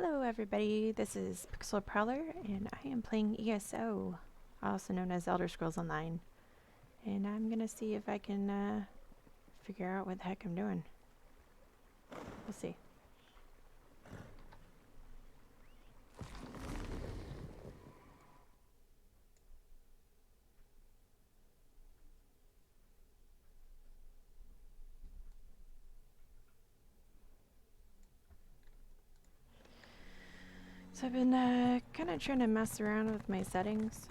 Hello everybody, this is Pixel Prowler and I am playing ESO, also known as Elder Scrolls Online. And I'm gonna see if I can figure out what the heck I'm doing. We'll see. So I've been kind of trying to mess around with my settings,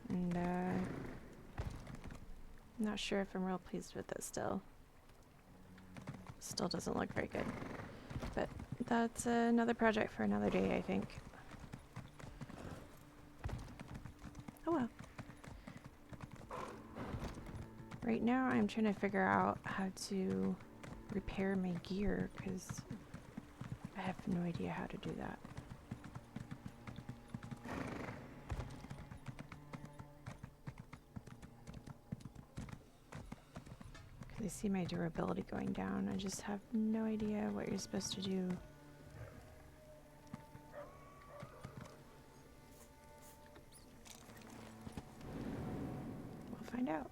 and not sure if I'm real pleased with it still. Still doesn't look very good, but that's another project for another day, I think. Oh well. Right now I'm trying to figure out how to repair my gear, because I have no idea how to do that. I see my durability going down. I just have no idea what you're supposed to do. We'll find out.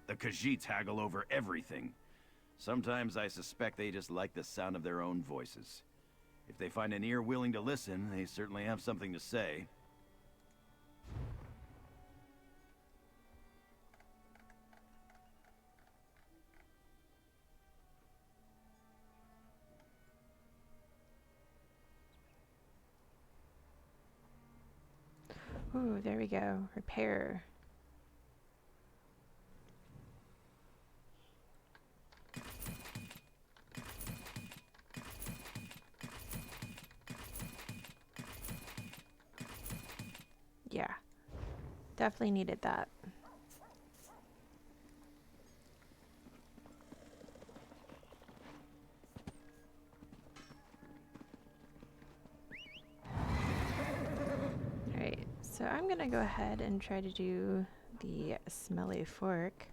The Khajiits haggle over everything. Sometimes I suspect they just like the sound of their own voices. If they find an ear willing to listen, they certainly have something to say. Ooh, there we go. Repair. Yeah. Definitely needed that. Alright, so I'm gonna go ahead and try to do the Smelly Fork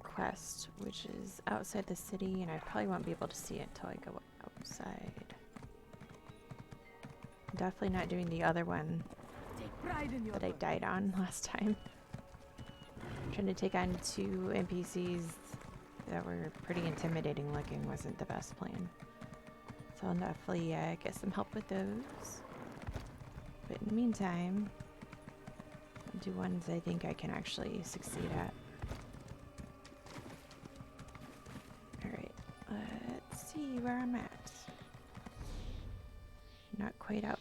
quest, which is outside the city, and I probably won't be able to see it until I go outside. Definitely not doing the other one that I died on last time. Trying to take on 2 NPCs that were pretty intimidating looking wasn't the best plan. So I'll definitely get some help with those. But in the meantime, I'll do ones I think I can actually succeed at. Alright, let's see where I'm at. Not quite out.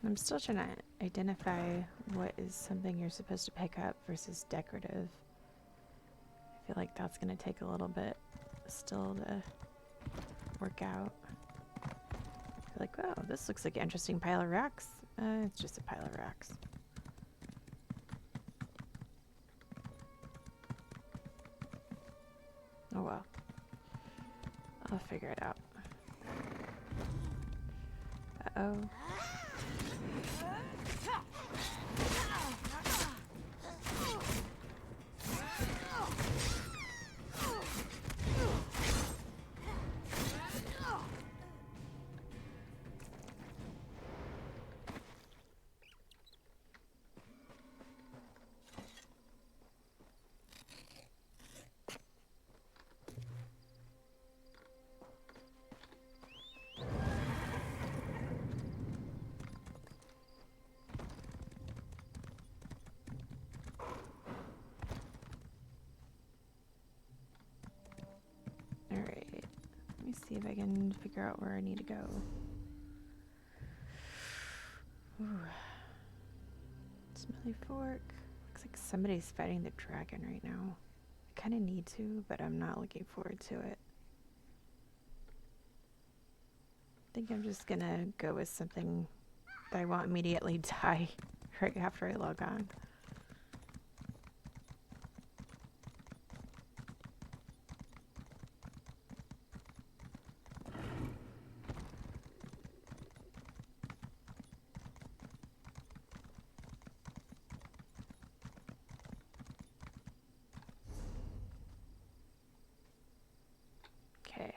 I'm still trying to identify what is something you're supposed to pick up versus decorative. I feel like that's going to take a little bit still to work out. Like, oh, this looks like an interesting pile of rocks. It's just a pile of rocks. Oh well. I'll figure it out. Uh-oh. Alright. Let me see if I can figure out where I need to go. Ooh. Smelly Fork. Looks like somebody's fighting the dragon right now. I kind of need to, but I'm not looking forward to it. I think I'm just gonna go with something that I won't immediately die right after I log on. Okay.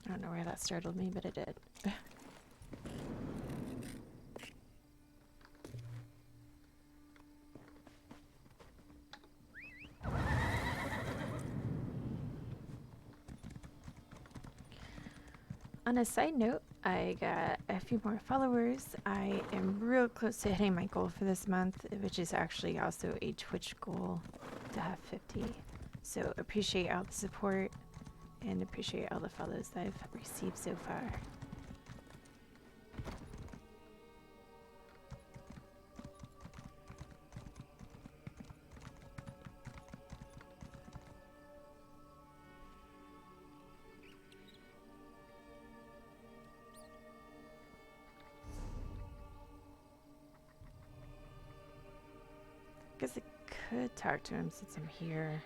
I don't know where that startled me, but it did. On a side note, I got a few more followers. I am real close to hitting my goal for this month, which is actually also a Twitch goal to have 50. So appreciate all the support and appreciate all the follows that I've received so far. Guess I could talk to him since I'm here.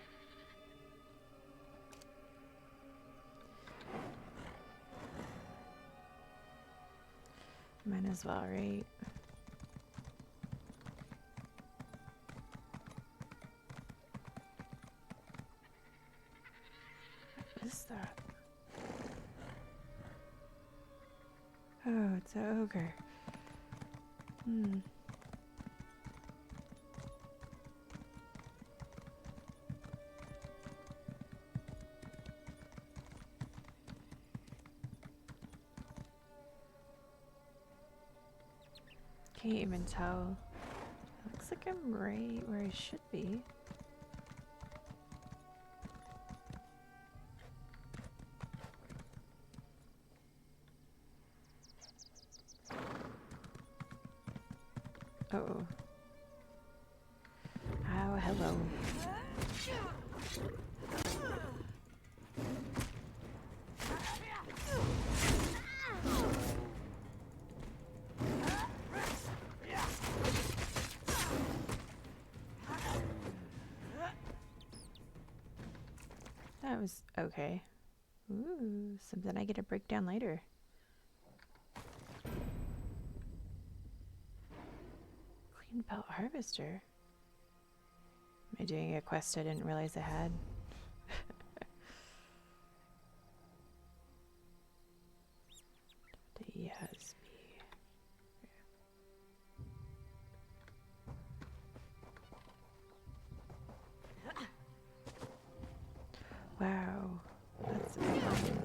Might as well, right? What is that? Oh, it's an ogre. Hmm. Can't even tell. It looks like I'm right where I should be. Uh-oh. Oh, hello. That was okay. Ooh, something I get to break down later. Clean Belt Harvester? Am I doing a quest I didn't realize I had? Yes. Wow. That's a good one.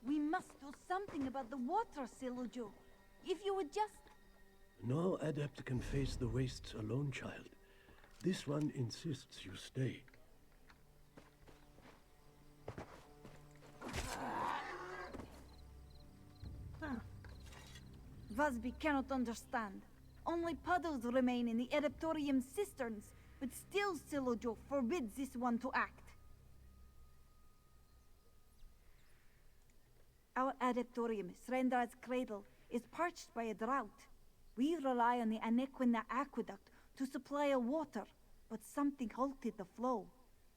We must do something about the water, Silujo. If you would just... No adept can face the wastes alone, child. This one insists you stay. Oh. Vasby cannot understand. Only puddles remain in the Adeptorium cisterns, but still Silujo forbids this one to act. Our Adeptorium, Srendra's cradle, is parched by a drought. We rely on the Anequina aqueduct to supply our water, but something halted the flow.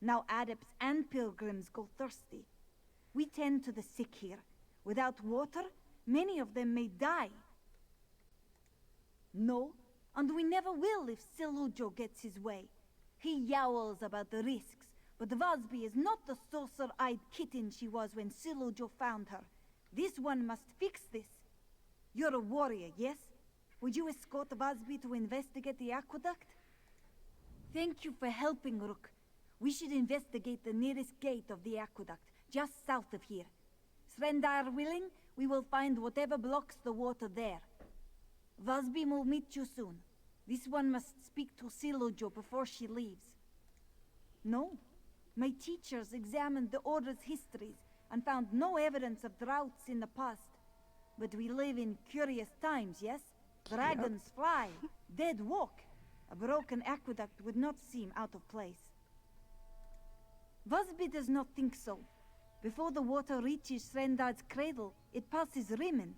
Now adepts and pilgrims go thirsty. We tend to the sick here. Without water, many of them may die. No, and we never will if Silujo gets his way. He yowls about the risks, but Vasby is not the saucer-eyed kitten she was when Silujo found her. This one must fix this. You're a warrior, yes? Would you escort Vasby to investigate the aqueduct? Thank you for helping, Rook. We should investigate the nearest gate of the aqueduct, just south of here. Srendar willing, we will find whatever blocks the water there. Vasby will meet you soon. This one must speak to Silujo before she leaves. No. My teachers examined the Order's histories and found no evidence of droughts in the past. But we live in curious times, yes? Dragons fly, dead walk. A broken aqueduct would not seem out of place. Vasby does not think so. Before the water reaches Srendar's cradle, it passes Rimen.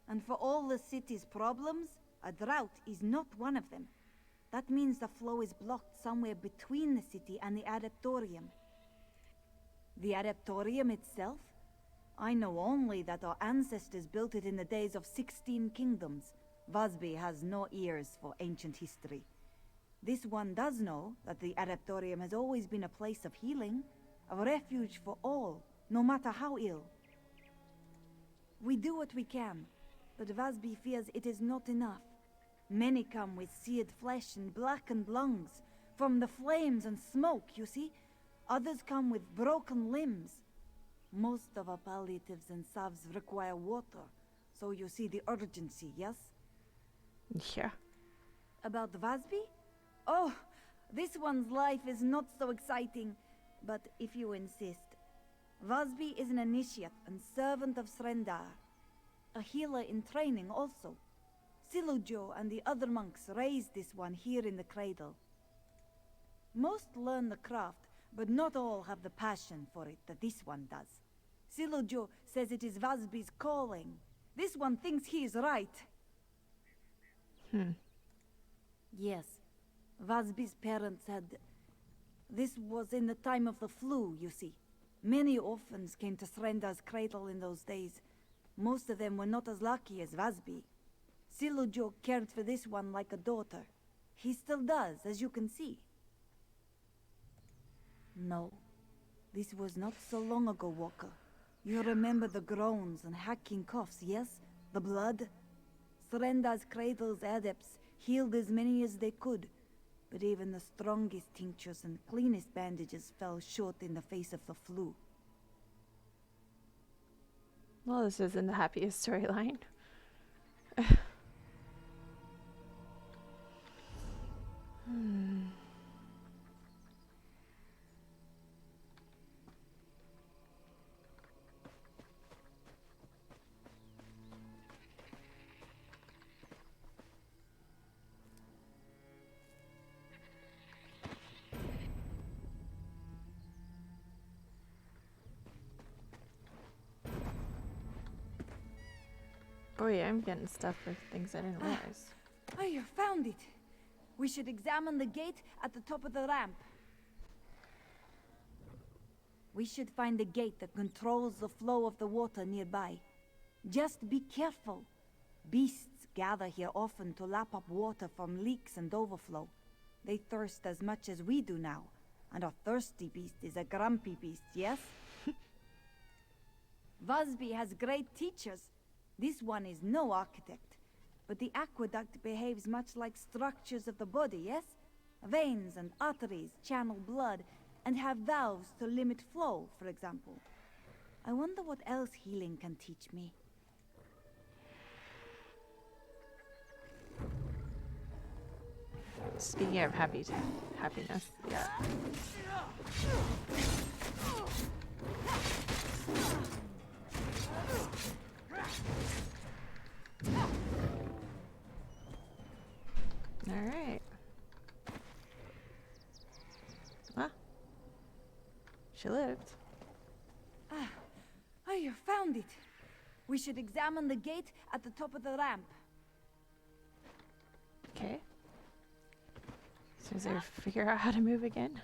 And for all the city's problems, a drought is not one of them. That means the flow is blocked somewhere between the city and the Adeptorium. The Adeptorium itself? I know only that our ancestors built it in the days of 16 kingdoms. Vasby has no ears for ancient history. This one does know that the Adeptorium has always been a place of healing, a refuge for all, no matter how ill. We do what we can, but Vasby fears it is not enough. Many come with seared flesh and blackened lungs, from the flames and smoke, you see. Others come with broken limbs. Most of our palliatives and salves require water, so you see the urgency, yes? Yeah. About Vasby? Oh, this one's life is not so exciting, but if you insist. Vasby is an initiate and servant of Srendar. A healer in training also. Silujo and the other monks raised this one here in the cradle. Most learn the craft, but not all have the passion for it that this one does. Silujo says it is Vasby's calling. This one thinks he is right. Yes, Vasby's parents had... This was in the time of the flu, you see. Many orphans came to Srendar's cradle in those days. Most of them were not as lucky as Vasby. Silujo cared for this one like a daughter. He still does, as you can see. No, this was not so long ago, Walker. You remember the groans and hacking coughs, yes? The blood? Srendar's cradle's adepts healed as many as they could, but even the strongest tinctures and cleanest bandages fell short in the face of the flu. Well, this isn't the happiest storyline. Boy, I'm getting stuff for things I didn't realize. Oh, you found it. We should examine the gate at the top of the ramp. We should find a gate that controls the flow of the water nearby. Just be careful. Beasts gather here often to lap up water from leaks and overflow. They thirst as much as we do now, and a thirsty beast is a grumpy beast, yes? Vasby has great teachers. This one is no architect, but the aqueduct behaves much like structures of the body, yes? Veins and arteries channel blood and have valves to limit flow, for example. I wonder what else healing can teach me. Speaking of happiness, yeah. All right. Huh? She lived. Oh, you found it. We should examine the gate at the top of the ramp. Okay. So is there figure out how to move again?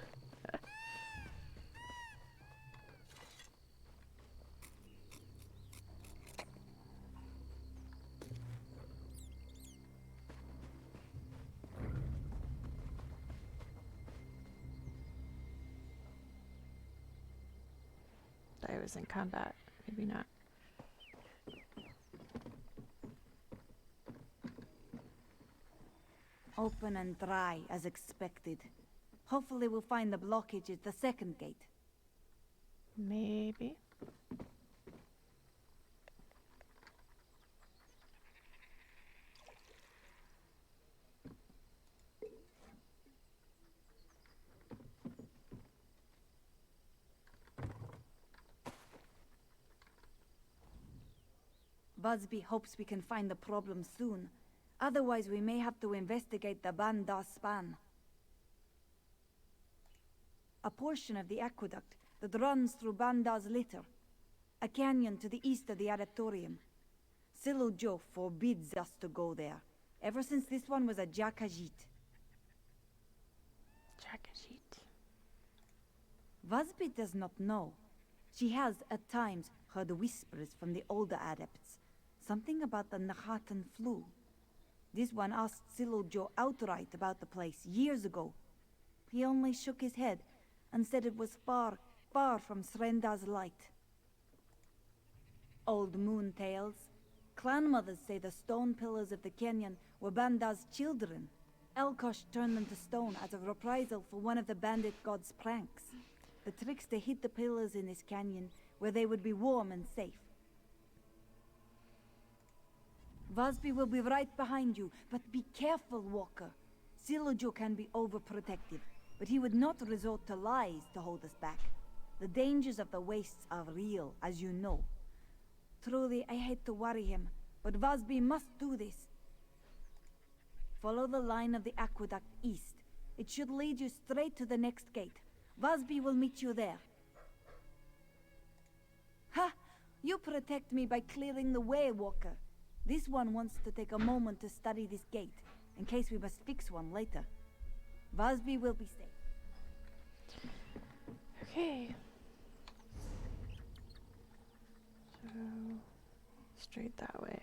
was in combat. Maybe not. Open and dry, as expected. Hopefully we'll find the blockage at the second gate. Maybe. Busby hopes we can find the problem soon. Otherwise, we may have to investigate the Bandar span. A portion of the aqueduct that runs through Bandar's litter. A canyon to the east of the Adeptorium. Silujo forbids us to go there, ever since this one was a Jakajit. Jakajit. Busby does not know. She has, at times, heard whispers from the older adepts. Something about the Nahatan flu. This one asked Silujo outright about the place years ago. He only shook his head and said it was far, far from Srenda's light. Old moon tales. Clan mothers say the stone pillars of the canyon were Bandar's children. Elkosh turned them to stone as a reprisal for one of the bandit god's pranks. The trickster hid the pillars in this canyon where they would be warm and safe. Busby will be right behind you, but be careful, Walker. Silujo can be overprotective, but he would not resort to lies to hold us back. The dangers of the wastes are real, as you know. Truly, I hate to worry him, but Busby must do this. Follow the line of the aqueduct east. It should lead you straight to the next gate. Busby will meet you there. Ha! You protect me by clearing the way, Walker. This one wants to take a moment to study this gate, in case we must fix one later. Busby will be safe. Okay. So, straight that way.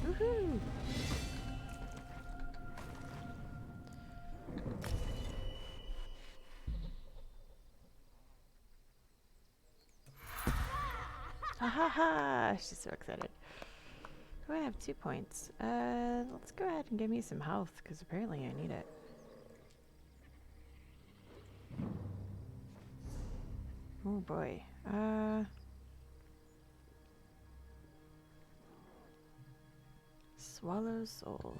Woohoo! Ha ha ha! She's so excited. Oh, I have 2 points. Let's go ahead and give me some health, because apparently I need it. Oh boy. Swallow soul.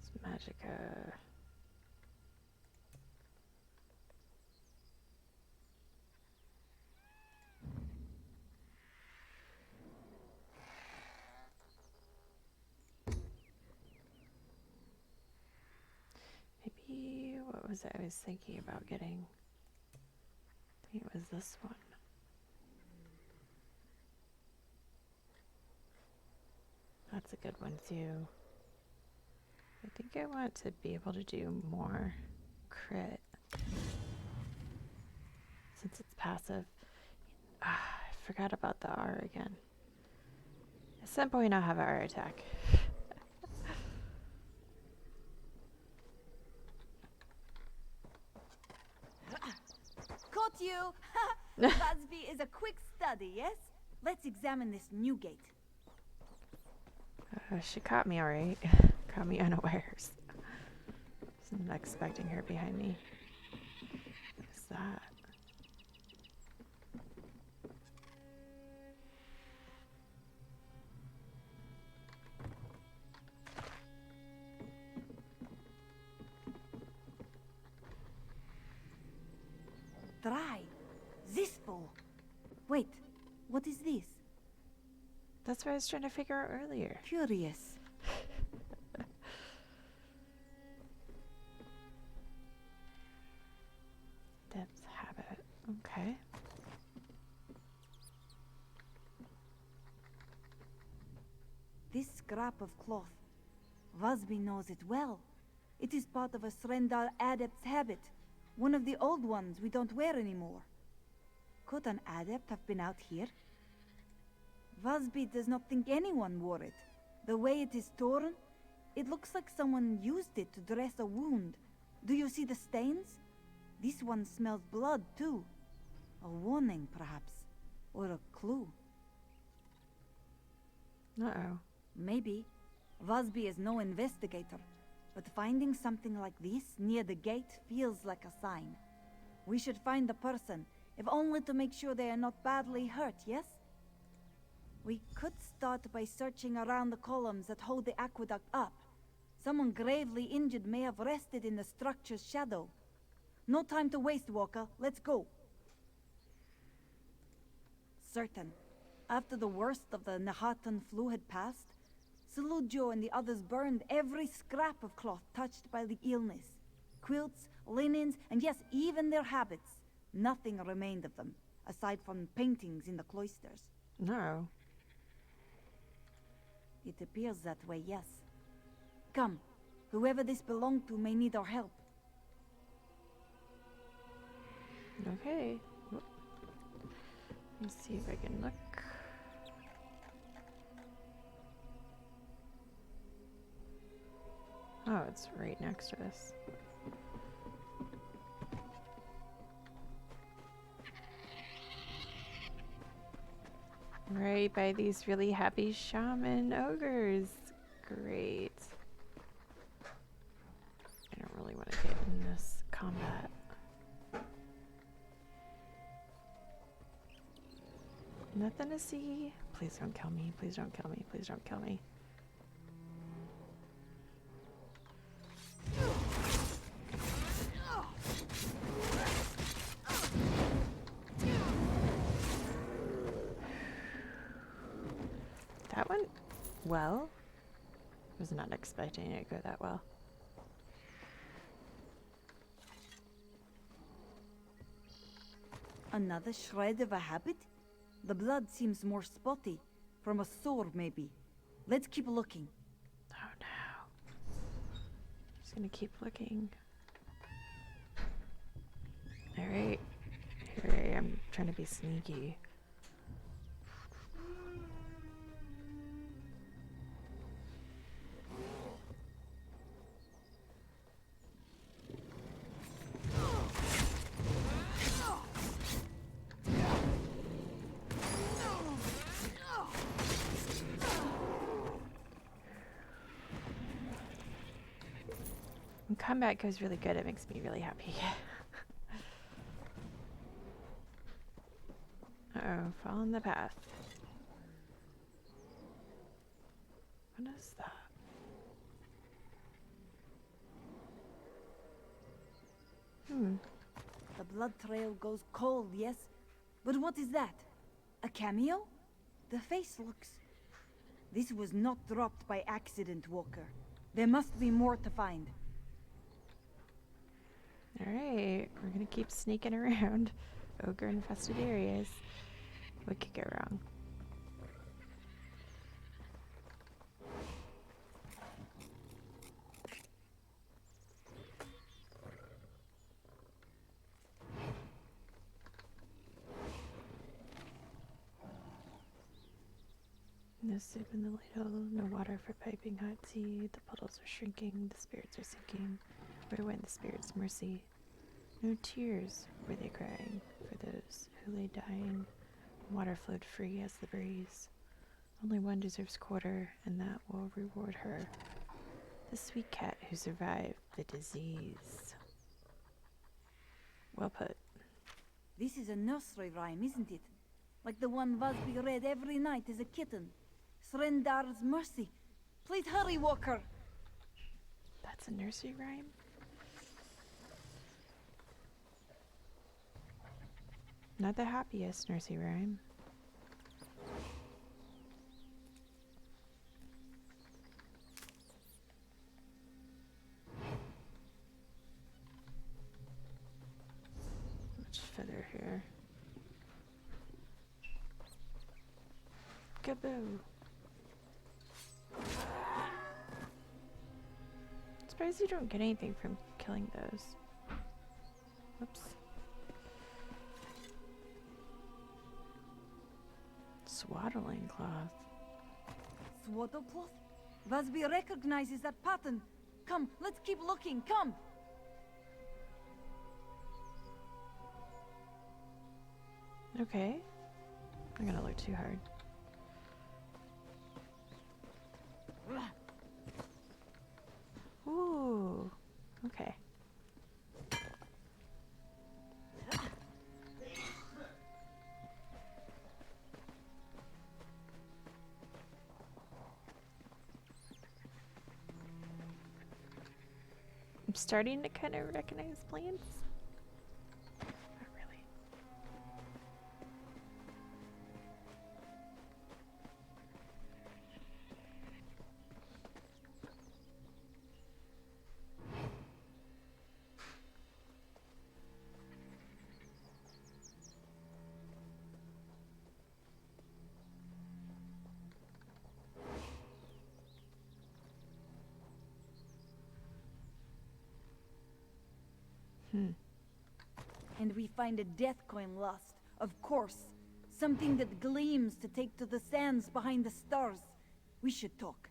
It's Magicka. Maybe, what was it I was thinking about getting? I think it was this one. That's a good one too. I think I want to be able to do more crit. Since it's passive. I forgot about the R again. At some point I'll have an R attack. Caught you! Busby is a quick study, yes? Let's examine this new gate. She caught me alright. Caught me unawares. Wasn't expecting her behind me. What's that? what is this? That's what I was trying to figure out earlier. Curious. Depth habit. Okay. This scrap of cloth. Vasby knows it well. It is part of a Srendar adept's habit. One of the old ones we don't wear anymore. Could an adept have been out here? Vasby does not think anyone wore it. The way it is torn, it looks like someone used it to dress a wound. Do you see the stains? This one smells blood, too. A warning, perhaps. Or a clue. Uh-oh. Maybe. Vasby is no investigator. But finding something like this near the gate feels like a sign. We should find the person, if only to make sure they are not badly hurt, yes? We could start by searching around the columns that hold the aqueduct up. Someone gravely injured may have rested in the structure's shadow. No time to waste, Walker. Let's go. Certain. After the worst of the Nahatan flu had passed, Saludjo and the others burned every scrap of cloth touched by the illness. Quilts, linens, and yes, even their habits. Nothing remained of them, aside from paintings in the cloisters. No. It appears that way, yes. Come, whoever this belonged to may need our help. Okay. Let me see if I can look. Oh, it's right next to us. Right by these really happy shaman ogres. Great. I don't really want to get in this combat. Nothing to see. Please don't kill me. Please don't kill me. Please don't kill me. That went well. Was not expecting it to go that well. Another shred of a habit? The blood seems more spotty. From a sword, maybe. Let's keep looking. Oh no. Just gonna keep looking. Alright. Here I am trying to be sneaky. When combat goes really good, it makes me really happy. Uh-oh, fall in the path. What is that? The blood trail goes cold, yes? But what is that? A cameo? The face looks... This was not dropped by accident, Walker. There must be more to find. Alright, we're gonna keep sneaking around ogre infested areas. What could go wrong? No soup in the ladle, no water for piping hot tea. The puddles are shrinking, the spirits are sinking. Where went the spirits' mercy? No tears were they crying for those who lay dying. Water flowed free as the breeze. Only one deserves quarter, and that will reward her. The sweet cat who survived the disease. Well put. This is a nursery rhyme, isn't it? Like the one Vasby read every night as a kitten. Srendar's mercy. Please hurry, Walker. That's a nursery rhyme? Not the happiest nursery rhyme. here. Kaboo! Surprised you don't get anything from killing those. Whoops. Swaddling cloth. Swaddlecloth? Vasby recognizes that pattern. Come, let's keep looking, come! Okay. I'm gonna look too hard. Ooh. Okay. I'm starting to kind of recognize plants. Not really. And we find a death coin lost, of course. Something that gleams to take to the sands behind the stars. We should talk.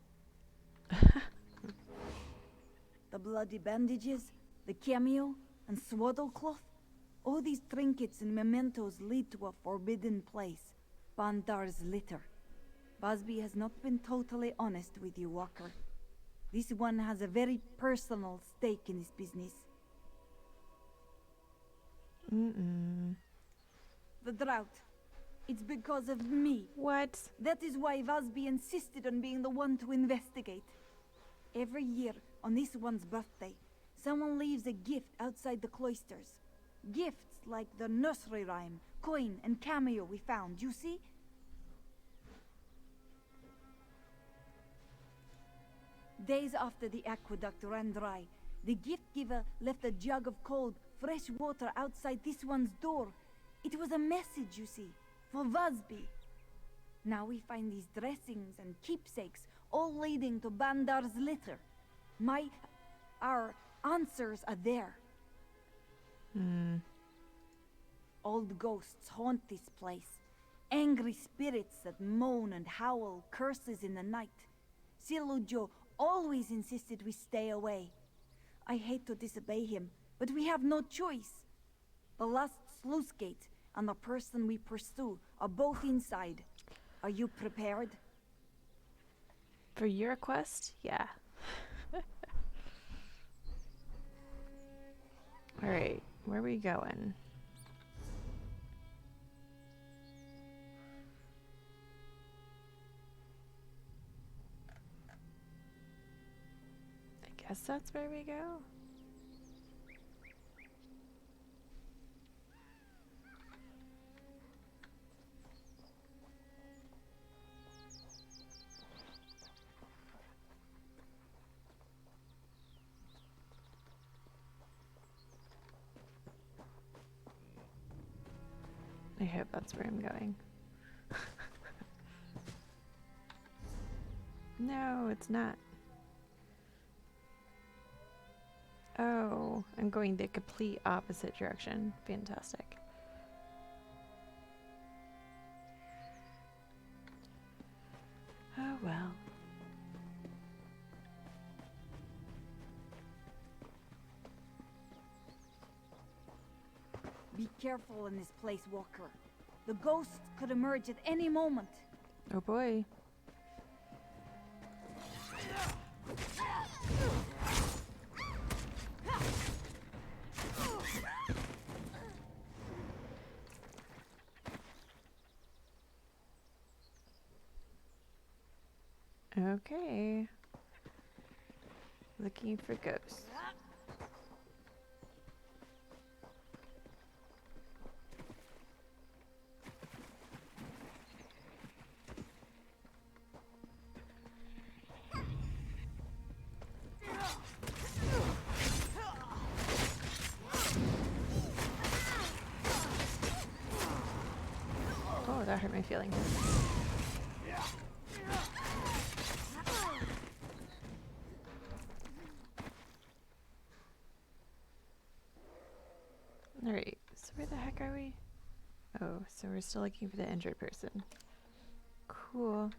The bloody bandages, the cameo, and swaddlecloth. All these trinkets and mementos lead to a forbidden place. Bandar's litter. Busby has not been totally honest with you, Walker. This one has a very personal stake in this business. The drought. It's because of me. What? That is why Vasby insisted on being the one to investigate. Every year, on this one's birthday, someone leaves a gift outside the cloisters. Gifts like the nursery rhyme, coin, and cameo we found, you see? Days after the aqueduct ran dry, the gift giver left a jug of cold, fresh water outside this one's door. It was a message, you see, for Vasby. Now we find these dressings and keepsakes, all leading to Bandar's litter. Our answers are there. Old ghosts haunt this place. Angry spirits that moan and howl curses in the night. Silujo always insisted we stay away. I hate to disobey him, but we have no choice. The last sluice gate and the person we pursue are both inside. Are you prepared? For your quest? Yeah. Alright, where are we going? I guess that's where we go. I hope that's where I'm going. No, it's not. Oh, I'm going the complete opposite direction. Fantastic. Oh well. Be careful in this place, Walker. The ghosts could emerge at any moment. Oh boy. Okay. Looking for ghosts. that hurt my feelings. Alright, so where the heck are we? Oh, so we're still looking for the injured person. Cool.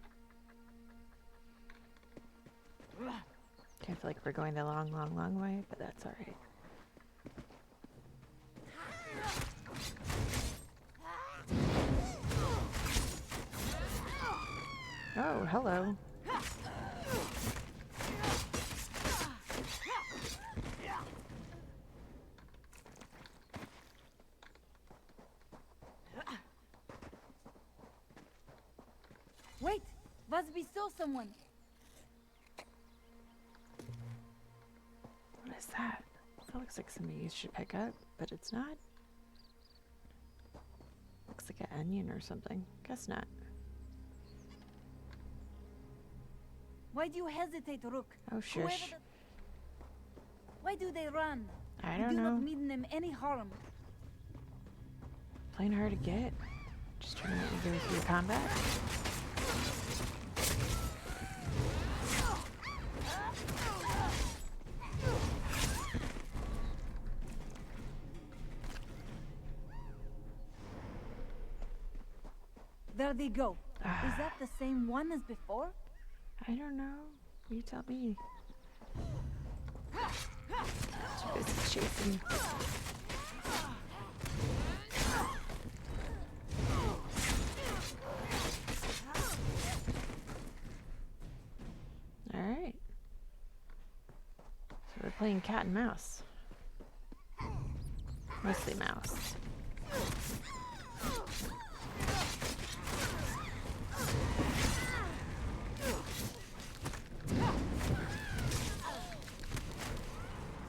I feel like we're going the long, long, long way, but that's alright. Oh, hello. Wait! Busby saw someone! What is that? That looks like something you should pick up, but it's not. Looks like an onion or something. Guess not. Why do you hesitate, Rook? Oh, shush. Why do they run? I You don't do know. not mean them any harm. Playing hard to get. Just trying to let you go through combat. There they go. Is that the same one as before? I don't know. You tell me. Too busy chasing. Alright. So we're playing cat and mouse. Mostly mouse.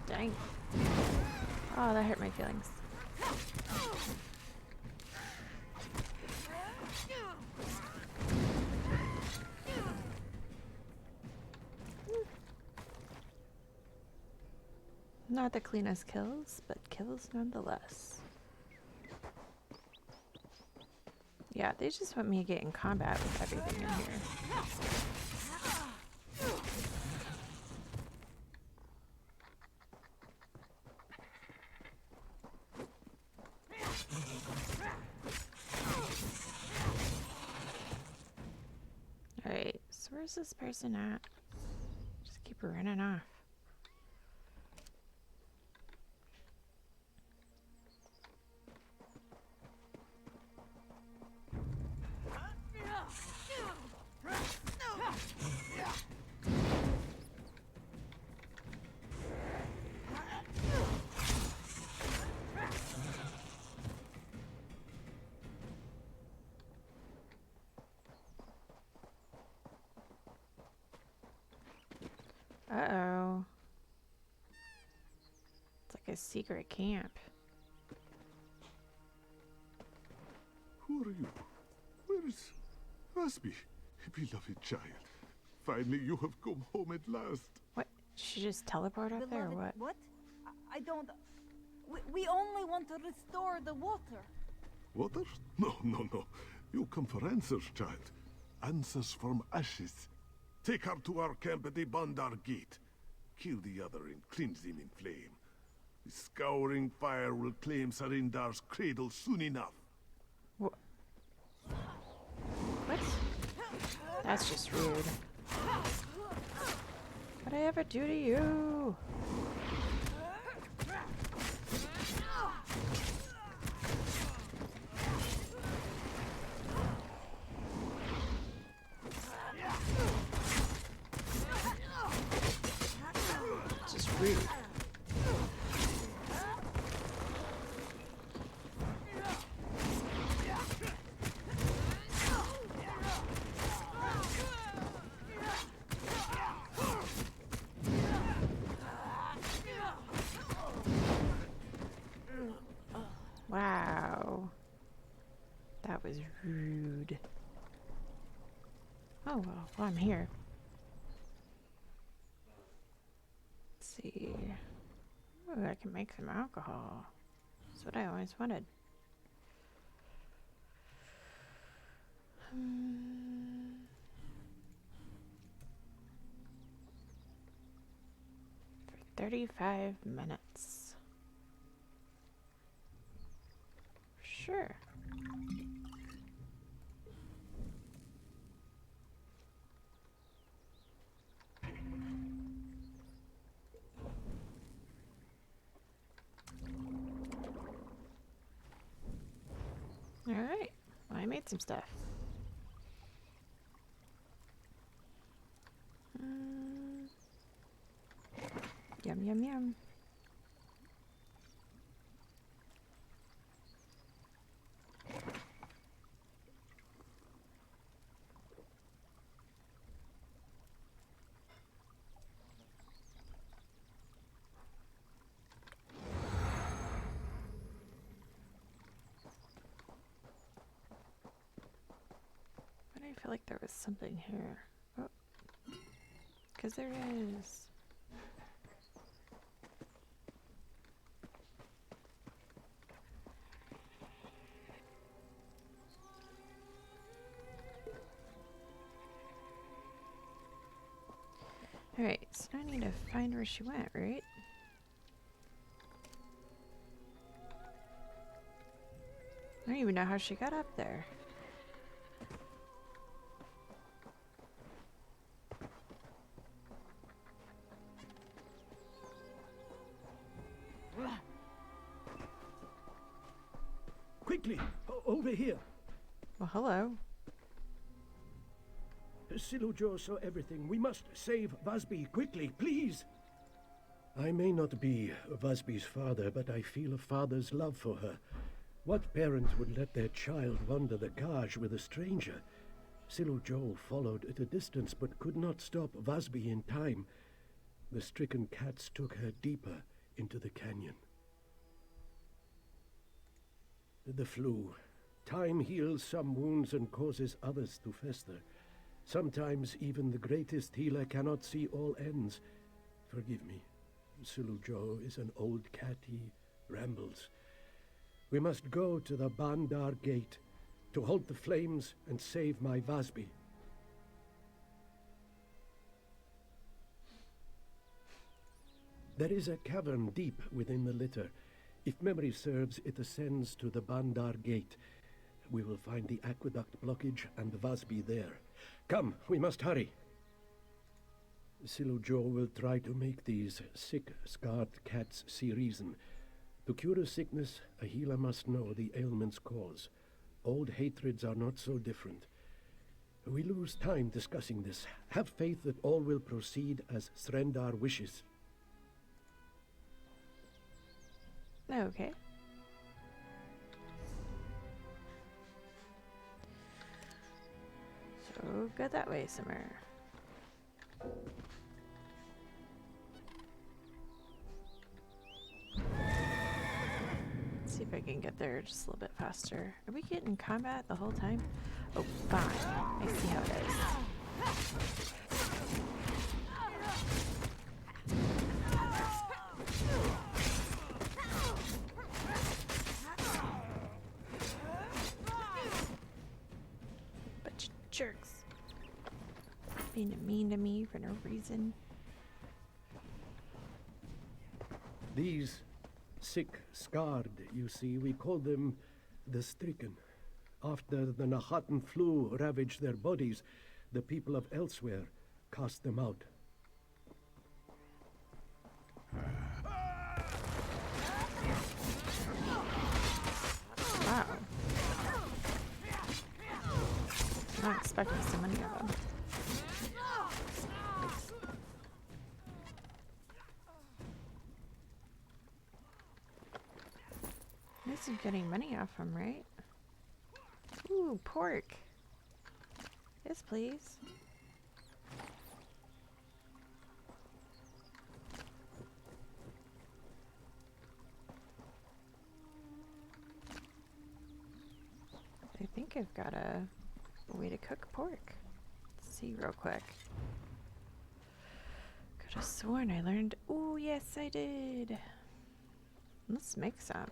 Dang. Oh, that hurt my feelings. Not the cleanest kills, but kills nonetheless. Yeah, they just want me to get in combat with everything in here. Alright, so where's this person at? Just keep running off. Uh-oh. It's like a secret camp. Who are you? Where is Busby, beloved child? Finally, you have come home at last. What? Did she just teleport up there or Beloved, what? I don't... We only want to restore the water. Water? No, no, no. You come for answers, child. Answers from ashes. Take her to our camp at the Bandar Gate. Kill the other and cleanse him in flame. The scouring fire will claim Sarindar's cradle soon enough. What? That's just rude. What'd I ever do to you? Just rude. Wow. That was rude. Oh well, I'm here. Let's see. Ooh, I can make some alcohol. That's what I always wanted. For 35 minutes. Sure. Alright, well, I made some stuff. Yum, yum, yum. But I feel like there was something here. Oh, because there is. Alright, so now I need to find where she went, right? I don't even know how she got up there. Quickly! Over here! Well, hello. Silujo saw everything. We must save Vasby quickly, please! I may not be Vasby's father, but I feel a father's love for her. What parent would let their child wander the Kaj with a stranger? Silujo followed at a distance, but could not stop Vasby in time. The stricken cats took her deeper into the canyon. The flu. Time heals some wounds and causes others to fester. Sometimes even the greatest healer cannot see all ends. Forgive me. Silujo is an old cat. He rambles. We must go to the Bandar Gate to halt the flames and save my Vasby. There is a cavern deep within the litter. If memory serves, it ascends to the Bandar Gate. We will find the aqueduct blockage and Vasby there. Come, we must hurry. Silujo will try to make these sick, scarred cats see reason. To cure a sickness, a healer must know the ailment's cause. Old hatreds are not so different. We lose time discussing this. Have faith that all will proceed as Srendar wishes. Okay. So go that way somewhere. Let's see if I can get there just a little bit faster. Are we getting combat the whole time? Oh, fine. I see how it is. Bunch of jerks. Being mean to me for no reason. These sick, scarred, you see, we call them the stricken. After the Nahatan flu ravaged their bodies, the people of elsewhere cast them out. Wow. Not expecting so many of them. At least I'm getting money off them, right? Ooh, pork. Yes, please. I think I've got a way to cook pork. Let's see real quick. Could have sworn I learned. Oh, yes, I did. Let's make some.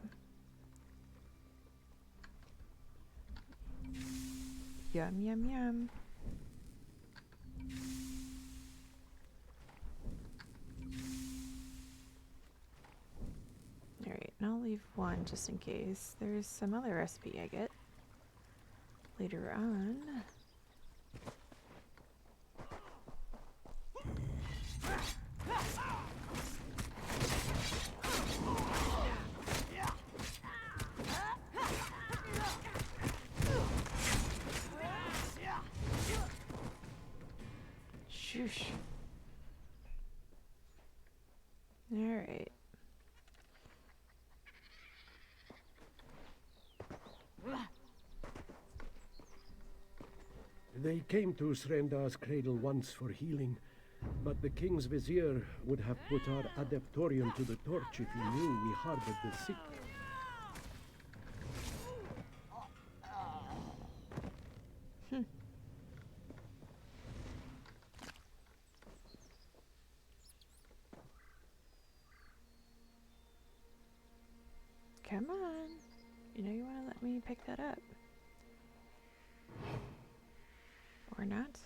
Yum, yum, yum. Alright, and I'll leave one just in case. There's some other recipe I get later on. Shoosh. Alright. They came to Srendar's cradle once for healing, but the king's vizier would have put our adeptorium to the torch if he knew we harbored the sick. Come on. You know you want to let me pick that up. Or not?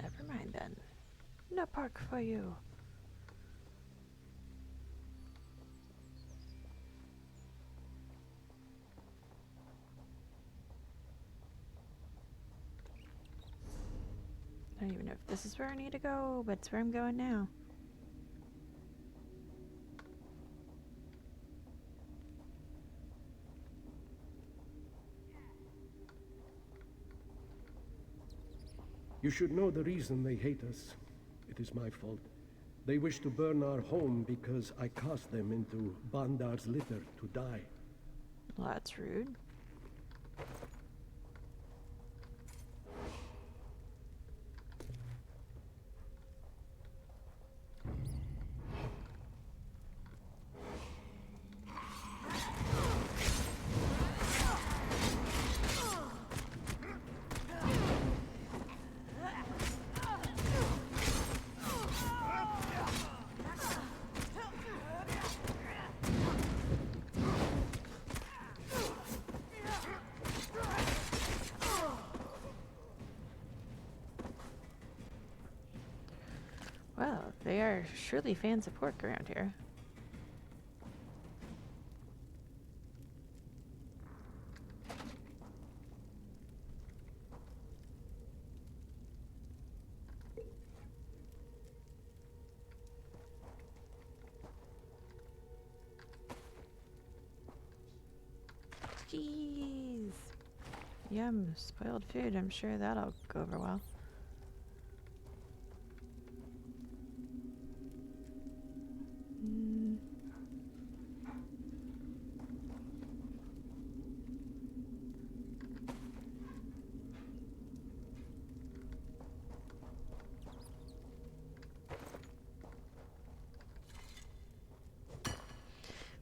Never mind then. No park for you. I don't even know if this is where I need to go, but it's where I'm going now. You should know the reason they hate us. It is my fault. They wish to burn our home because I cast them into Bandar's litter to die. Well, that's rude. Well, they are surely fans of pork around here. Jeez. Yum, spoiled food. I'm sure that'll go over well.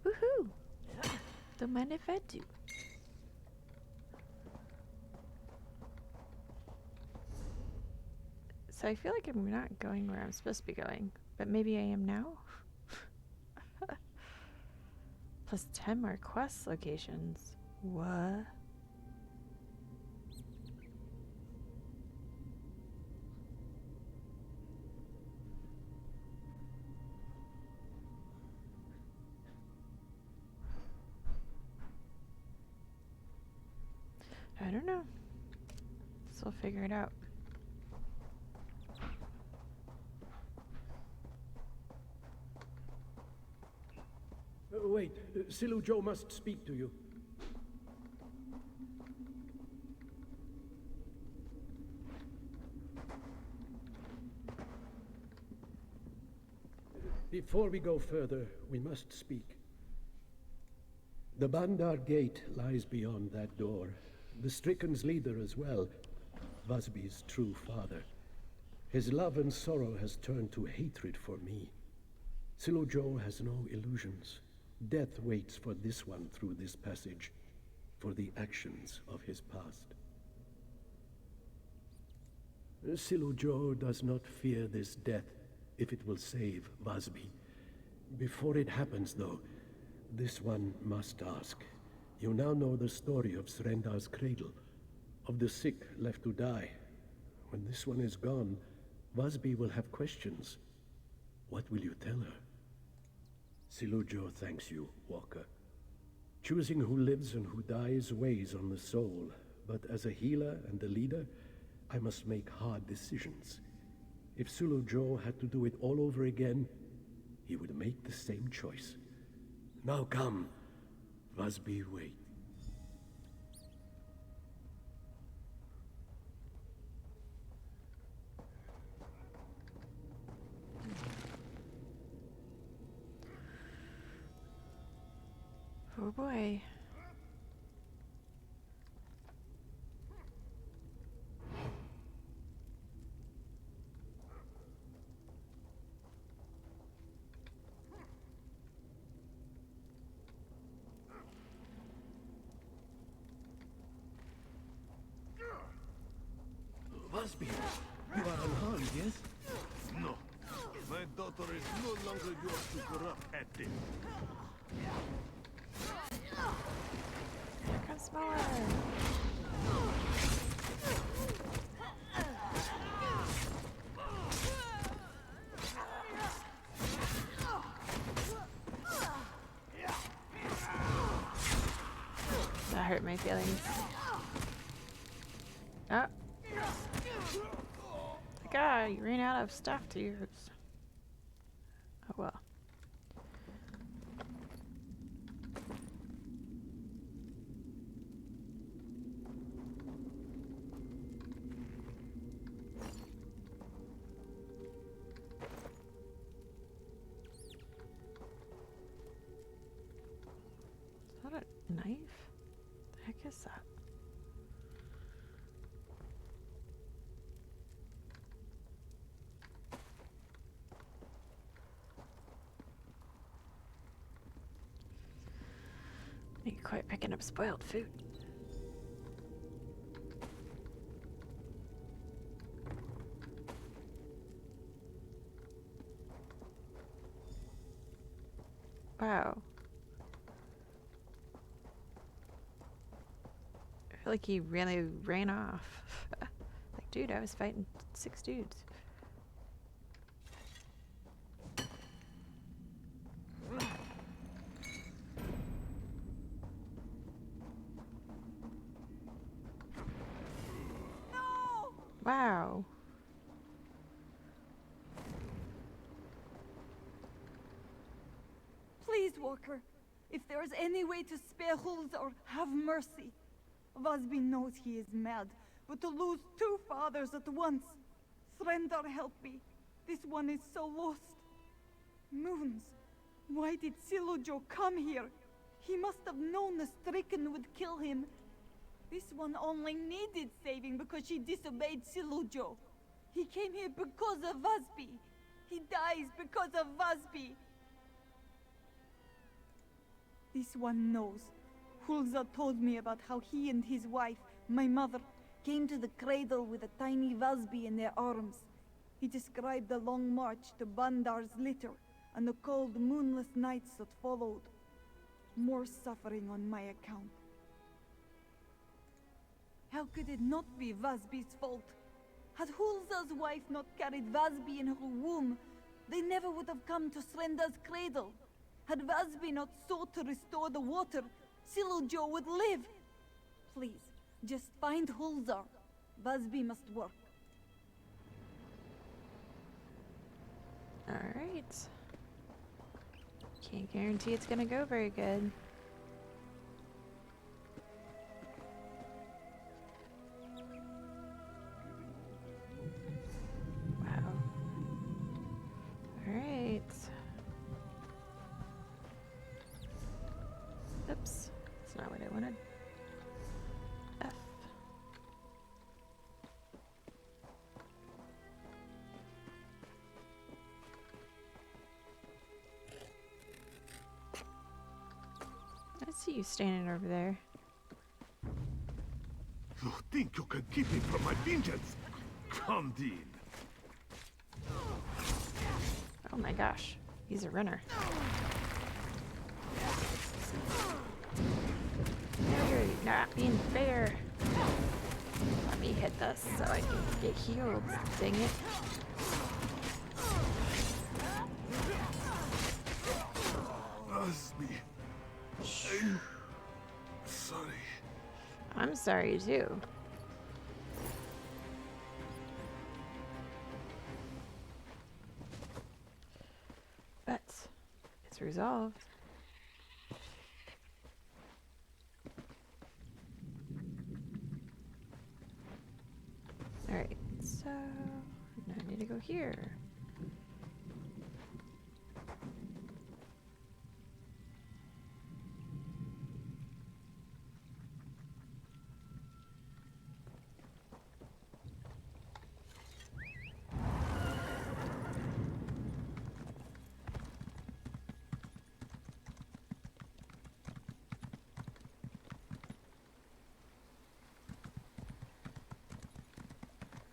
Woohoo! Don't mind if I do. So I feel like I'm not going where I'm supposed to be going, but maybe I am now? Plus 10 more quest locations. What? I don't know. So we'll figure it out. Wait, Silu-Jo must speak to you. Before we go further, we must speak. The Bandar Gate lies beyond that door. The Stricken's leader as well, Busby's true father. His love and sorrow has turned to hatred for me. Silu-Jo has no illusions. Death waits for this one through this passage, for the actions of his past. Silu-Jo does not fear this death if it will save Busby. Before it happens, though, this one must ask, You now know the story of Srendar's cradle, of the sick left to die. When this one is gone, Vasby will have questions. What will you tell her? Silujo thanks you, Walker. Choosing who lives and who dies weighs on the soul, but as a healer and a leader, I must make hard decisions. If Silujo had to do it all over again, he would make the same choice. Now come, Vasby, wait. Oh boy. Vasby, you are unharmed, yes? No. My daughter is no longer yours to corrupt at this. Here comes Smaller. That hurt my feelings. Oh. God, you ran out of stuff to use. Oh well. Is that a knife? The heck is that? Ain't quite picking up spoiled food. Wow. I feel like he really ran off. Like, dude, I was fighting 6 dudes. Wow. Please, Walker. If there is any way to spare Hulzar, have mercy. Vasby knows he is mad, but to lose 2 fathers at once. Srendar, help me. This one is so lost. Moons. Why did Silujo come here? He must have known the Stricken would kill him. This one only needed saving because she disobeyed Silujo. He came here because of Vasby. He dies because of Vasby. This one knows. Hulza told me about how he and his wife, my mother, came to the cradle with a tiny Vasby in their arms. He described the long march to Bandar's litter and the cold, moonless nights that followed. More suffering on my account. How could it not be Vasby's fault? Had Hulza's wife not carried Vasby in her womb, they never would have come to Srendar's cradle. Had Vasby not sought to restore the water, Silujo would live. Please, just find Hulzar. Vasby must work. Alright. Can't guarantee it's gonna go very good. Wow. Alright. Oops. That's not what I wanted. F. I see you standing over there. You think you can keep me from my vengeance? Kandin. Oh my gosh. He's a runner. Now you're not being fair. Let me hit this so I can get healed. Dang it. Busby. I'm sorry. I'm sorry too. But it's resolved. Alright, so now I need to go here.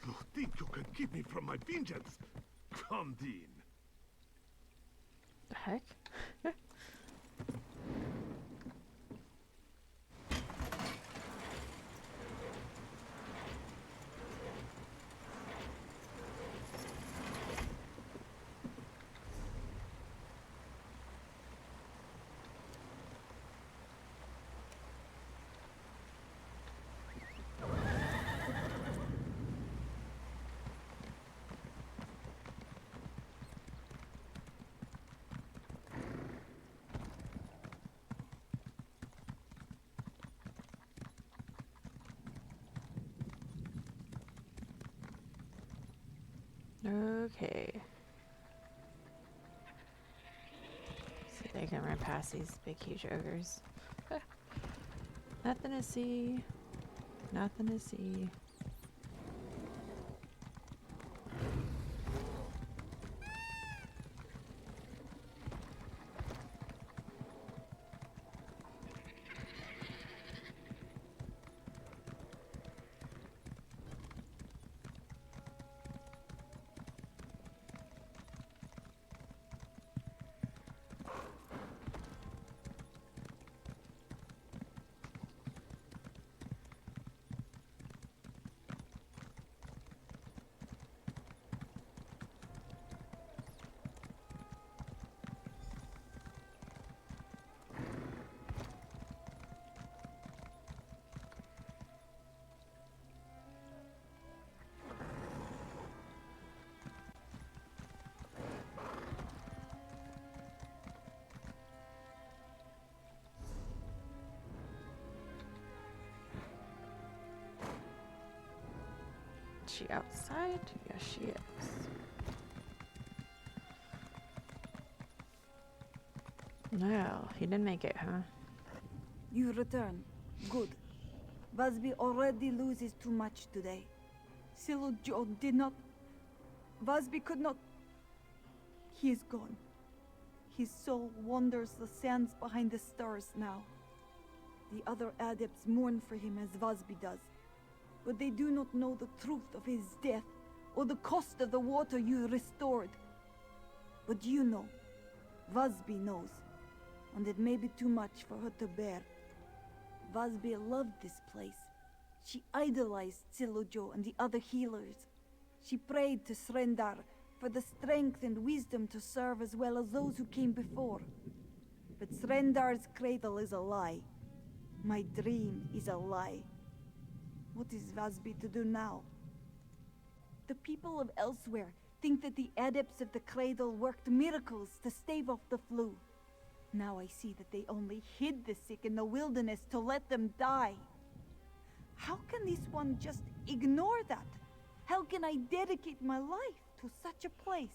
You think you can keep me from my vengeance? Come, Dean. The heck? Okay. See if they can run past these big, huge ogres. Nothing to see. Nothing to see. She outside? Yes, she is. No, he didn't make it, huh? You return. Good. Busby already loses too much today. Silujo did not... Busby could not... He is gone. His soul wanders the sands behind the stars now. The other adepts mourn for him as Busby does. But they do not know the truth of his death, or the cost of the water you restored. But you know. Busby knows. And it may be too much for her to bear. Busby loved this place. She idolized Silujo and the other healers. She prayed to Srendar for the strength and wisdom to serve as well as those who came before. But Srendar's cradle is a lie. My dream is a lie. What is Busby to do now? The people of elsewhere think that the adepts of the cradle worked miracles to stave off the flu. Now I see that they only hid the sick in the wilderness to let them die. How can this one just ignore that? How can I dedicate my life to such a place?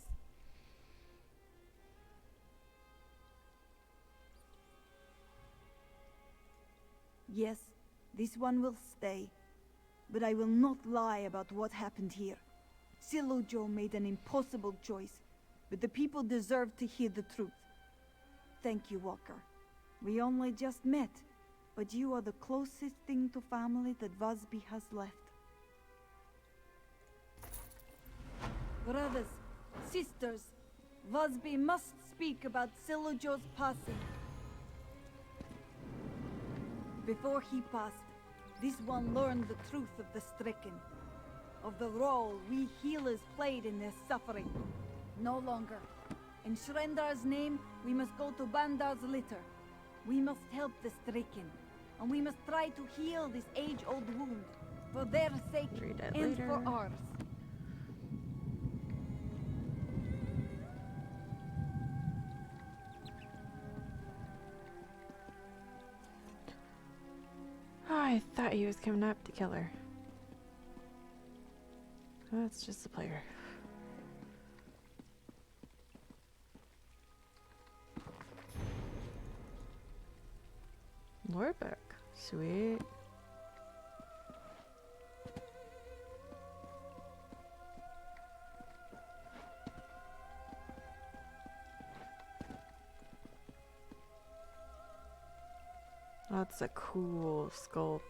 Yes, this one will stay. But I will not lie about what happened here. Silujo made an impossible choice, but the people deserve to hear the truth. Thank you, Walker. We only just met, but you are the closest thing to family that Busby has left. Brothers, sisters, Busby must speak about Silujo's passing. Before he passed, this one learned the truth of the stricken, of the role we healers played in their suffering. No longer. In Shrendar's name, we must go to Bandar's litter. We must help the stricken, and we must try to heal this age-old wound, for their sake Read it and later. for ours. Oh, I thought he was coming up to kill her. Oh, that's just a player. Lore book. Sweet. That's a cool sculpt.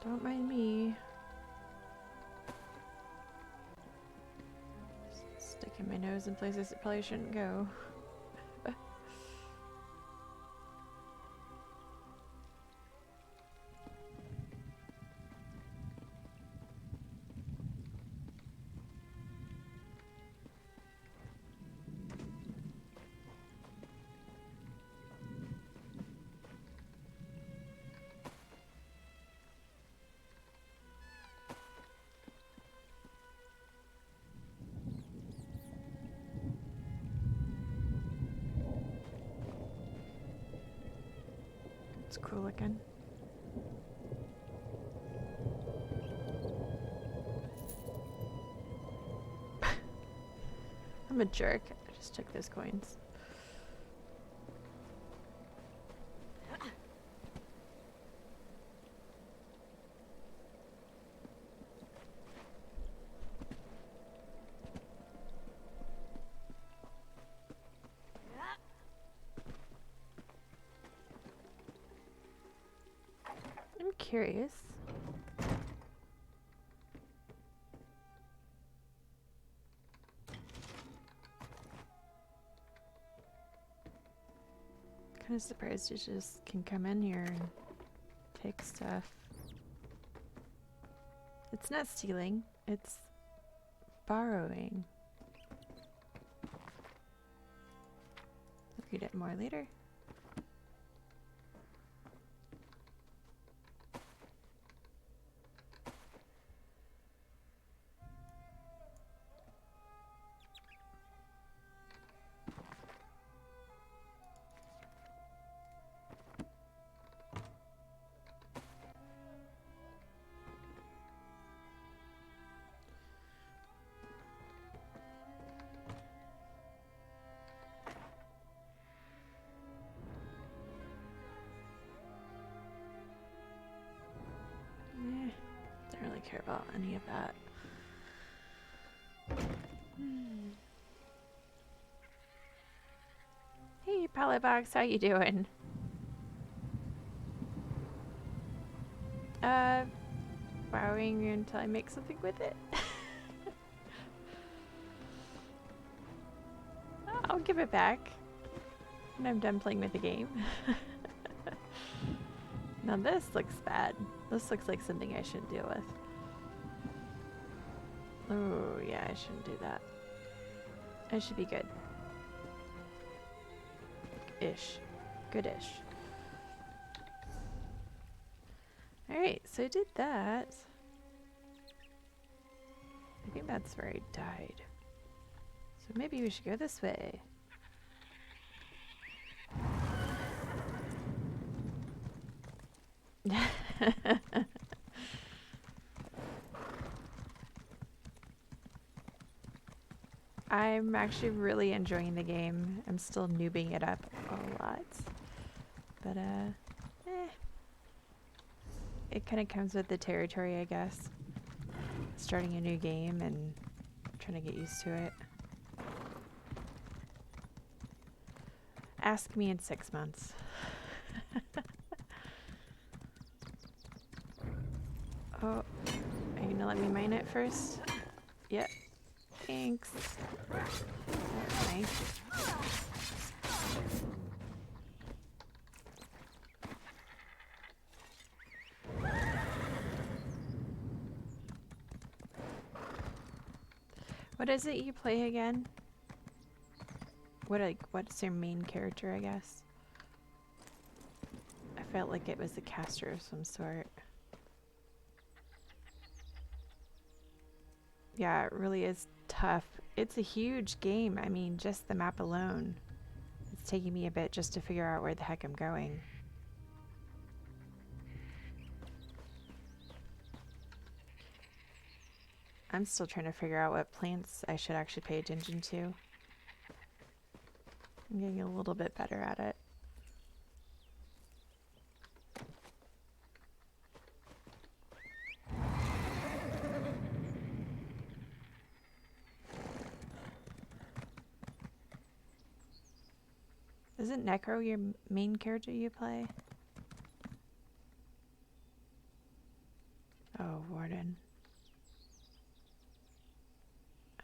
Don't mind me. Sticking my nose in places it probably shouldn't go. It's cool looking. I'm a jerk. I just took those coins. I'm curious. Kind of surprised you just can come in here and take stuff. It's not stealing, it's borrowing. Look at it more later. Don't really care about any of that. Hey, Pallet Box, how you doing? Borrowing until I make something with it. I'll give it back when I'm done playing with the game. Now this looks bad. This looks like something I shouldn't deal with. Oh yeah, I shouldn't do that. I should be good. Ish. Good-ish. Alright, so I did that. I think that's where I died. So maybe we should go this way. I'm actually really enjoying the game. I'm still noobing it up a lot. But, it kind of comes with the territory, I guess. Starting a new game and trying to get used to it. Ask me in 6 months. Oh, are you gonna let me mine it first? Yep. Thanks. That's nice. What is it you play again? What's your main character, I guess? I felt like it was a caster of some sort. Yeah, it really is tough. It's a huge game. I mean, just the map alone. It's taking me a bit just to figure out where the heck I'm going. I'm still trying to figure out what plants I should actually pay attention to. I'm getting a little bit better at it. Isn't Necro your main character you play? Oh, Warden.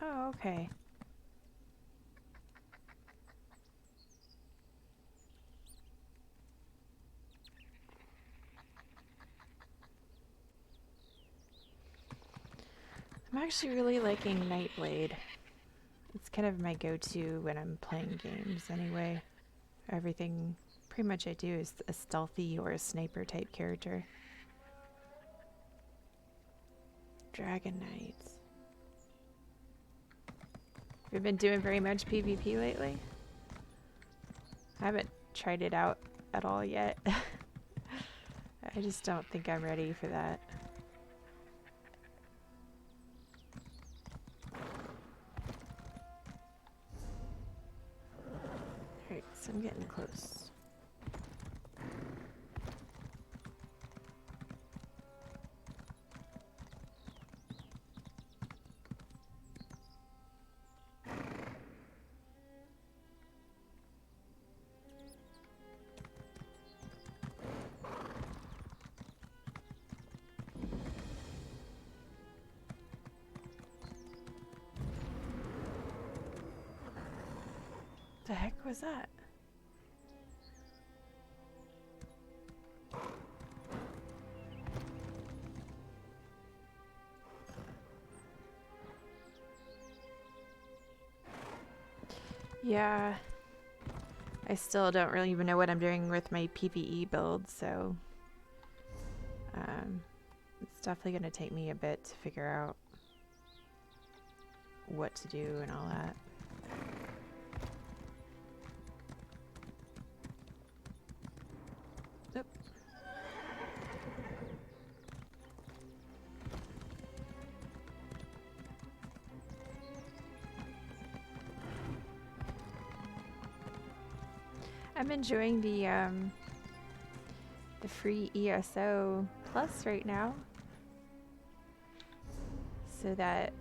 Oh, okay. I'm actually really liking Nightblade. It's kind of my go-to when I'm playing games anyway. Everything pretty much I do is a stealthy or a sniper type character. Dragon Knights. Have you been doing very much PvP lately? I haven't tried it out at all yet. I just don't think I'm ready for that. Alright, so I'm getting close. The heck was that? Yeah, I still don't really even know what I'm doing with my PvE build, so it's definitely going to take me a bit to figure out what to do and all that. Oop. I'm enjoying the free ESO Plus right now, so that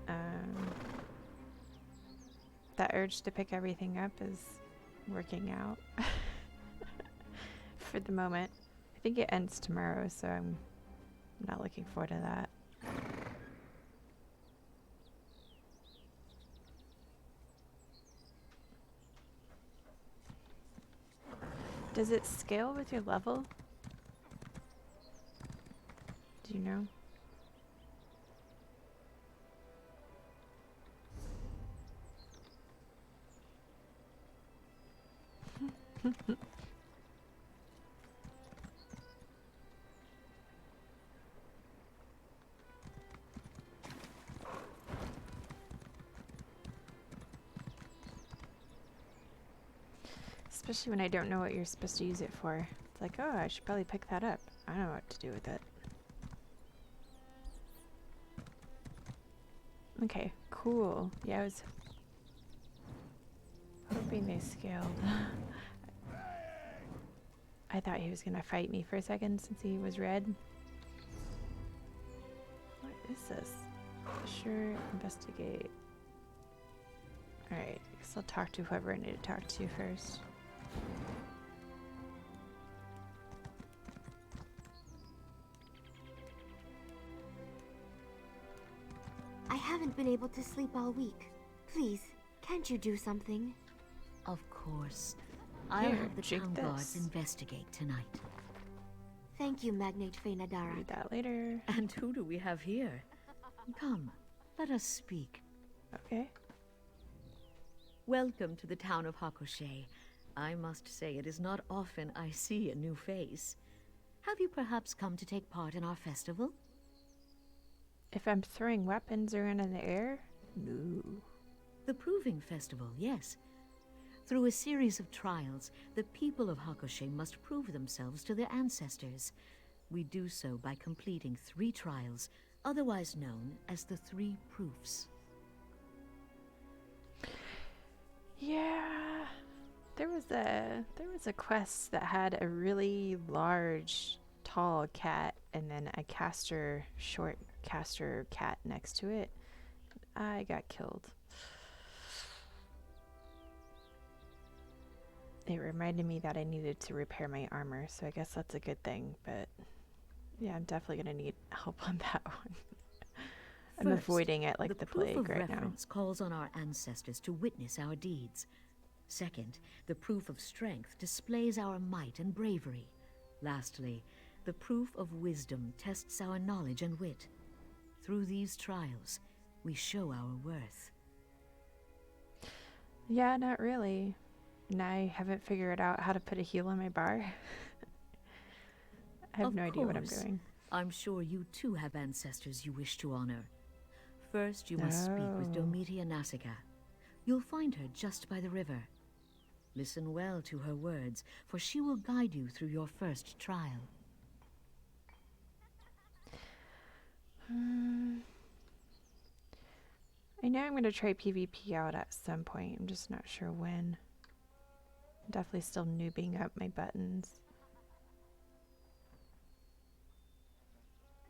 that urge to pick everything up is working out for the moment. I think it ends tomorrow, so I'm not looking forward to that. Does it scale with your level? Do you know? Especially when I don't know what you're supposed to use it for. It's like, oh, I should probably pick that up. I don't know what to do with it. Okay, cool. Yeah, I was hoping they scaled. I thought he was gonna fight me for a second since he was red. What is this? Sure, investigate. Alright, I guess I'll talk to whoever I need to talk to first. I haven't been able to sleep all week. Please, can't you do something? Of course. I'll Here, have the drink town guards this. investigate tonight. Thank you, Magnate Feynadara. Read that later. And who do we have here? Come, let us speak. Okay. Welcome to the town of Hakushe. I must say it is not often I see a new face. Have you perhaps come to take part in our festival? If I'm throwing weapons around in the air? No. The Proving Festival, yes. Through a series of trials, the people of Hakushe must prove themselves to their ancestors. We do so by completing 3 trials, otherwise known as the 3 proofs. Yeah. There was a quest that had a really large, tall cat and then a short caster cat next to it. I got killed. It reminded me that I needed to repair my armor, so I guess that's a good thing, but yeah, I'm definitely gonna need help on that one. I'm First, avoiding it like the proof plague of right now. reference calls on our ancestors to witness our deeds. Second, the proof of strength displays our might and bravery. Lastly, the proof of wisdom tests our knowledge and wit. Through these trials, we show our worth. Yeah, not really. And I haven't figured out how to put a heal on my bar. I have Of no idea what I'm course. doing. I'm sure you too have ancestors you wish to honor. First, you must speak with Oh. Domitia Nasica. You'll find her just by the river. Listen well to her words, for she will guide you through your first trial. I know I'm going to try PvP out at some point. I'm just not sure when. I'm definitely still noobing up my buttons.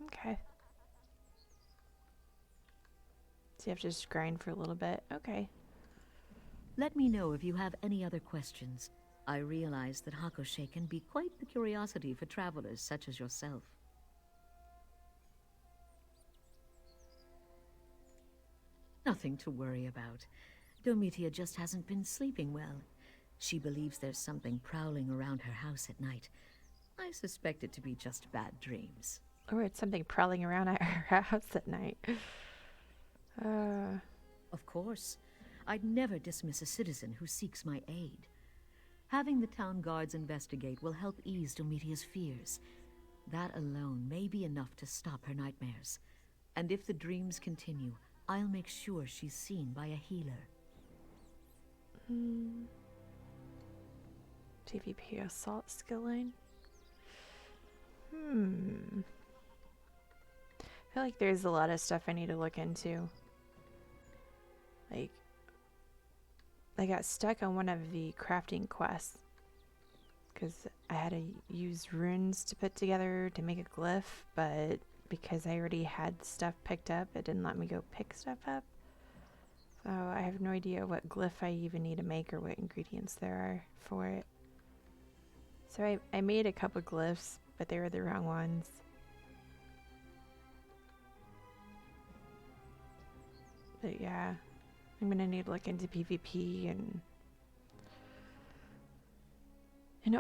Okay. So you have to just grind for a little bit. Okay. Let me know if you have any other questions. I realize that Hakushe can be quite the curiosity for travelers such as yourself. Nothing to worry about. Domitia just hasn't been sleeping well. She believes there's something prowling around her house at night. I suspect it to be just bad dreams. Or it's something prowling around at her house at night. Of course, I'd never dismiss a citizen who seeks my aid. Having the town guards investigate will help ease Domitia's fears. That alone may be enough to stop her nightmares. And if the dreams continue, I'll make sure she's seen by a healer. PvP assault skill line. I feel like there's a lot of stuff I need to look into. Like, I got stuck on one of the crafting quests because I had to use runes to put together to make a glyph, but because I already had stuff picked up, it didn't let me go pick stuff up. So I have no idea what glyph I even need to make or what ingredients there are for it. So I made a couple glyphs, but they were the wrong ones. But yeah, I'm gonna need to look into PvP and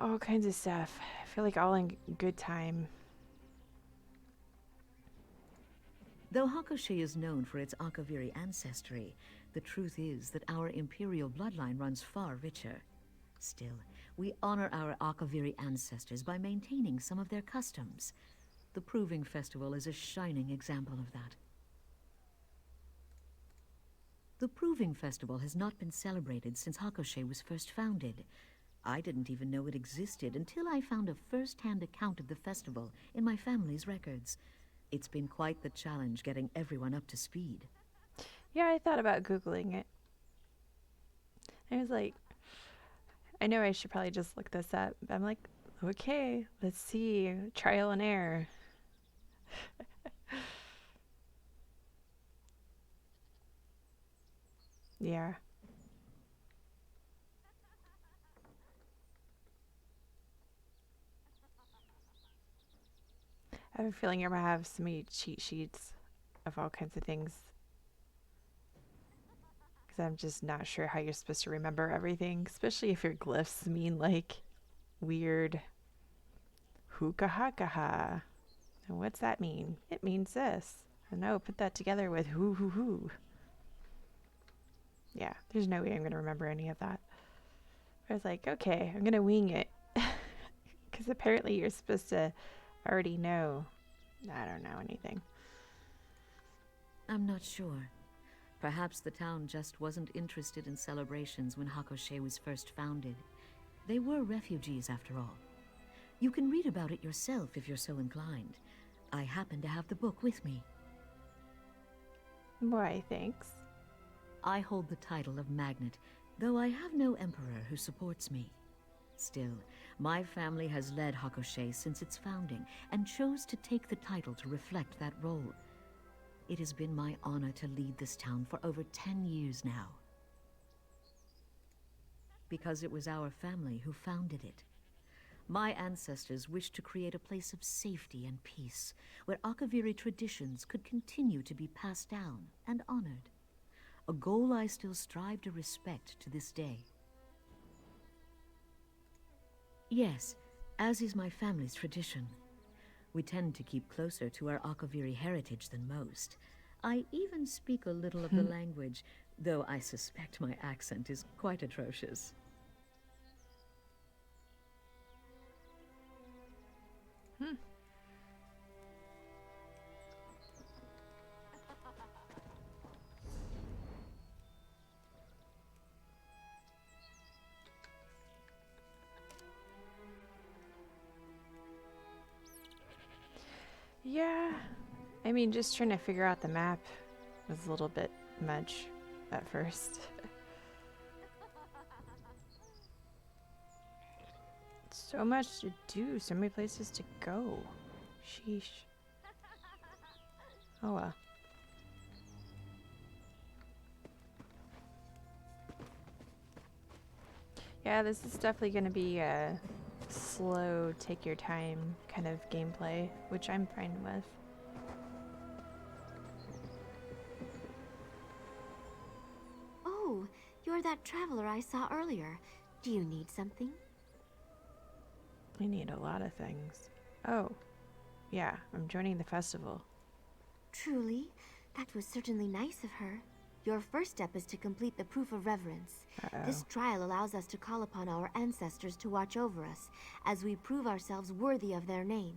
all kinds of stuff. I feel like all in good time. Though Hakushe is known for its Akaviri ancestry, the truth is that our imperial bloodline runs far richer. Still, we honor our Akaviri ancestors by maintaining some of their customs. The Proving Festival is a shining example of that. The Proving Festival has not been celebrated since Hakushe was first founded. I didn't even know it existed until I found a first-hand account of the festival in my family's records. It's been quite the challenge getting everyone up to speed. Yeah, I thought about Googling it. I was like, I know I should probably just look this up. But I'm like, okay, let's see. Trial and error. Yeah. I have a feeling you're gonna have so many cheat sheets of all kinds of things. Because I'm just not sure how you're supposed to remember everything, especially if your glyphs mean like weird hookah. And what's that mean? It means this. Or no, put that together with hoo. Yeah, there's no way I'm gonna remember any of that. I was like, okay, I'm gonna wing it. Because apparently you're supposed to already know. I don't know anything. I'm not sure. Perhaps the town just wasn't interested in celebrations when Hakoshey was first founded. They were refugees, after all. You can read about it yourself if you're so inclined. I happen to have the book with me. Why, thanks. I hold the title of Magnet, though I have no emperor who supports me. Still, my family has led Hakoshey since its founding, and chose to take the title to reflect that role. It has been my honor to lead this town for over 10 years now. Because it was our family who founded it. My ancestors wished to create a place of safety and peace, where Akaviri traditions could continue to be passed down and honored. A goal I still strive to respect to this day. Yes, as is my family's tradition. We tend to keep closer to our Akaviri heritage than most. I even speak a little of the language, though I suspect my accent is quite atrocious. Yeah, I mean, just trying to figure out the map was a little bit much at first. So much to do, so many places to go. Sheesh. Oh well. Yeah, this is definitely going to be a slow, take your time kind of gameplay, which I'm fine with. Oh, you're that traveler I saw earlier. Do you need something? I need a lot of things. Oh, yeah, I'm joining the festival. Truly? That was certainly nice of her. Your first step is to complete the Proof of Reverence. This trial allows us to call upon our ancestors to watch over us, as we prove ourselves worthy of their name.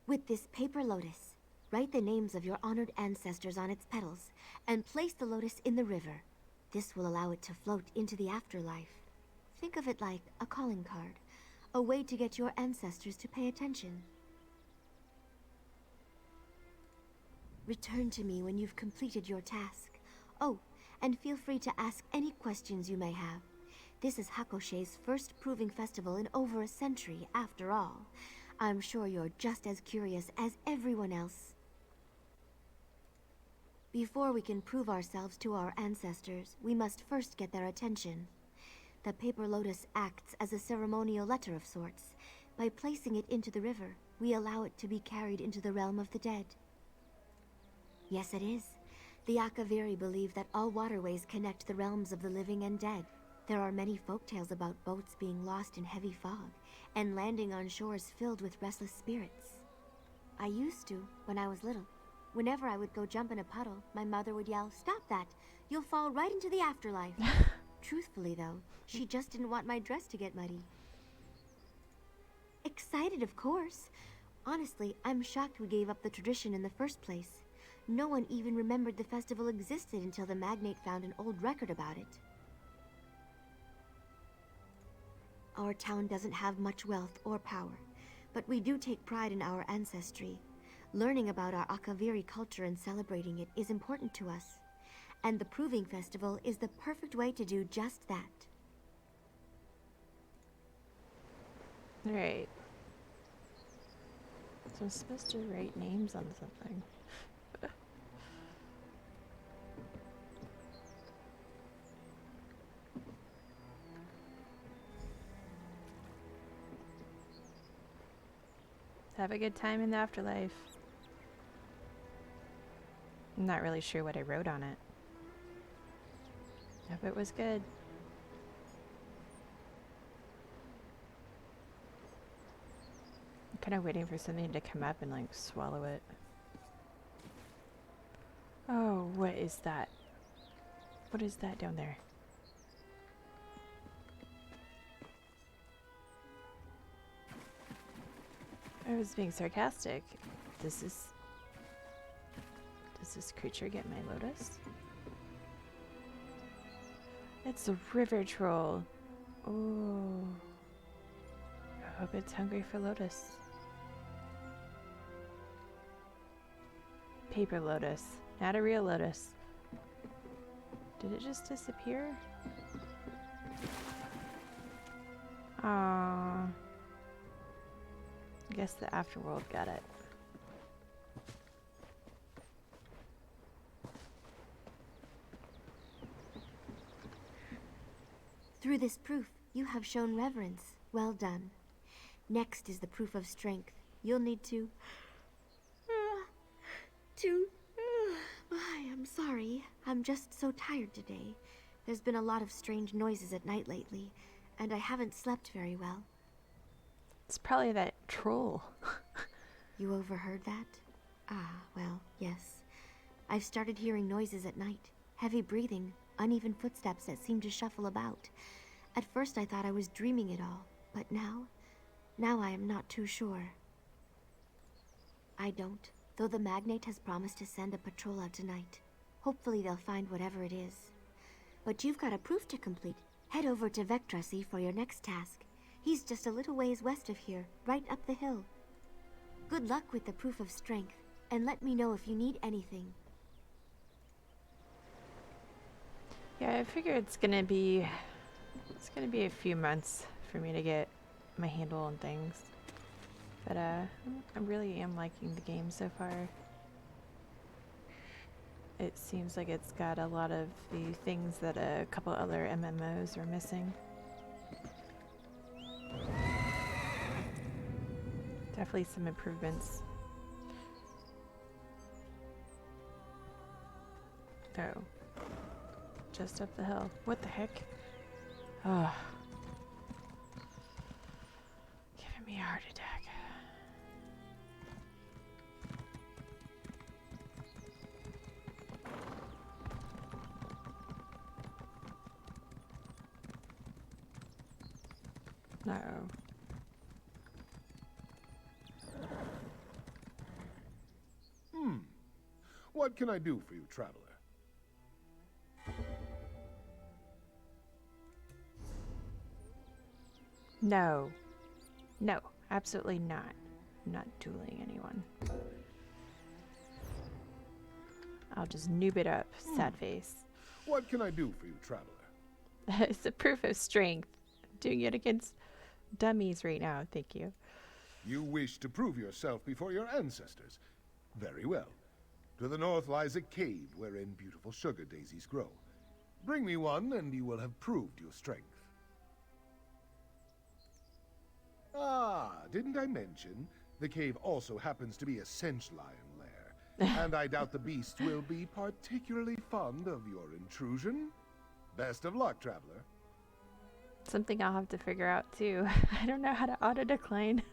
With this paper lotus, write the names of your honored ancestors on its petals, and place the lotus in the river. This will allow it to float into the afterlife. Think of it like a calling card, a way to get your ancestors to pay attention. Return to me when you've completed your task. Oh, and feel free to ask any questions you may have. This is Hakoshey's first proving festival in over a century, after all. I'm sure you're just as curious as everyone else. Before we can prove ourselves to our ancestors, we must first get their attention. The paper lotus acts as a ceremonial letter of sorts. By placing it into the river, we allow it to be carried into the realm of the dead. Yes, it is. The Akaviri believe that all waterways connect the realms of the living and dead. There are many folktales about boats being lost in heavy fog, and landing on shores filled with restless spirits. I used to, when I was little. Whenever I would go jump in a puddle, my mother would yell, "Stop that! You'll fall right into the afterlife." Truthfully, though, she just didn't want my dress to get muddy. Excited, of course. Honestly, I'm shocked we gave up the tradition in the first place. No one even remembered the festival existed until the magnate found an old record about it. Our town doesn't have much wealth or power, but we do take pride in our ancestry. Learning about our Akaviri culture and celebrating it is important to us. And the Proving Festival is the perfect way to do just that. Alright. So I'm supposed to write names on something. Have a good time in the afterlife. I'm not really sure what I wrote on it. Hope it was good. I'm kind of waiting for something to come up and like swallow it. Oh, what is that? What is that down there? I was being sarcastic. Does this creature get my lotus? It's a river troll. Oh. I hope it's hungry for lotus. Paper lotus, not a real lotus. Did it just disappear? Aww. I guess the afterworld got it. Through this proof, you have shown reverence. Well done. Next is the proof of strength. You'll need to... I am sorry. I'm just so tired today. There's been a lot of strange noises at night lately, and I haven't slept very well. It's probably that troll. You overheard that? Ah, well, yes. I've started hearing noises at night. Heavy breathing, uneven footsteps that seem to shuffle about. At first I thought I was dreaming it all, but now I am not too sure. I don't, though the Magnate has promised to send a patrol out tonight. Hopefully they'll find whatever it is. But you've got a proof to complete. Head over to Vectrasi for your next task. He's just a little ways west of here, right up the hill. Good luck with the proof of strength, and let me know if you need anything. Yeah, I figure it's gonna be a few months for me to get my handle on things. But I really am liking the game so far. It seems like it's got a lot of the things that a couple other MMOs are missing. Definitely some improvements. Oh. Just up the hill. What the heck? Oh. Giving me a heart attack. Uh-oh. What can I do for you, traveler? No. No, absolutely not. I'm not dueling anyone. I'll just noob it up, sad face. What can I do for you, traveler? It's a proof of strength. I'm doing it against dummies right now, thank you. You wish to prove yourself before your ancestors. Very well. To the north lies a cave wherein beautiful sugar daisies grow. Bring me one, and you will have proved your strength. Ah, didn't I mention? The cave also happens to be a Sench Lion lair, and I doubt the beast will be particularly fond of your intrusion. Best of luck, traveler. Something I'll have to figure out too. I don't know how to auto-decline.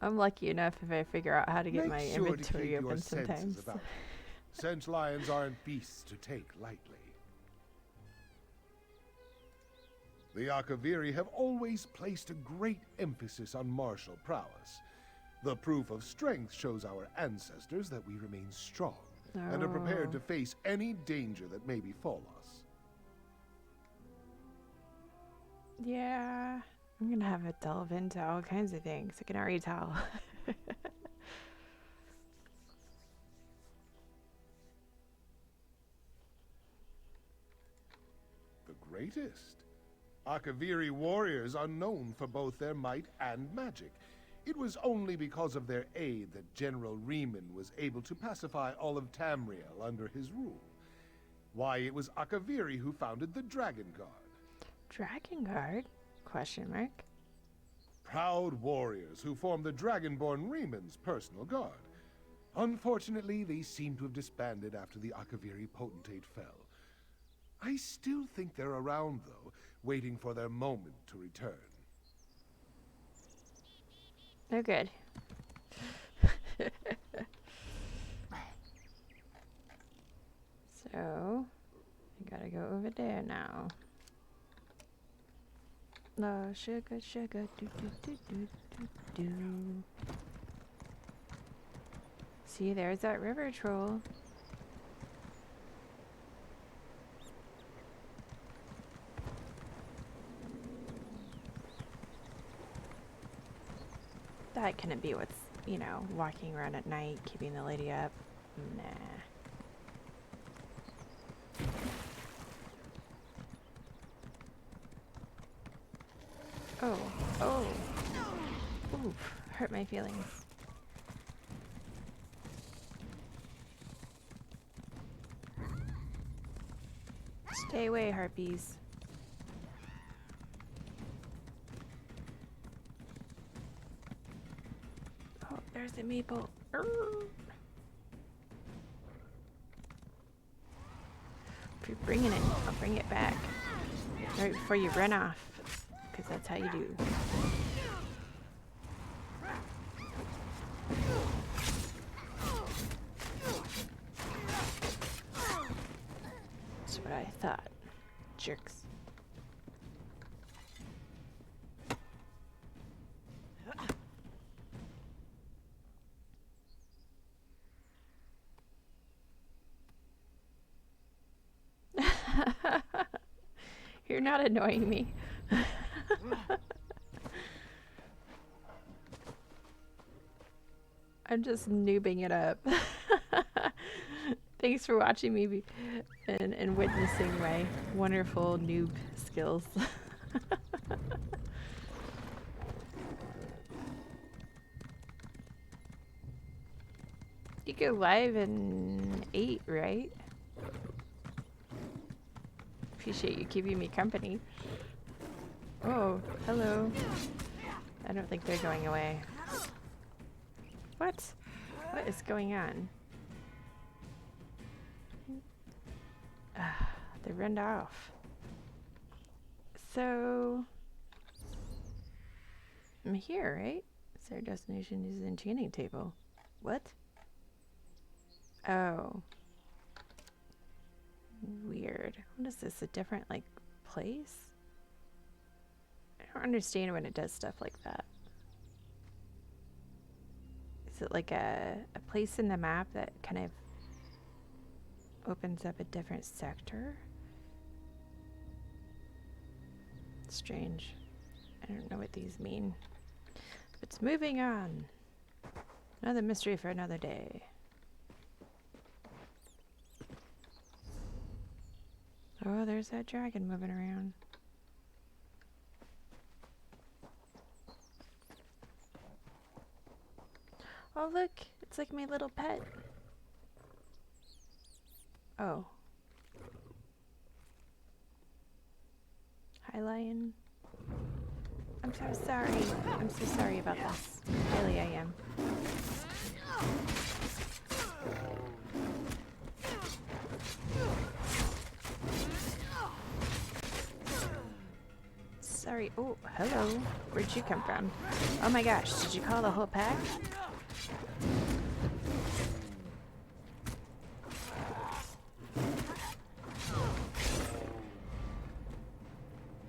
I'm lucky enough if I figure out how to get my inventory open sometimes. Sench lions aren't beasts to take lightly. The Akaviri have always placed a great emphasis on martial prowess. The proof of strength shows our ancestors that we remain strong and are prepared to face any danger that may befall us. Yeah, I'm gonna have to delve into all kinds of things. I can already tell. The greatest. Akaviri warriors are known for both their might and magic. It was only because of their aid that General Riemann was able to pacify all of Tamriel under his rule. Why, it was Akaviri who founded the Dragon Guard. Dragon Guard? Question mark. proud warriors who formed the Dragonborn Reeman's personal guard. Unfortunately, they seem to have disbanded after the Akaviri potentate fell. I still think they're around, though, waiting for their moment to return. Oh, good. So, I gotta go over there now. Oh, sugar, sugar, do do do do do do. See, there's that river troll. That couldn't be what's, you know, walking around at night, keeping the lady up. Nah. Oh, oh. Oof, hurt my feelings. Stay away, harpies. Oh, there's the maple. If you're bringing it, I'll bring it back. Right before you run off. Because that's how you do. That's what I thought. Jerks. You're not annoying me. I'm just noobing it up. Thanks for watching me and witnessing my wonderful noob skills. You go live in 8, right? Appreciate you keeping me company. Oh, hello. I don't think they're going away. What? What is going on? They ran off. So I'm here, right? So our destination is the enchanting table. What? Oh. Weird. What is this? A different, like, place? I don't understand when it does stuff like that. Is it like a place in the map that kind of opens up a different sector? Strange. I don't know what these mean. But moving on. Another mystery for another day. Oh, there's that dragon moving around. Oh, look. It's like my little pet. Oh. Hi, lion. I'm so sorry. I'm so sorry about this. Really, I am. Sorry. Oh, hello. Where'd you come from? Oh my gosh, did you call the whole pack?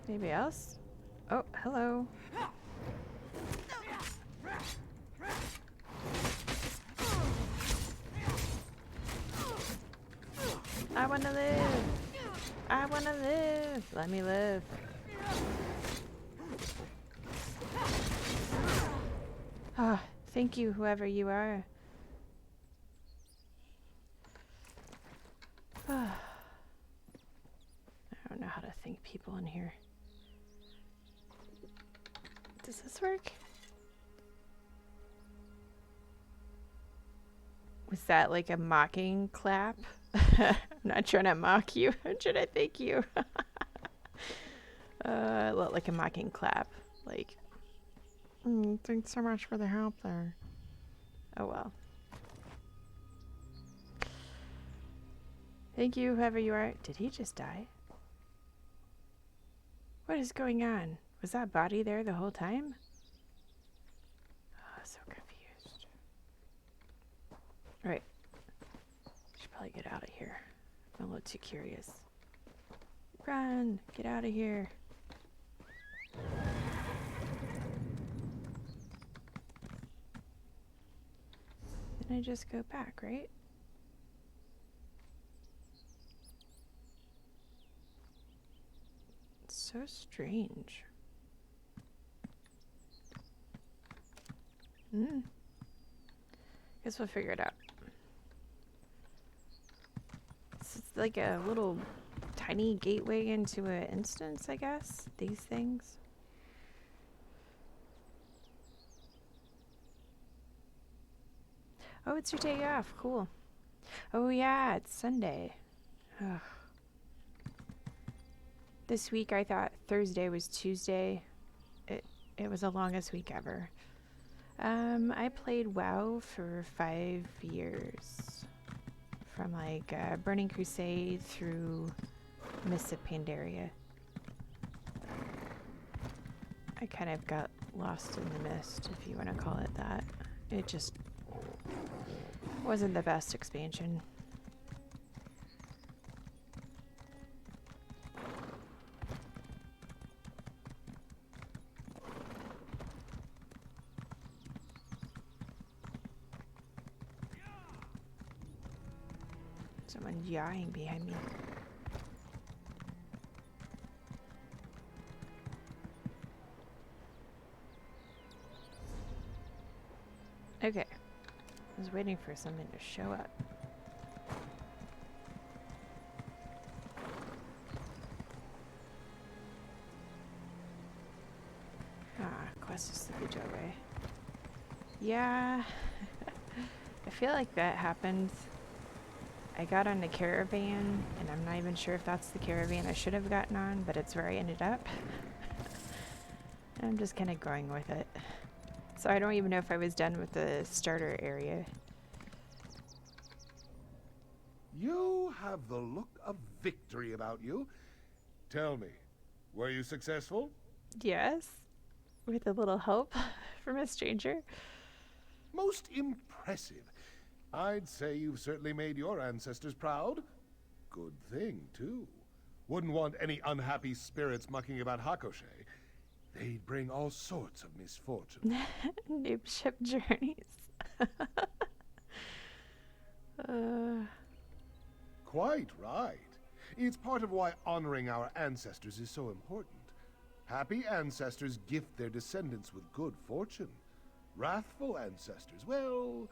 Anybody else? Oh, hello. I wanna live. I wanna live. Let me live. Ah, thank you, whoever you are. I don't know how to thank people in here. Does this work? Was that like a mocking clap? I'm not trying to mock you. I'm trying to thank you. Like a mocking clap. Like, Thanks so much for the help there. Oh well. Thank you, whoever you are. Did he just die? What is going on? Was that body there the whole time? Oh, so confused. Alright. Should probably get out of here. I'm a little too curious. Run! Get out of here. Then I just go back, right? It's so strange. Guess we'll figure it out. It's like a little tiny gateway into an instance, I guess. These things. Oh, it's your day off. Cool. Oh yeah, it's Sunday. Ugh. This week I thought Thursday was Tuesday. It was the longest week ever. I played WoW for 5 years. From like Burning Crusade through Mists of Pandaria. I kind of got lost in the mist, if you want to call it that. It just wasn't the best expansion. Someone's yawing behind me. Okay. I was waiting for something to show up. Quest is the Bujoe. Yeah. I feel like that happened. I got on the caravan, and I'm not even sure if that's the caravan I should have gotten on, but it's where I ended up. I'm just kind of going with it. So I don't even know if I was done with the starter area. You have the look of victory about you. Tell me, were you successful? Yes, with a little help from a stranger. Most impressive. I'd say you've certainly made your ancestors proud. Good thing, too. Wouldn't want any unhappy spirits mucking about Hakoshe. They'd bring all sorts of misfortune. Noob ship journeys. Quite right. It's part of why honoring our ancestors is so important. Happy ancestors gift their descendants with good fortune. Wrathful ancestors, well,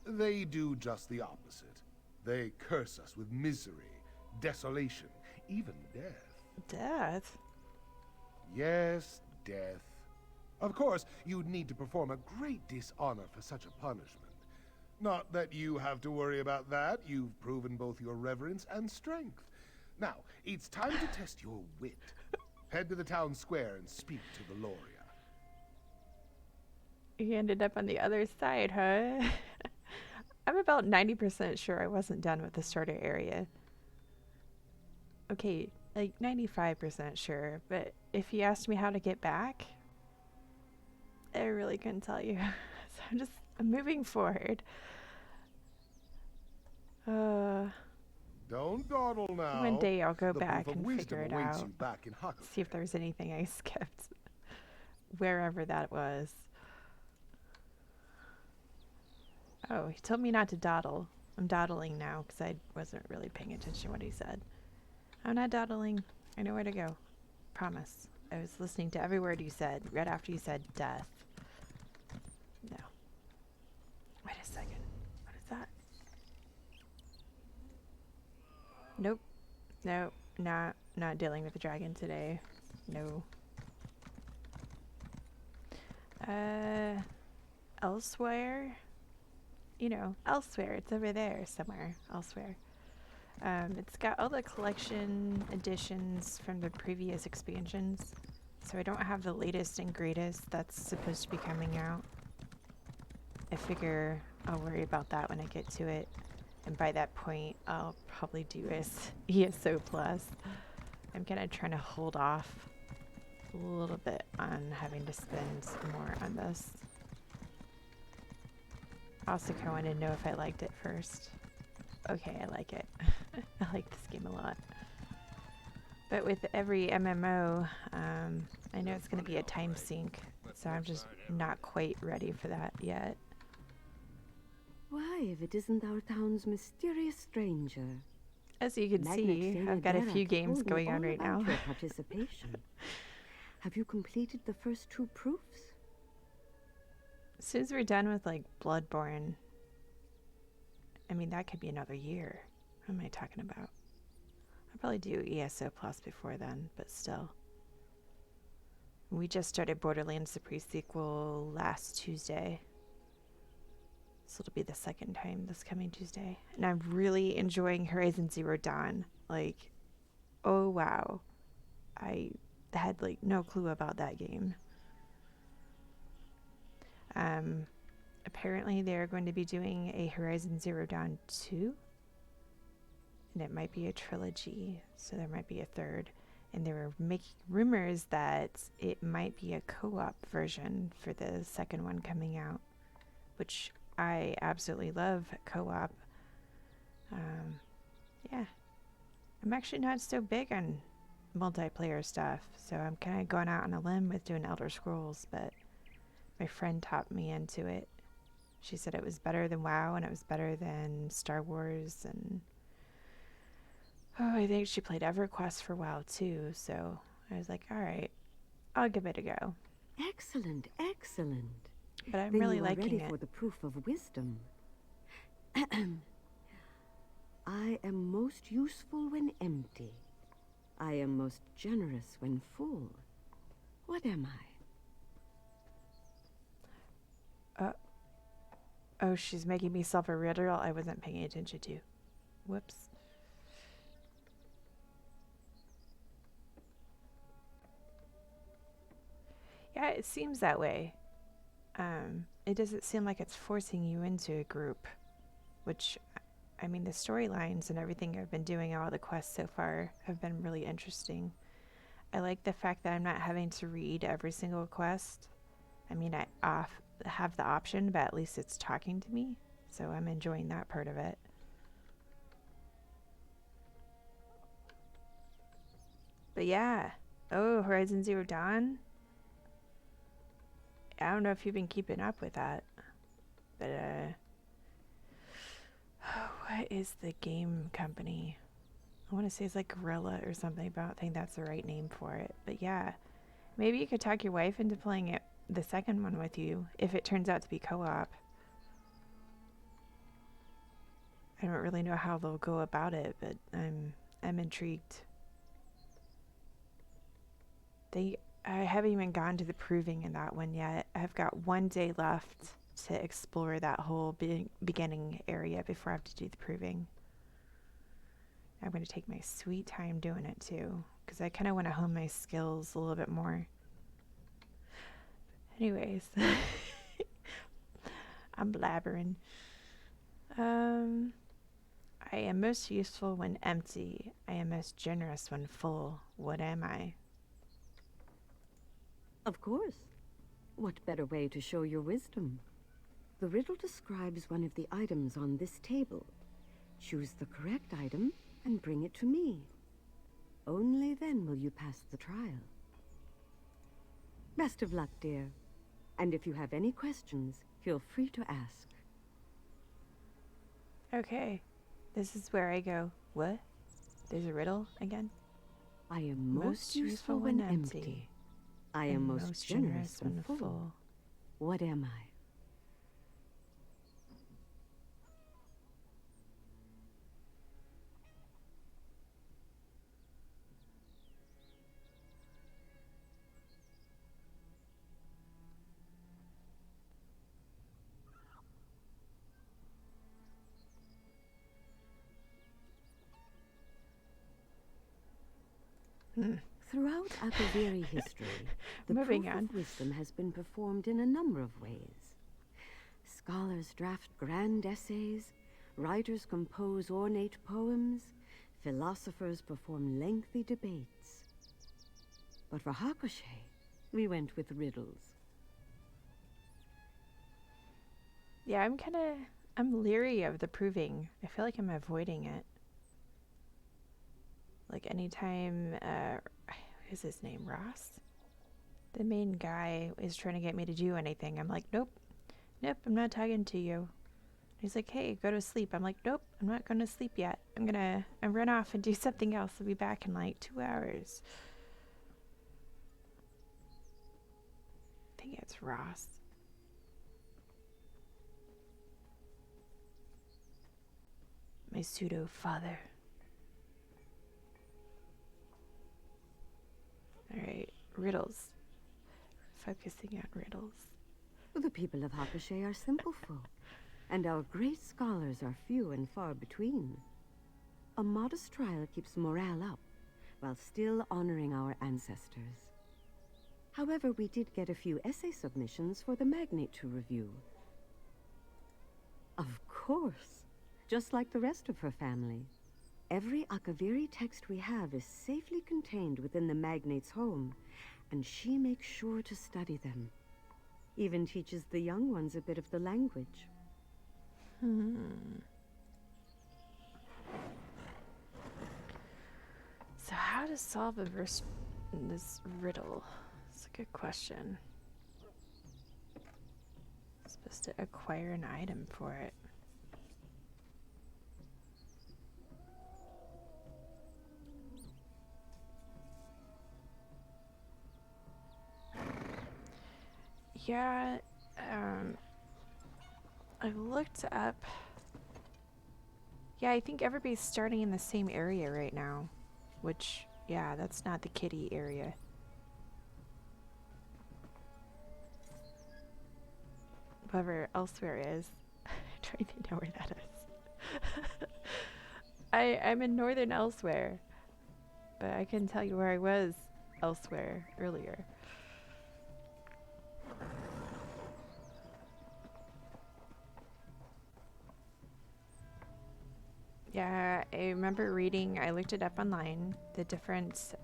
they do just the opposite. They curse us with misery, desolation, even death. Death? Yes, death. Of course, you'd need to perform a great dishonor for such a punishment. Not that you have to worry about that. You've proven both your reverence and strength. Now, it's time to test your wit. Head to the town square and speak to the Loria. You ended up on the other side, huh? I'm about 90% sure I wasn't done with the starter area. Okay, like 95% sure, but if you asked me how to get back, I really couldn't tell you. So I'm moving forward. Don't dawdle now. One day I'll go The back proof of and wisdom figure it awaits out. you back in Hakoshe. See if there's anything I skipped. Wherever that was. Oh, he told me not to dawdle. I'm dawdling now because I wasn't really paying attention to what he said. I'm not dawdling. I know where to go. Promise. I was listening to every word you said right after you said death. No. Wait a second. What is that? Nope. No. Not dealing with the dragon today. No. Elsewhere? You know, elsewhere. It's over there somewhere. Elsewhere. It's got all the collection editions from the previous expansions. So I don't have the latest and greatest that's supposed to be coming out. I figure I'll worry about that when I get to it. And by that point, I'll probably do ESO Plus. I'm kind of trying to hold off a little bit on having to spend more on this. Also kind of wanted to know if I liked it first. Okay, I like it. I like this game a lot. But with every MMO, I know it's going to be a time sink, so I'm just not quite ready for that yet. Why, if it isn't our town's mysterious stranger? As you can see, I've got a few games going on right now. Your participation. Have you completed the first 2 proofs? As soon as we're done with, like, Bloodborne, I mean, that could be another year. What am I talking about? I'll probably do ESO Plus before then, but still. We just started Borderlands the pre-sequel last Tuesday. So it'll be the second time this coming Tuesday. And I'm really enjoying Horizon Zero Dawn. Like, oh wow. I had, like, no clue about that game. Apparently they're going to be doing a Horizon Zero Dawn 2. And it might be a trilogy, so there might be a third. And they were making rumors that it might be a co-op version for the second one coming out, which I absolutely love co-op. Yeah. I'm actually not so big on multiplayer stuff, so I'm kind of going out on a limb with doing Elder Scrolls, but my friend taught me into it. She said it was better than WoW, and it was better than Star Wars, and I think she played EverQuest for WoW too, so I was like, alright, I'll give it a go. Excellent, excellent. But I'm then really you are liking ready it. For the proof of wisdom. I am most useful when empty. I am most generous when full. What am I? Oh, she's making me solve a riddle I wasn't paying attention to. Whoops. Yeah, it seems that way. It doesn't seem like it's forcing you into a group, which, I mean, the storylines and everything I've been doing, all the quests so far, have been really interesting. I like the fact that I'm not having to read every single quest. I mean, I have the option, but at least it's talking to me, so I'm enjoying that part of it. But yeah, oh, Horizon Zero Dawn. I don't know if you've been keeping up with that, but what is the game company? I want to say it's like Gorilla or something, but I don't think that's the right name for it. But yeah, maybe you could talk your wife into playing it, the second one with you, if it turns out to be co-op. I don't really know how they'll go about it, but I'm intrigued. I haven't even gone to the proving in that one yet. I've got 1 day left to explore that whole beginning area before I have to do the proving. I'm going to take my sweet time doing it too, because I kind of want to hone my skills a little bit more. Anyways, I'm blabbering. I am most useful when empty. I am most generous when full. What am I? Of course. What better way to show your wisdom? The riddle describes one of the items on this table. Choose the correct item and bring it to me. Only then will you pass the trial. Best of luck, dear. And if you have any questions, feel free to ask. Okay. This is where I go. What? There's a riddle again? I am most useful when empty. I am most generous when full. What am I? Throughout Akaviri history, the Moving proof on. of wisdom has been performed in a number of ways. Scholars draft grand essays, writers compose ornate poems, philosophers perform lengthy debates. But for Hakushe, we went with riddles. Yeah, I'm leery of the proving. I feel like I'm avoiding it. Like anytime, who's his name, Ross? The main guy is trying to get me to do anything. I'm like, nope, I'm not talking to you. He's like, hey, go to sleep. I'm like, nope, I'm not going to sleep yet. I'm run off and do something else. I'll be back in like 2 hours. I think it's Ross. My pseudo father. Alright, riddles. Focusing on riddles. The people of Hakushe are simple folk, and our great scholars are few and far between. A modest trial keeps morale up, while still honoring our ancestors. However, we did get a few essay submissions for the Magnate to review. Of course, just like the rest of her family. Every Akaviri text we have is safely contained within the Magnate's home, and she makes sure to study them. Even teaches the young ones a bit of the language. So how to solve this riddle? It's a good question. Supposed to acquire an item for it. Yeah, I looked up. Yeah, I think everybody's starting in the same area right now, which, yeah, that's not the kitty area. Whoever elsewhere is. I don't even know where that is. I'm in northern elsewhere, but I couldn't tell you where I was elsewhere earlier. Yeah, I remember reading, I looked it up online, the different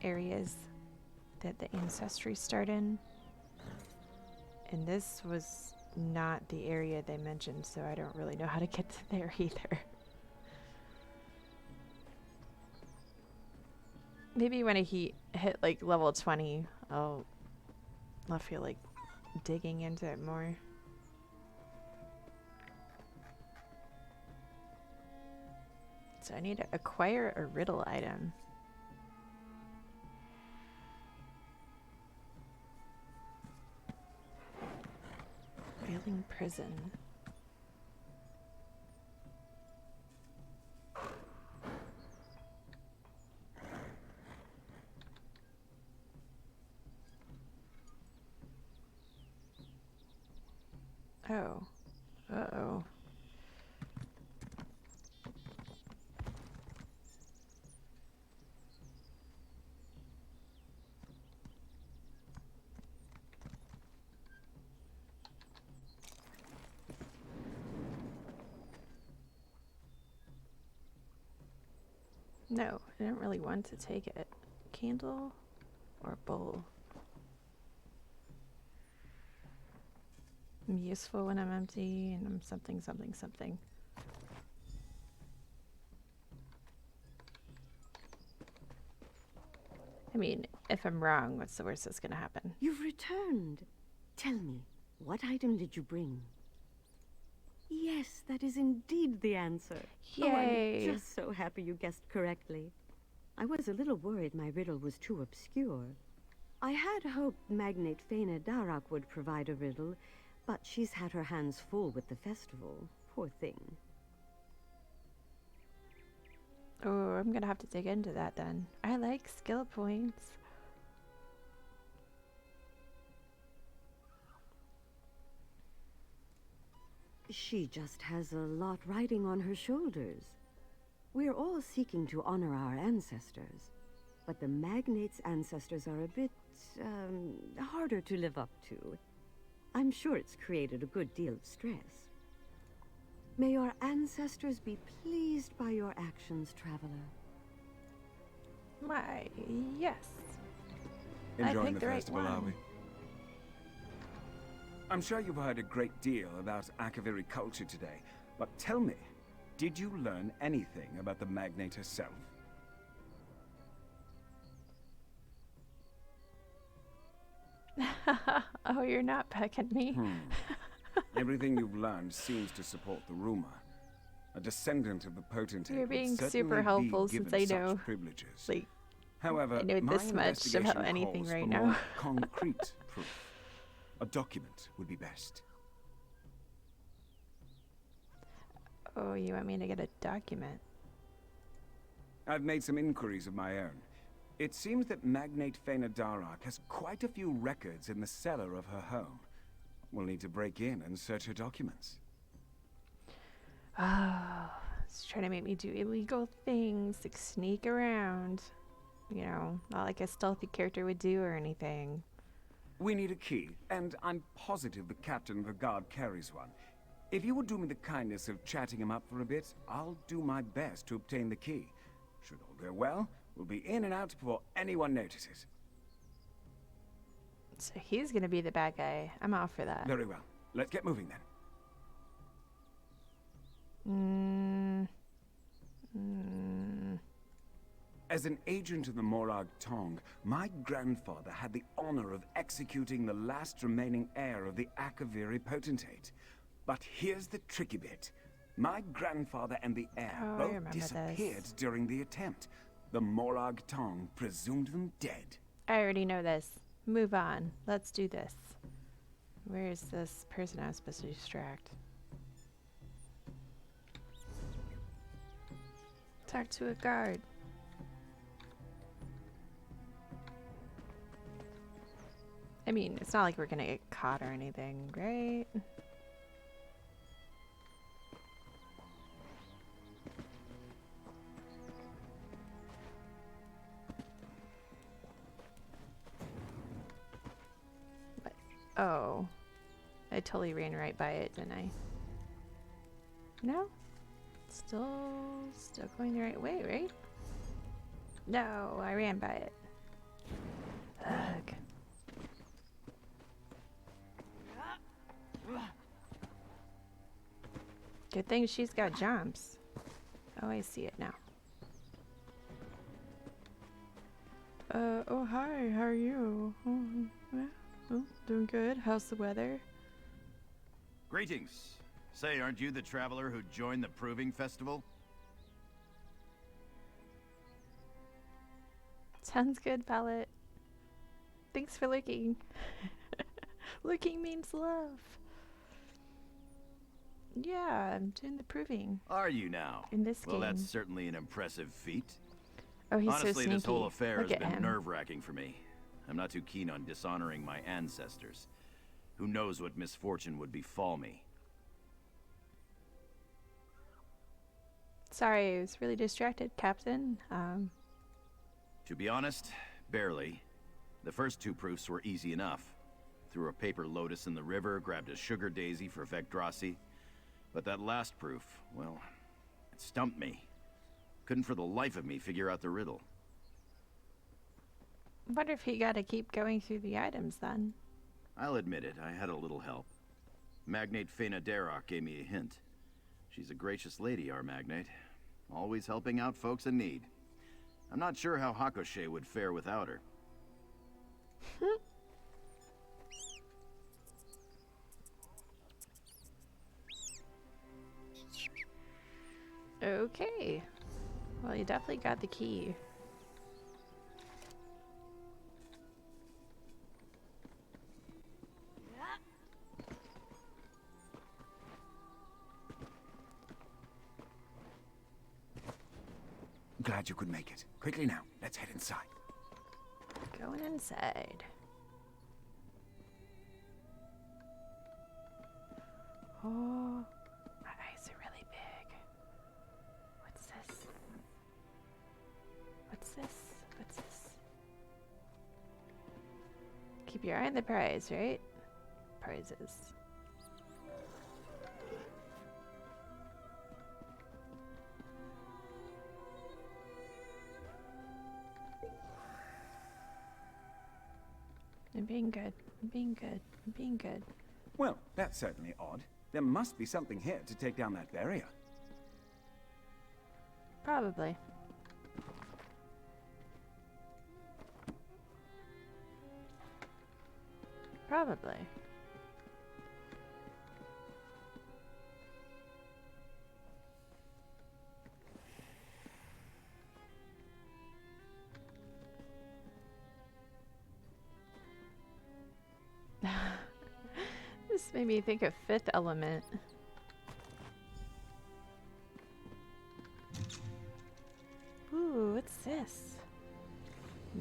areas that the ancestry start in. And this was not the area they mentioned, so I don't really know how to get to there either. Maybe when I hit like level 20, I'll feel like digging into it more. So I need to acquire a riddle item. Failing prison. Oh. Uh-oh. No, I don't really want to take it. Candle or bowl? I'm useful when I'm empty and I'm something, something, something. I mean, if I'm wrong, what's the worst that's gonna happen? You've returned. Tell me, what item did you bring? Yes, that is indeed the answer. Yay! Oh, I'm just so happy you guessed correctly. I was a little worried my riddle was too obscure. I had hoped Magnate Faina Darak would provide a riddle, but she's had her hands full with the festival. Poor thing. Oh, I'm gonna have to dig into that then. I like skill points. She just has a lot riding on her shoulders. We're all seeking to honor our ancestors, but the magnate's ancestors are a bit, harder to live up to. I'm sure it's created a good deal of stress. May your ancestors be pleased by your actions, traveler. Why, yes. Enjoying picked the the right festival, are one. we? I'm sure you've heard a great deal about Akaviri culture today, but tell me, did you learn anything about the Magnate herself? Oh, you're not pecking me. Everything you've learned seems to support the rumor. A descendant of the potentate You're would being certainly super helpful be given since I such know, privileges. like, However, I know my this much investigation about anything calls right for now. more concrete proof. A document would be best. Oh, you want me to get a document? I've made some inquiries of my own. It seems that Magnate Fena Darak has quite a few records in the cellar of her home. We'll need to break in and search her documents. Oh, it's trying to make me do illegal things, like sneak around. You know, not like a stealthy character would do or anything. We need a key, and I'm positive the captain of the guard carries one. If you would do me the kindness of chatting him up for a bit, I'll do my best to obtain the key. Should all go well, we'll be in and out before anyone notices. So he's gonna be the bad guy. I'm all for that. Very well. Let's get moving then. As an agent of the Morag Tong, my grandfather had the honor of executing the last remaining heir of the Akaviri potentate. But here's the tricky bit. My grandfather and the heir Oh, I both remember disappeared this. during the attempt. The Morag Tong presumed them dead. I already know this. Move on. Let's do this. Where is this person I was supposed to distract? Talk to a guard. I mean, it's not like we're gonna get caught or anything, right? But, oh. I totally ran right by it, didn't I? No? Still going the right way, right? No, I ran by it. Ugh. Good thing she's got jumps. Oh, I see it now. Oh, hi, how are you? Oh, yeah, oh, doing good. How's the weather? Greetings. Say, aren't you the traveler who joined the Proving Festival? Sounds good, Palette. Thanks for looking. Looking means love. Yeah, I'm doing the proving. Are you now? In this well, game. that's certainly an impressive feat. Oh, he's Honestly, so sneaky. this whole affair Look has at been him. nerve-wracking for me. I'm not too keen on dishonoring my ancestors. Who knows what misfortune would befall me? Sorry, I was really distracted, Captain. To be honest, barely. The first two proofs were easy enough. Threw a paper lotus in the river, grabbed a sugar daisy for Vecdrasi. But that last proof, well, it stumped me. Couldn't for the life of me figure out the riddle. Wonder if he got to keep going through the items then. I'll admit it, I had a little help. Magnate Fena Darak gave me a hint. She's a gracious lady, our Magnate. Always helping out folks in need. I'm not sure how Hakoshe would fare without her. Okay. Well, you definitely got the key. Glad you could make it. Quickly now, let's head inside. Going inside. Oh, my eyes are really big. What's this? What's this? What's this? Keep your eye on the prize, right? Prizes. I'm being good. I'm being good. I'm being good. Well, that's certainly odd. There must be something here to take down that barrier. Probably. Probably. This made me think of Fifth Element. Ooh, what's this?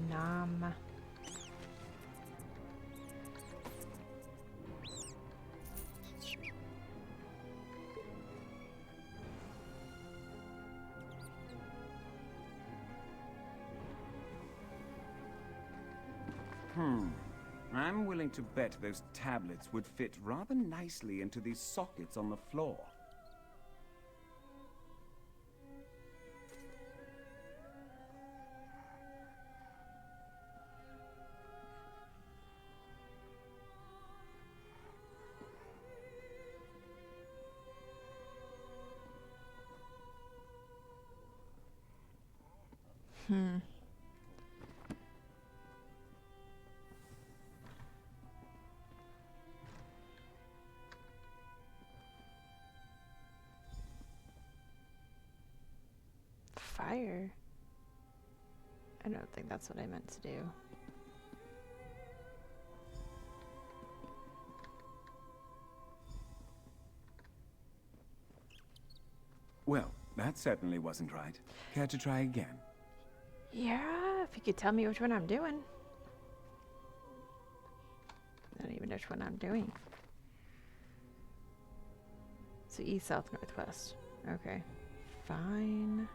Nom. I'm willing to bet those tablets would fit rather nicely into these sockets on the floor. Fire? I don't think that's what I meant to do. Well, that certainly wasn't right. Care to try again? Yeah, if you could tell me which one I'm doing. I don't even know which one I'm doing. So east, south, northwest. Okay. Fine.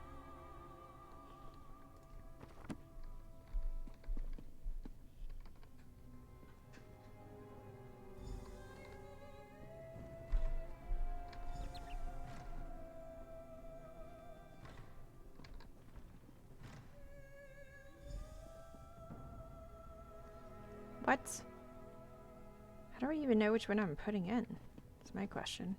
What? How do I even know which one I'm putting in? That's my question.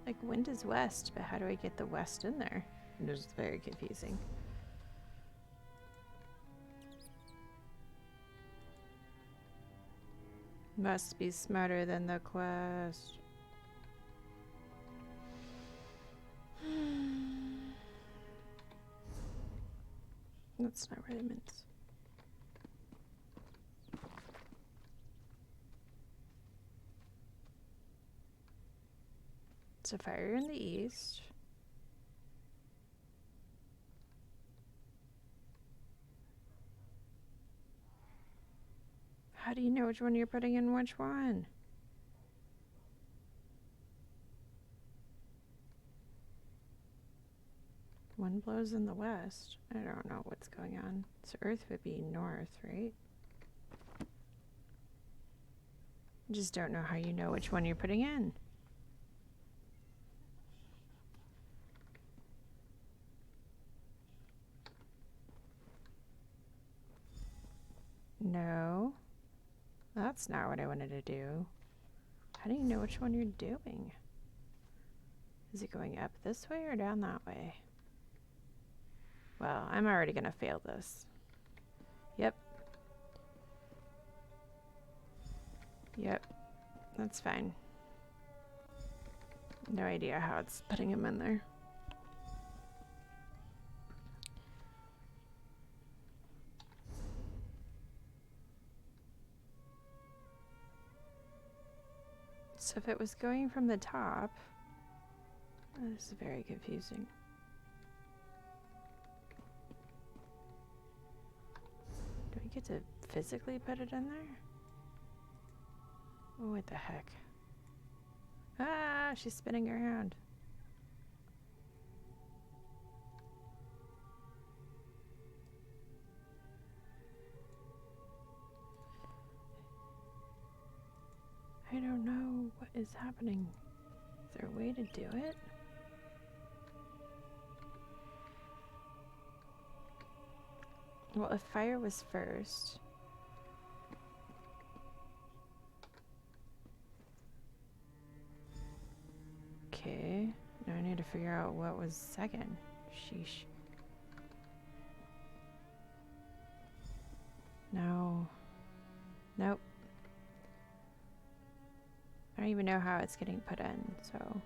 Like, wind is west, but how do I get the west in there? It is very confusing. Must be smarter than the quest. That's not what I meant. It's a fire in the east. How do you know which one you're putting in which one? One blows in the west. I don't know what's going on. So earth would be north, right? I just don't know how you know which one you're putting in. No, that's not what I wanted to do. How do you know which one you're doing? Is it going up this way or down that way? Well, I'm already gonna fail this. Yep. Yep, that's fine. No idea how it's putting him in there. So if it was going from the top, This is very confusing. Do I get to physically put it in there? Oh, what the heck? Ah, she's spinning around. I don't know what is happening. Is there a way to do it? Well, if fire was first. Okay, now I need to figure out what was second. Sheesh. No. Nope. I don't even know how it's getting put in, so.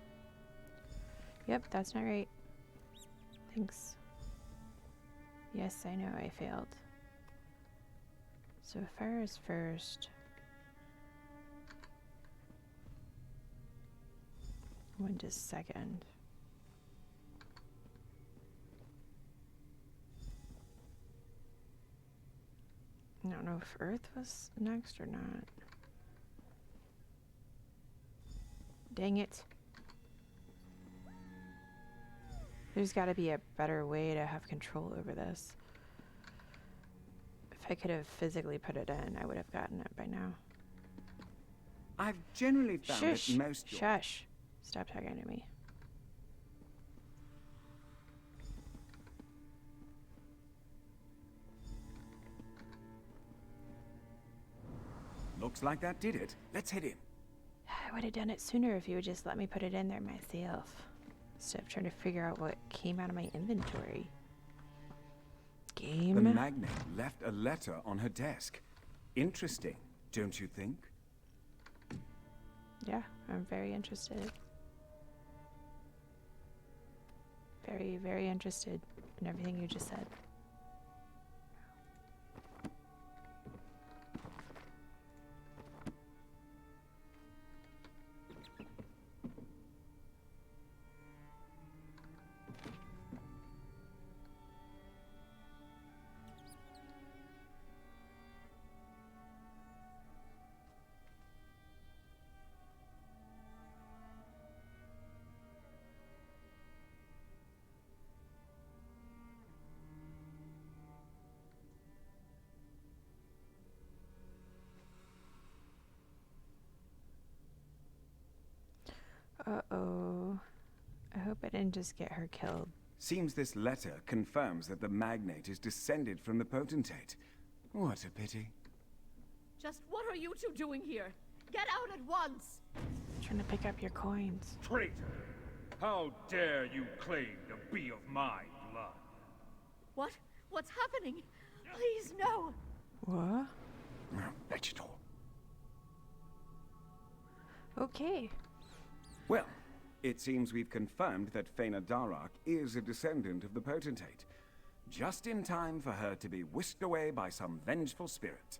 Yep, that's not right. Thanks. Yes, I know I failed. So fire is first. Wind is second. I don't know if Earth was next or not. Dang it. There's got to be a better way to have control over this. If I could have physically put it in, I would have gotten it by now. I've generally found Shush! that most... Shush! Stop talking to me. Looks like that did it. Let's head in. I would have done it sooner if you would just let me put it in there myself. Instead of trying to figure out what came out of my inventory. Game? The magnate left a letter on her desk. Interesting, don't you think? Yeah, I'm very interested. Very, very interested in everything you just said. Uh-oh. I hope I didn't just get her killed. Seems this letter confirms that the magnate is descended from the potentate. What a pity. Just what are you two doing here? Get out at once! Trying to pick up your coins. Traitor! How dare you claim to be of my blood? What? What's happening? Please, no! What? Vegetal. Okay. Well, it seems we've confirmed that Faina Darak is a descendant of the potentate. Just in time for her to be whisked away by some vengeful spirit.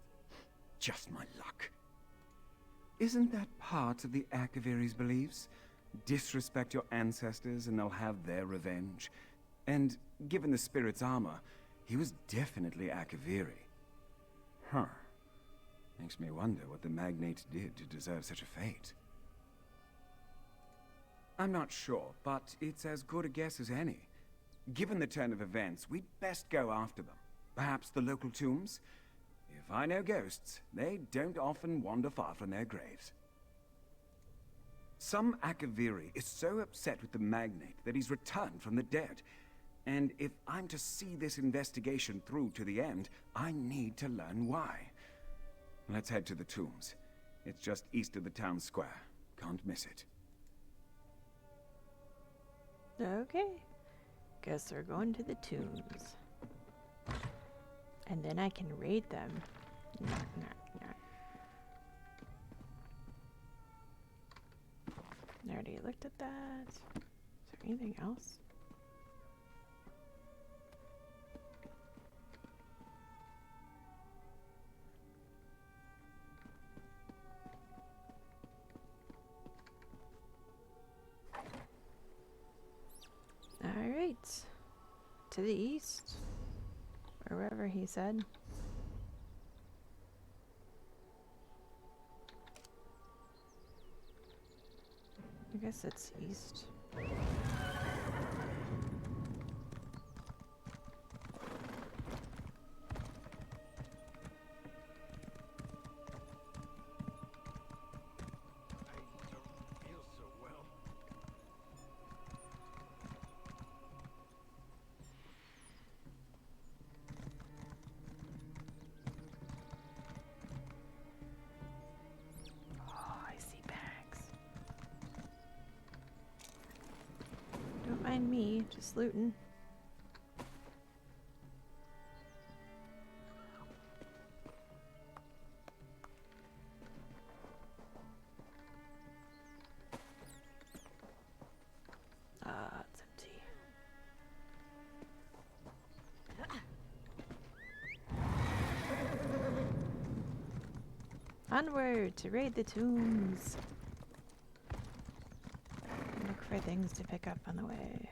Just my luck. Isn't that part of the Akaviri's beliefs? Disrespect your ancestors and they'll have their revenge. And given the spirit's armor, he was definitely Akaviri. Huh. Makes me wonder what the magnate did to deserve such a fate. I'm not sure, but it's as good a guess as any. Given the turn of events, we'd best go after them. Perhaps the local tombs? If I know ghosts, they don't often wander far from their graves. Some Akaviri is so upset with the magnate that he's returned from the dead. And if I'm to see this investigation through to the end, I need to learn why. Let's head to the tombs. It's just east of the town square. Can't miss it. Okay. Guess we're going to the tombs. And then I can raid them. Knock, knock, knock. I already looked at that. Is there anything else? To the east? Or wherever he said. I guess it's east. Mind me, just looting. It's empty. Onward to raid the tombs. Look for things to pick up on the way.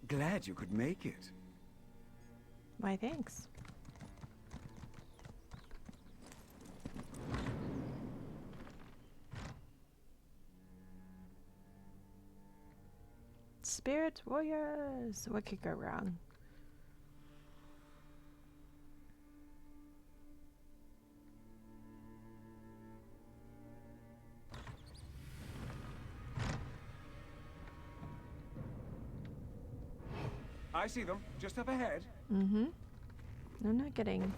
Glad you could make it. Why, thanks. Spirit warriors! What could go wrong? I see them, just up ahead. Mm-hmm. I'm not getting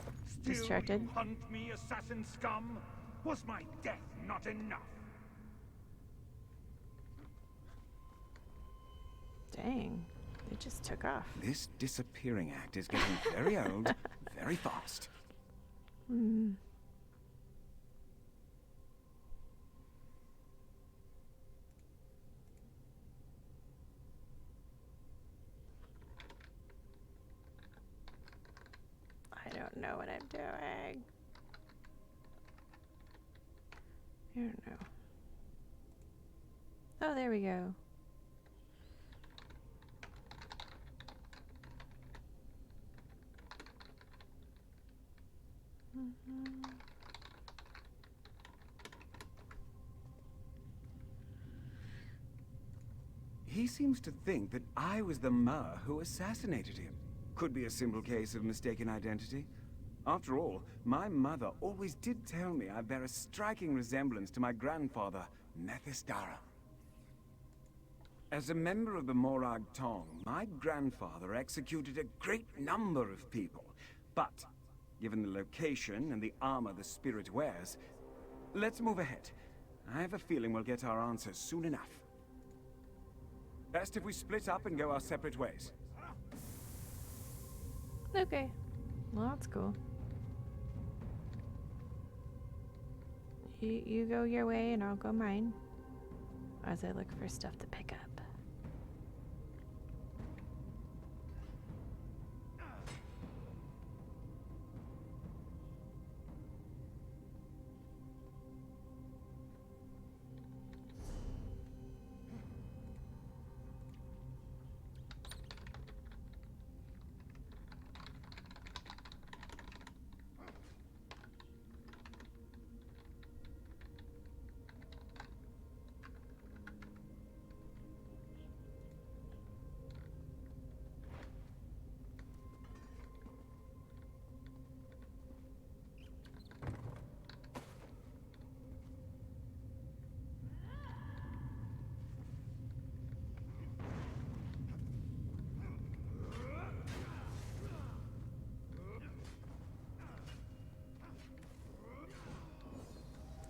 distracted. Still you hunt me, assassin scum? Was my death not enough? Dang, they just took off. This disappearing act is getting very old, very fast. Hmm. I don't know what I'm doing. I don't know. Oh, there we go. He seems to think that I was the Mer who assassinated him. Could be a simple case of mistaken identity. After all, my mother always did tell me I bear a striking resemblance to my grandfather, Mephistophel. As a member of the Morag Tong, my grandfather executed a great number of people. But, given the location and the armor the spirit wears, let's move ahead. I have a feeling we'll get our answers soon enough. Best if we split up and go our separate ways. Okay. Well, that's cool. You go your way and I'll go mine. As I look for stuff to pick up.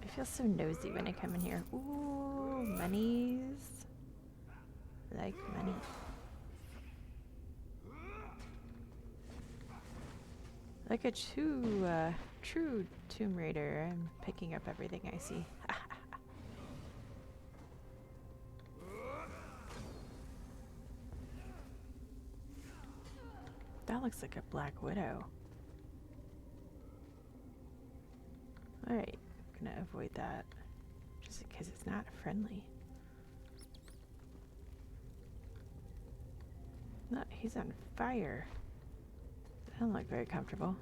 I feel so nosy when I come in here. Ooh, monies. Like money. Like a true Tomb Raider, I'm picking up everything I see. That looks like a Black Widow. Alright. Gonna avoid that just because it's not friendly. No, he's on fire. That doesn't look very comfortable.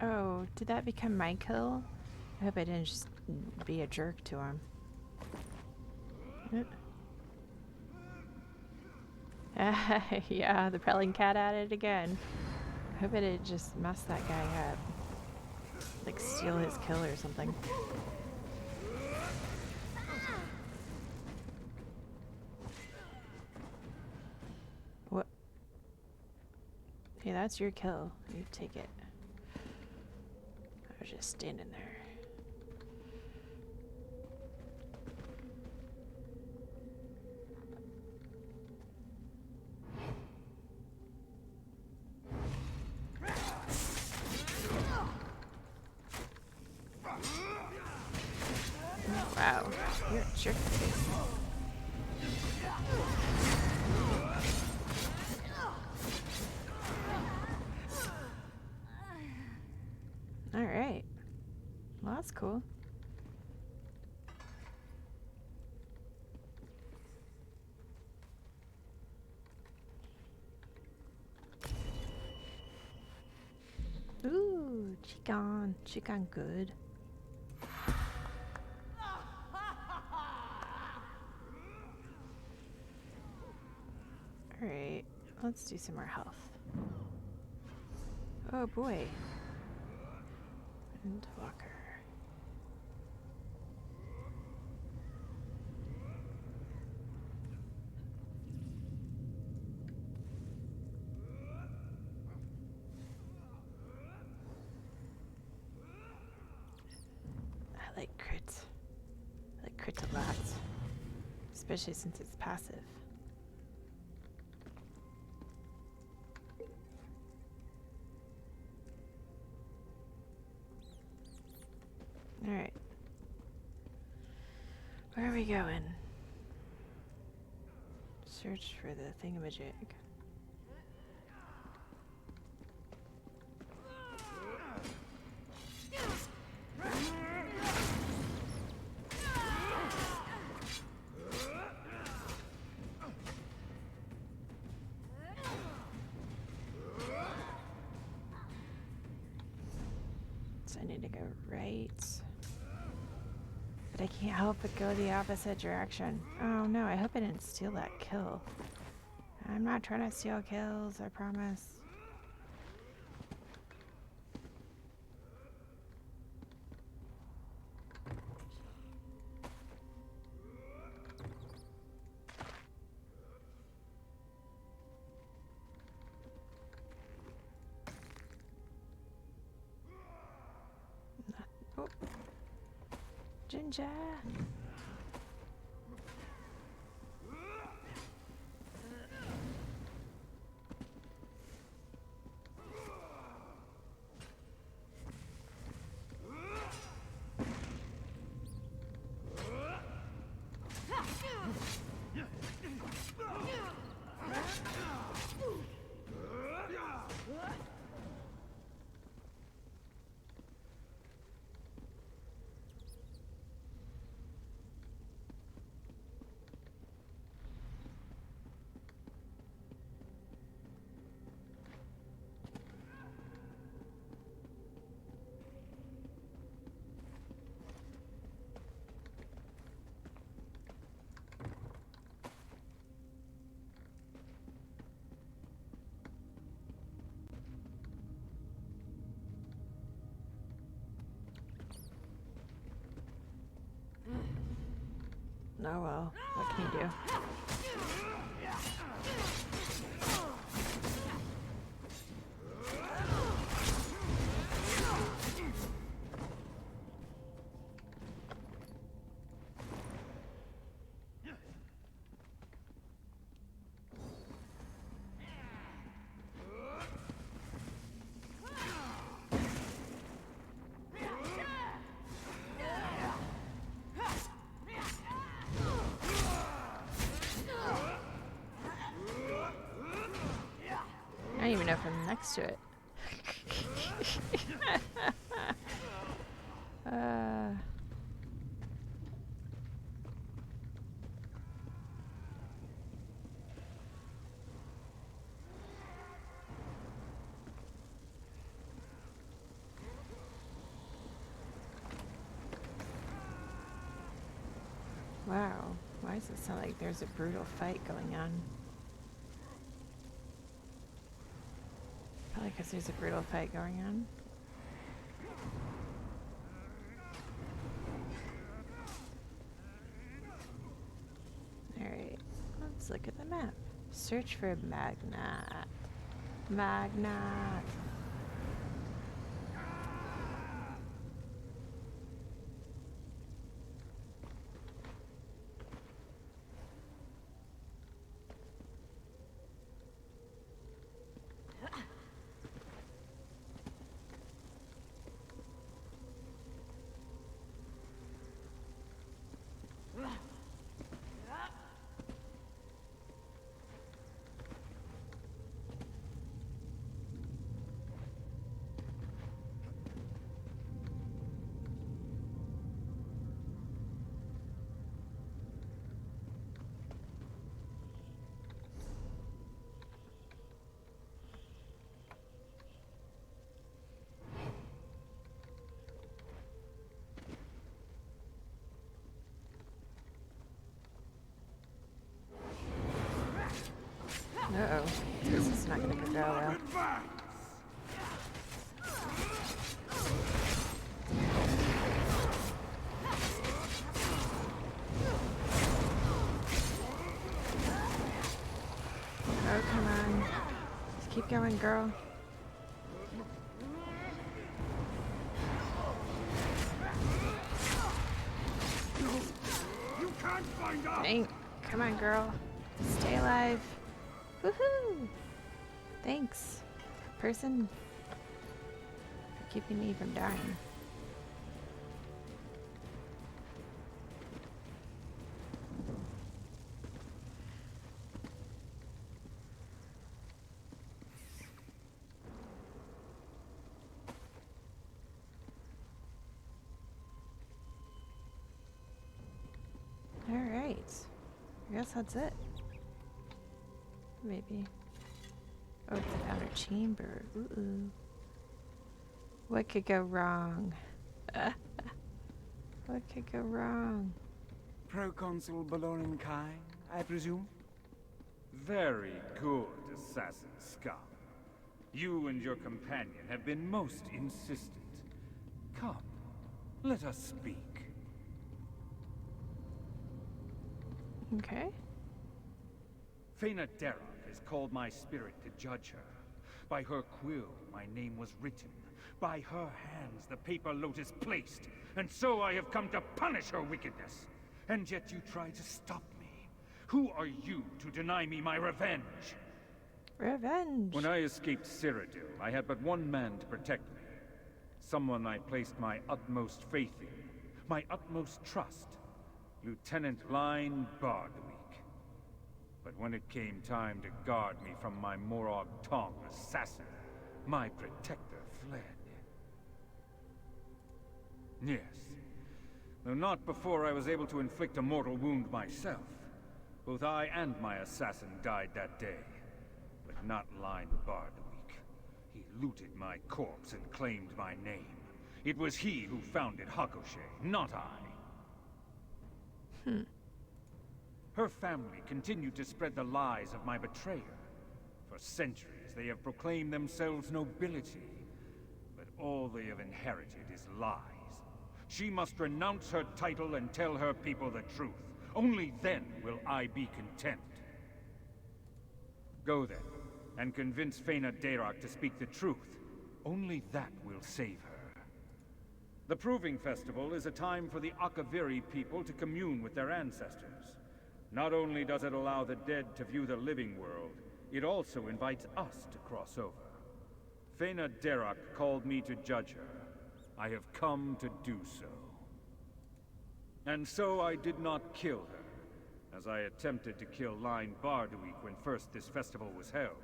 Oh, did that become my kill? I hope I didn't just be a jerk to him. Yeah, the prowling cat at it again. I hope I didn't just mess that guy up. Like steal his kill or something. What? Hey, that's your kill. You take it. I was just standing there. Wow, you're a jerk face. Alright. Well, that's cool. Ooh, chicken. Chicken good. Alright, let's do some more health. Oh boy. And Walker. I like crit. I like crit a lot. Especially since it's passive. Alright. Where are we going? Search for the thingamajig. So I need to go right. But I can't help but go the opposite direction. Oh no, I hope I didn't steal that kill. I'm not trying to steal kills, I promise. Oh. Ginger! Oh well, what can you do? I don't even know if I'm next to it. Wow, why does it sound like there's a brutal fight going on? Probably because there's a brutal fight going on. Alright, let's look at the map. Search for Magnat. Magnat. Uh-oh. This is not gonna go well. Oh, come on. Just keep going, girl. You can't find us! Dang. Come on, girl. Stay alive. Woohoo! Thanks, person, for keeping me from dying. All right, I guess that's it. Maybe. Oh, it's an outer chamber. Ooh. What could go wrong? What could go wrong? Proconsul Balorin Kai, I presume? Very good, Assassin Scum. You and your companion have been most insistent. Come, let us speak. Okay. Faina Darroch has called my spirit to judge her. By her quill, my name was written. By her hands, the paper lotus placed. And so I have come to punish her wickedness. And yet you try to stop me. Who are you to deny me my revenge? Revenge. When I escaped Cyrodiil, I had but one man to protect me. Someone I placed my utmost faith in. My utmost trust. Lieutenant Line Bardwick. But when it came time to guard me from my Morag Tong assassin, my protector fled. Yes. Though not before I was able to inflict a mortal wound myself. Both I and my assassin died that day. But not Line Bardwick. He looted my corpse and claimed my name. It was he who founded Hakoshé, not I. Her family continued to spread the lies of my betrayer. For centuries, they have proclaimed themselves nobility. But all they have inherited is lies. She must renounce her title and tell her people the truth, Only then will I be content. Go then, and convince Faina Darak to speak the truth. Only that will save her. The Proving Festival is a time for the Akaviri people to commune with their ancestors. Not only does it allow the dead to view the living world, it also invites us to cross over. Faina Darak called me to judge her. I have come to do so. And so I did not kill her, as I attempted to kill Line Barduik when first this festival was held.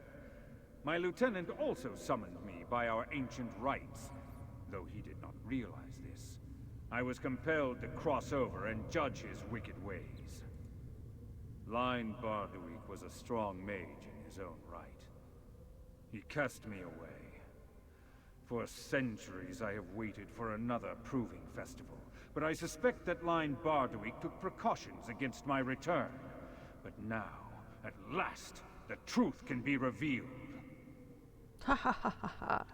My lieutenant also summoned me by our ancient rites, though he did not realize this. I was compelled to cross over and judge his wicked ways. Line Barduik was a strong mage in his own right. He cast me away. For centuries I have waited for another Proving Festival, but I suspect that Line Barduik took precautions against my return. But now, at last, the truth can be revealed. Ha ha ha ha ha.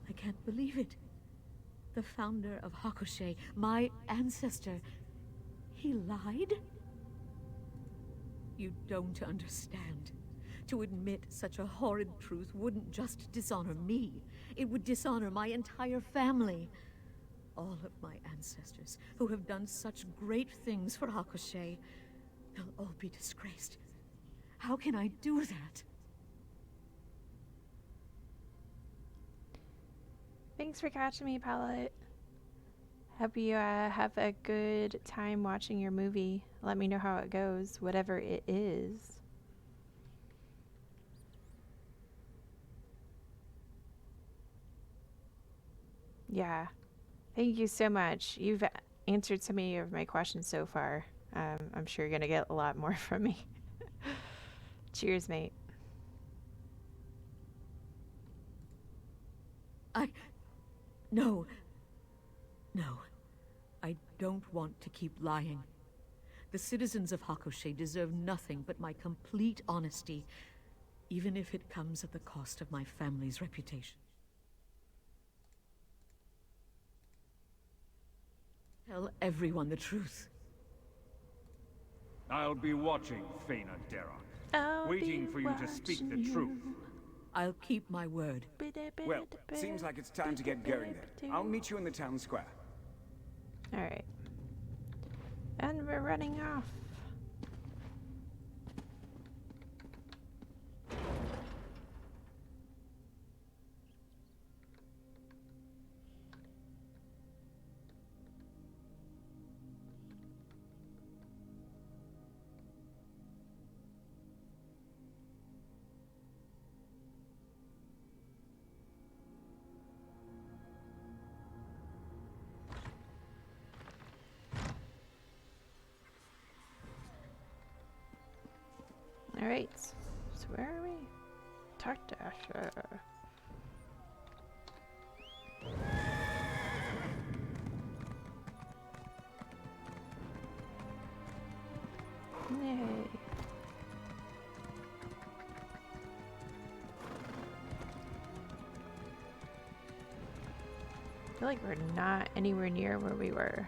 I can't believe it. The founder of Hakushe, my ancestor, he lied? You don't understand. To admit such a horrid truth wouldn't just dishonor me. It would dishonor my entire family. All of my ancestors, who have done such great things for Hakushe, they'll all be disgraced. How can I do that? Thanks for catching me, Palette. Hope you have a good time watching your movie. Let me know how it goes, whatever it is. Yeah. Thank you so much. You've answered so many of my questions so far. I'm sure you're going to get a lot more from me. Cheers, mate. No. I don't want to keep lying. The citizens of Hakushe deserve nothing but my complete honesty, even if it comes at the cost of my family's reputation. Tell everyone the truth. I'll be watching, Faina Darak. Waiting for you to speak the truth. I'll keep my word. Well, seems like it's time to get going then. I'll meet you in the town square. Alright. And we're running off. Alright, so where are we? Tartasha. Yay. I feel like we're not anywhere near where we were.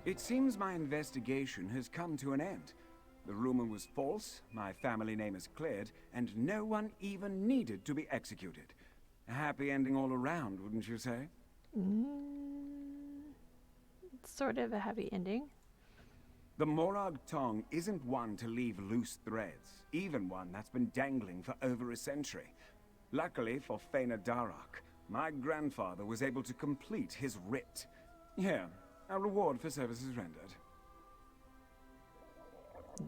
It seems my investigation has come to an end. The rumor was false, my family name is cleared, and no one even needed to be executed. A happy ending all around, wouldn't you say? It's sort of a happy ending. The Morag Tong isn't one to leave loose threads, even one that's been dangling for over a century. Luckily for Faina Darak, my grandfather was able to complete his writ. Here, a reward for services rendered.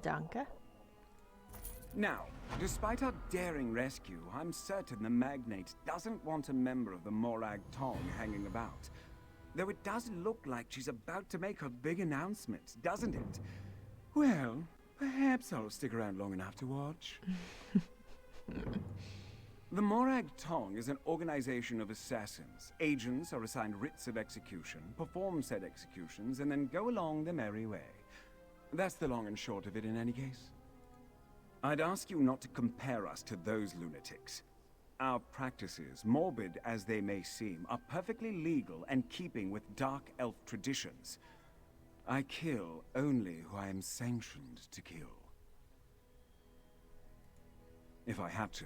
Danke. Now, despite our daring rescue, I'm certain the Magnate doesn't want a member of the Morag Tong hanging about. Though it does look like she's about to make her big announcement, doesn't it? Well, perhaps I'll stick around long enough to watch. The Morag Tong is an organization of assassins. Agents are assigned writs of execution, perform said executions, and then go along their merry way. That's the long and short of it in any case. I'd ask you not to compare us to those lunatics. Our practices, morbid as they may seem, are perfectly legal and keeping with dark elf traditions. I kill only who I am sanctioned to kill. If I had to.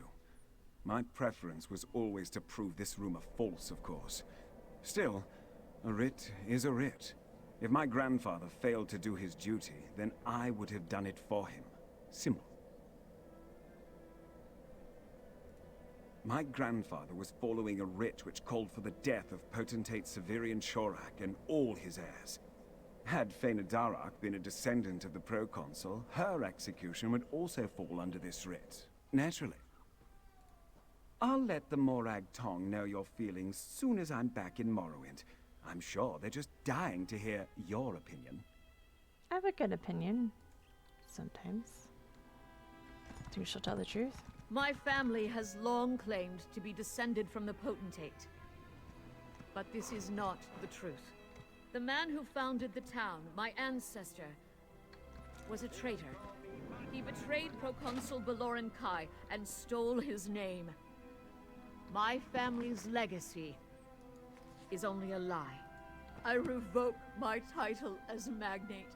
My preference was always to prove this rumor false, of course. Still, a writ is a writ. If my grandfather failed to do his duty, then I would have done it for him. Simple. My grandfather was following a writ which called for the death of Potentate Severian Shorak and all his heirs. Had Fena Darak been a descendant of the proconsul, her execution would also fall under this writ. Naturally. I'll let the Morag Tong know your feelings soon as I'm back in Morrowind. I'm sure they're just dying to hear your opinion. I have a good opinion. Sometimes. You shall tell the truth. My family has long claimed to be descended from the Potentate. But this is not the truth. The man who founded the town, my ancestor, was a traitor. He betrayed Proconsul Baloran Kai and stole his name. My family's legacy is only a lie. I revoke my title as Magnate.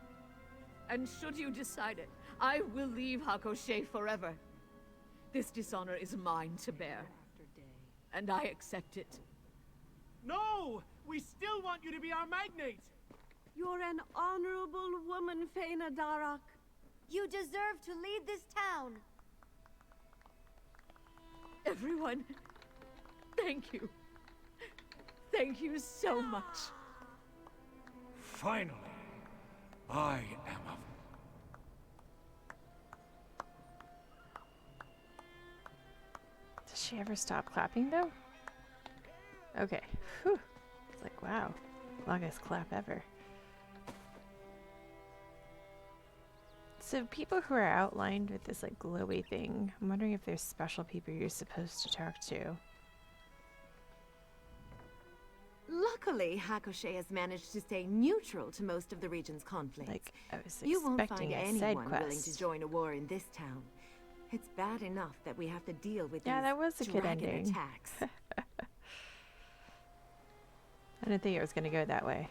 And should you decide it, I will leave Hakoshé forever. This dishonor is mine to bear. And I accept it. No! We still want you to be our Magnate! You're an honorable woman, Fena Darak. You deserve to lead this town. Everyone, thank you. Thank you so much. Finally, I am a... Does she ever stop clapping though? Okay. Whew. It's like, wow. Longest clap ever. So people who are outlined with this like glowy thing, I'm wondering if there's special people you're supposed to talk to. Luckily, Hakoshé has managed to stay neutral to most of the region's conflicts. Like, I was You won't find expecting a side anyone willing quest. to join a war in this town. It's bad enough that we have to deal with Yeah, these that was a good dragon ending. attacks. I didn't think it was gonna go that way.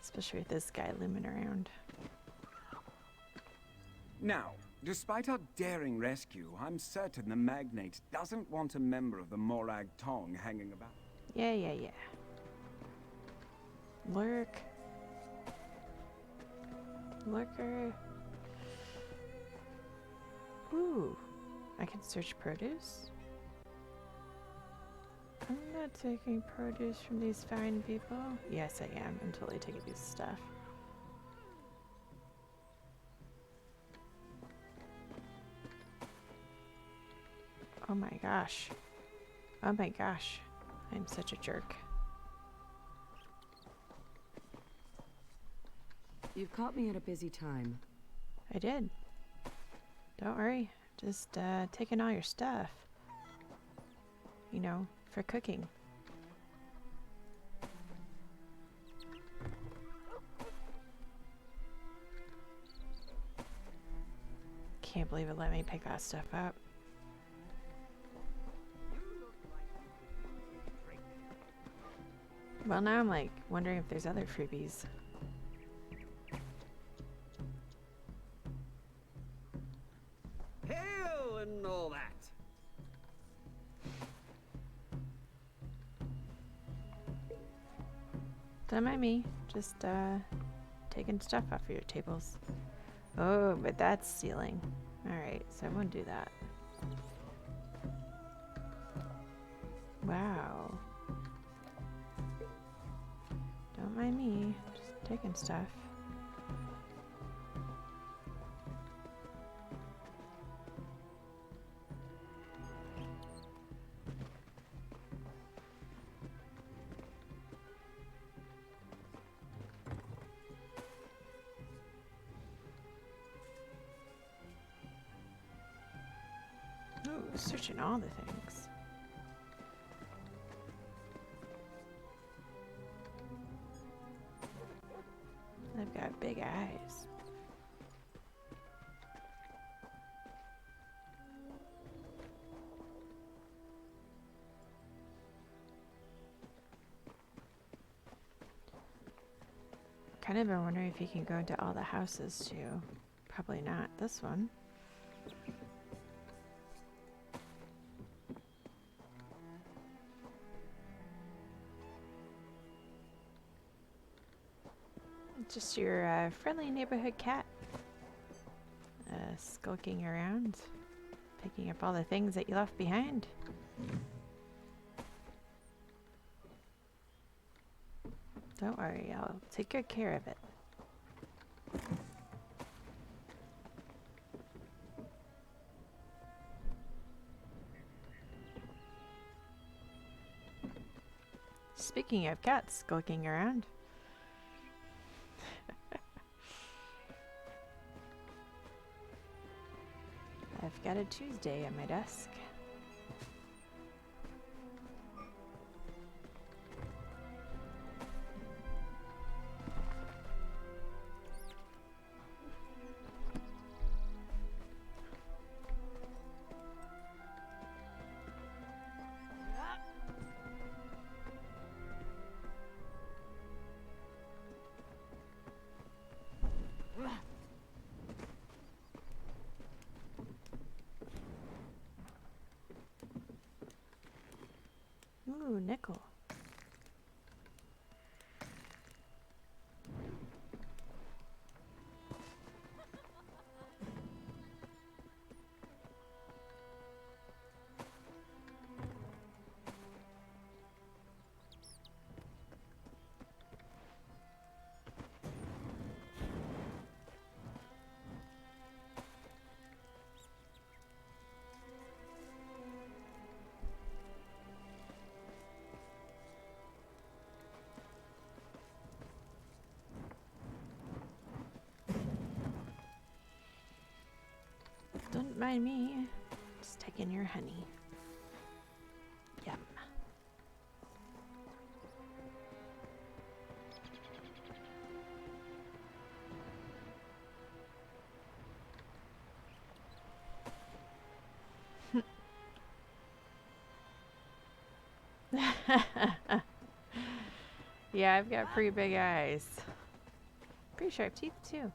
Especially with this guy looming around. Now, despite our daring rescue, I'm certain the Magnate doesn't want a member of the Morag Tong hanging about. Yeah. Lurk. Lurker. Ooh. I can search produce. I'm not taking produce from these fine people. Yes, I am. I'm totally taking this stuff. Oh my gosh. Oh my gosh. I'm such a jerk. You've caught me at a busy time. I did. Don't worry. Just taking all your stuff. You know, for cooking. Can't believe it let me pick that stuff up. Well, now I'm like wondering if there's other freebies. Hail and all that! Don't mind me. Just taking stuff off of your tables. Oh, but that's stealing. Alright, so I won't do that. Wow. Don't mind me. Just taking stuff. Ooh, searching all the things. They've got big eyes. Kind of been wondering if you can go into all the houses too. Probably not this one. Just your friendly neighborhood cat. Skulking around, picking up all the things that you left behind. Don't worry, I'll take good care of it. Speaking of cats skulking around. I've got a Tuesday on my desk. Ooh, nickel. Don't mind me. Just taking your honey. Yum. Yeah, I've got pretty big eyes. Pretty sharp teeth too.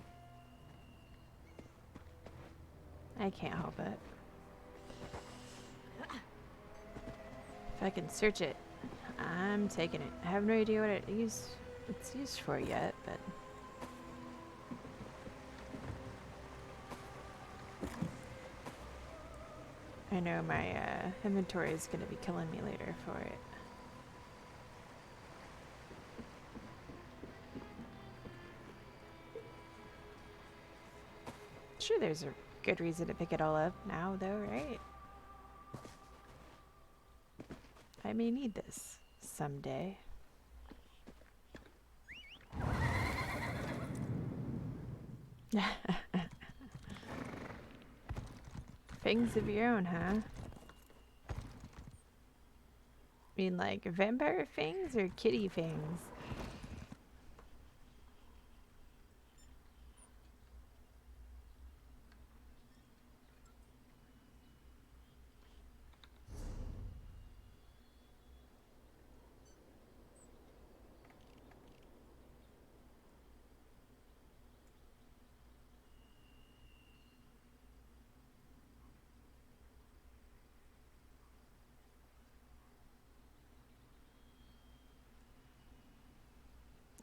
I can't help it. If I can search it, I'm taking it. I have no idea what it's used for yet, but I know my inventory is going to be killing me later for it. Sure, there's a good reason to pick it all up now, though, right? I may need this someday. Fangs of your own, huh? mean like vampire fangs or kitty fangs?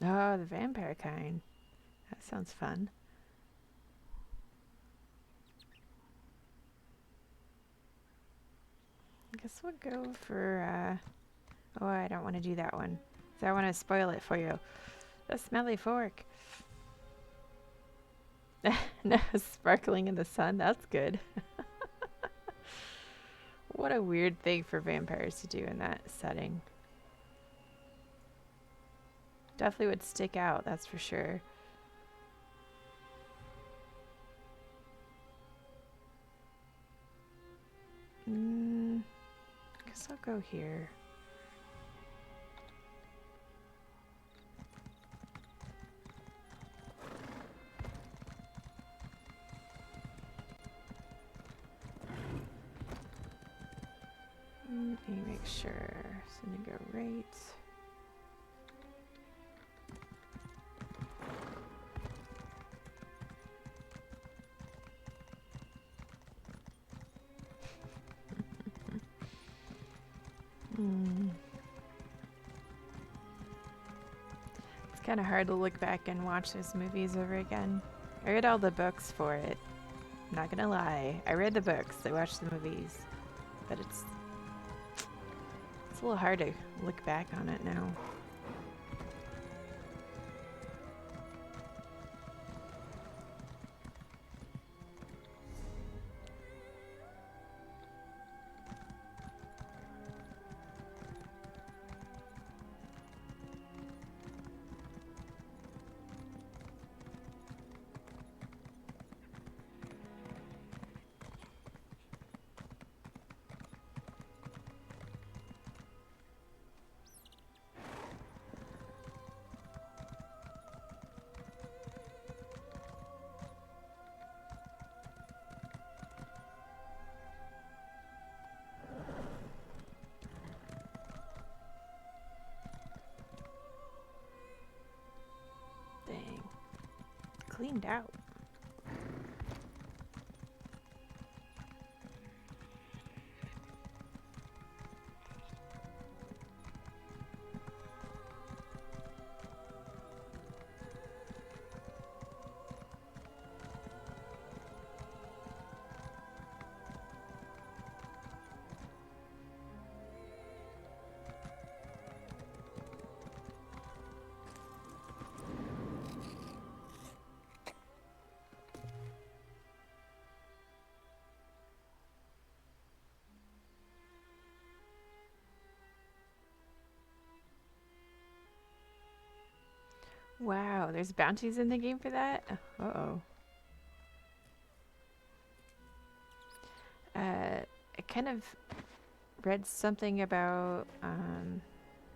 Oh, the vampire kind. That sounds fun. I guess we'll go for, oh, I don't want to do that one. So I want to spoil it for you. The smelly fork. No, sparkling in the sun. That's good. What a weird thing for vampires to do in that setting. Definitely would stick out, that's for sure. go here. Let me make sure. So I'm gonna go right. It's kind of hard to look back and watch those movies over again. I read all the books for it. I'm not gonna lie. I read the books. I watched the movies. But it's a little hard to look back on it now. Dang. Cleaned out. Wow, there's bounties in the game for that? Uh-oh. I kind of read something about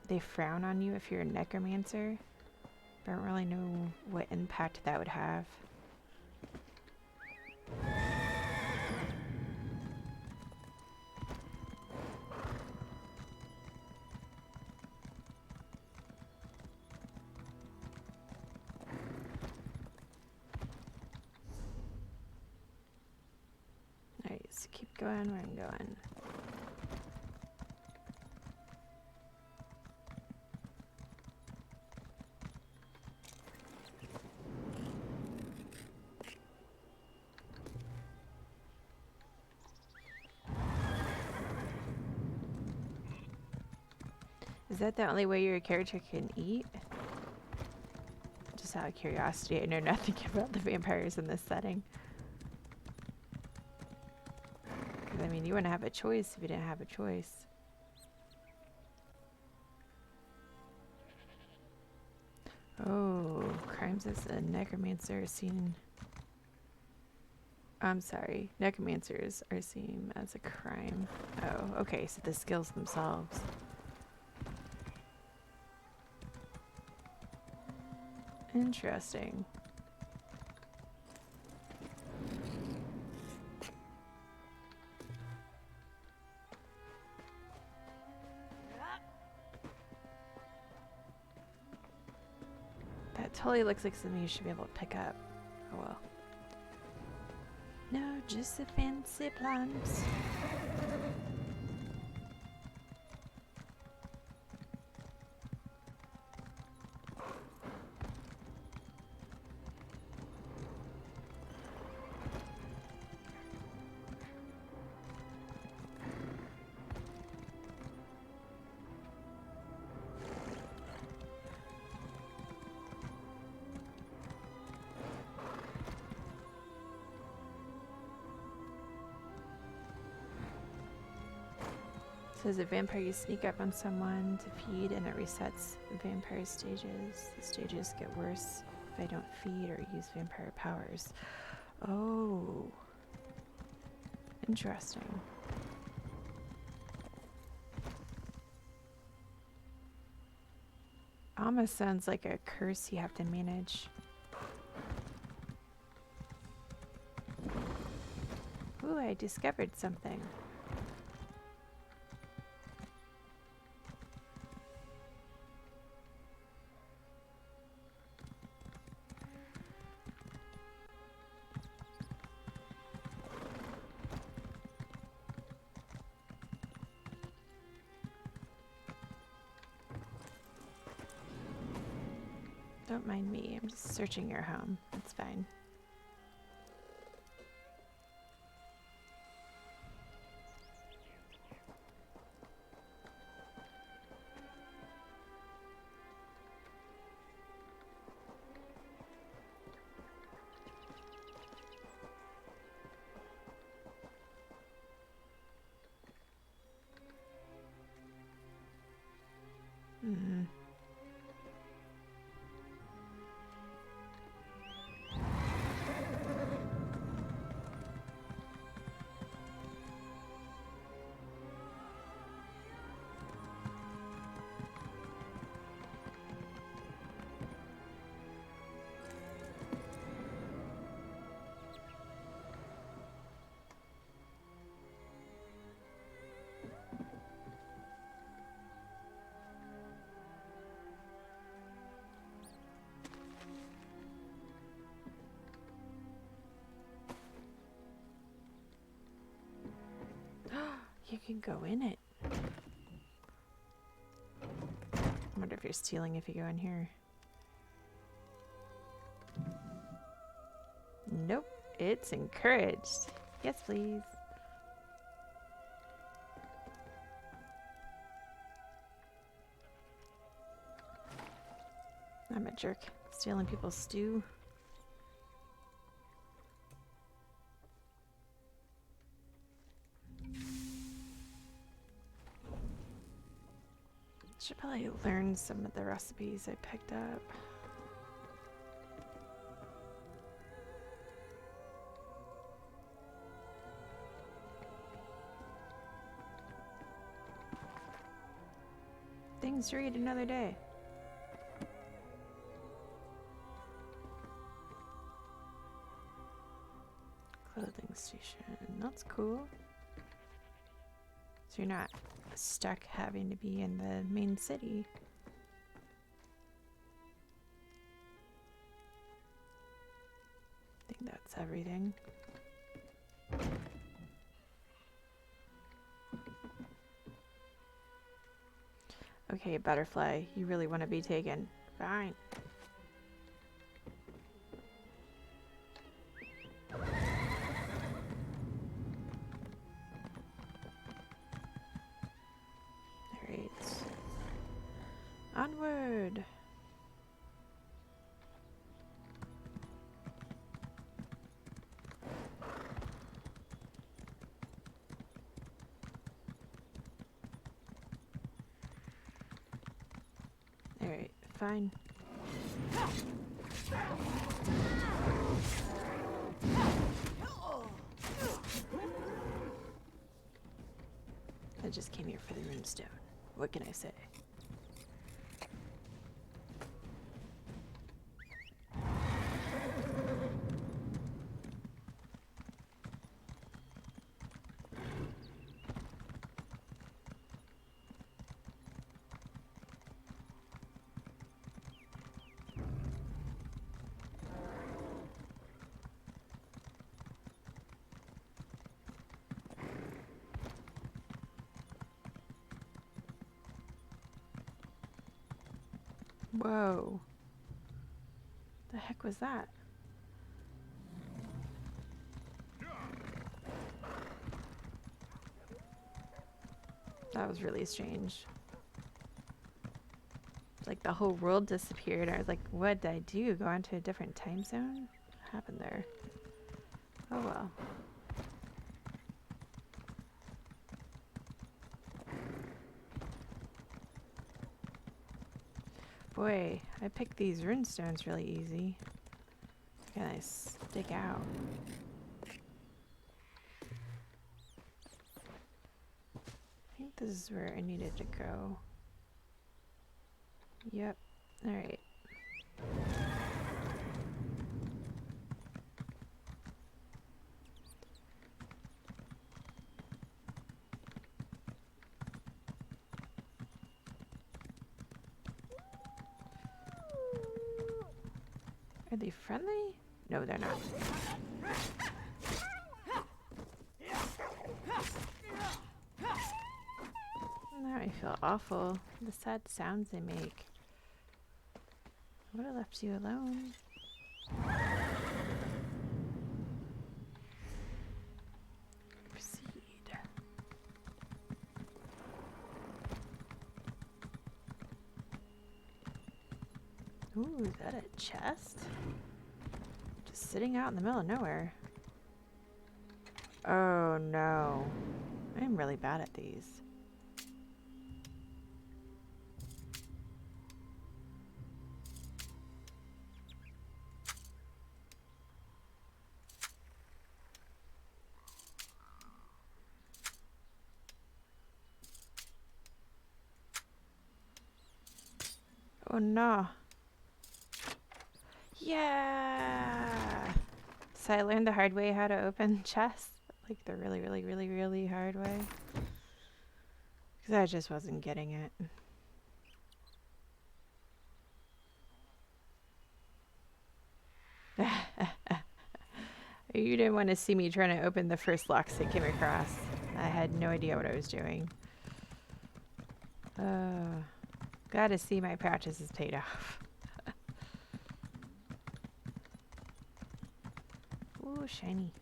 they frown on you if you're a necromancer. I don't really know what impact that would have. Alright, so keep going where I'm going. Is that the only way your character can eat? Just out of curiosity, I know nothing about the vampires in this setting. Because, I mean, you wouldn't have a choice if you didn't have a choice. Oh, crimes as a necromancer are seen... I'm sorry, necromancers are seen as a crime. Oh, okay, so the skills themselves. Interesting. That totally looks like something you should be able to pick up. Oh well. No, just the fancy plants. So as a vampire, you sneak up on someone to feed and it resets the vampire stages. The stages get worse if I don't feed or use vampire powers. Oh. Interesting. almost sounds like a curse you have to manage. Ooh, I discovered something. Don't mind me, I'm just searching your home. It's fine. Hmm. You can go in it. I wonder if you're stealing if you go in here. Nope, it's encouraged. Yes, please. I'm a jerk. Stealing people's stew. Should probably learn some of the recipes I picked up. Things to read another day. Clothing station. That's cool. So you're not stuck having to be in the main city. I think that's everything. Okay, butterfly, you really want to be taken. Fine. Onward! Alright, fine. I just came here for the runestone. What can I say? Whoa. The heck was that? That was really strange. Like the whole world disappeared. I was like, what did I do? Go onto a different time zone? What happened there? Oh well. Boy, I picked these runestones really easy. Can I stick out? I think this is where I needed to go. Yep, Alright. Are they friendly? No, they're not. Now I feel awful. The sad sounds they make. I would have left you alone. Proceed. Ooh, is that a chest? Just sitting out in the middle of nowhere. Oh no. I'm really bad at these. Oh no. Yeah! So I learned the hard way how to open chests. Like the really, really, really, really hard way. Because I just wasn't getting it. You didn't want to see me trying to open the first locks I came across. I had no idea what I was doing. Glad to see my practice has paid off. Ooh, shiny.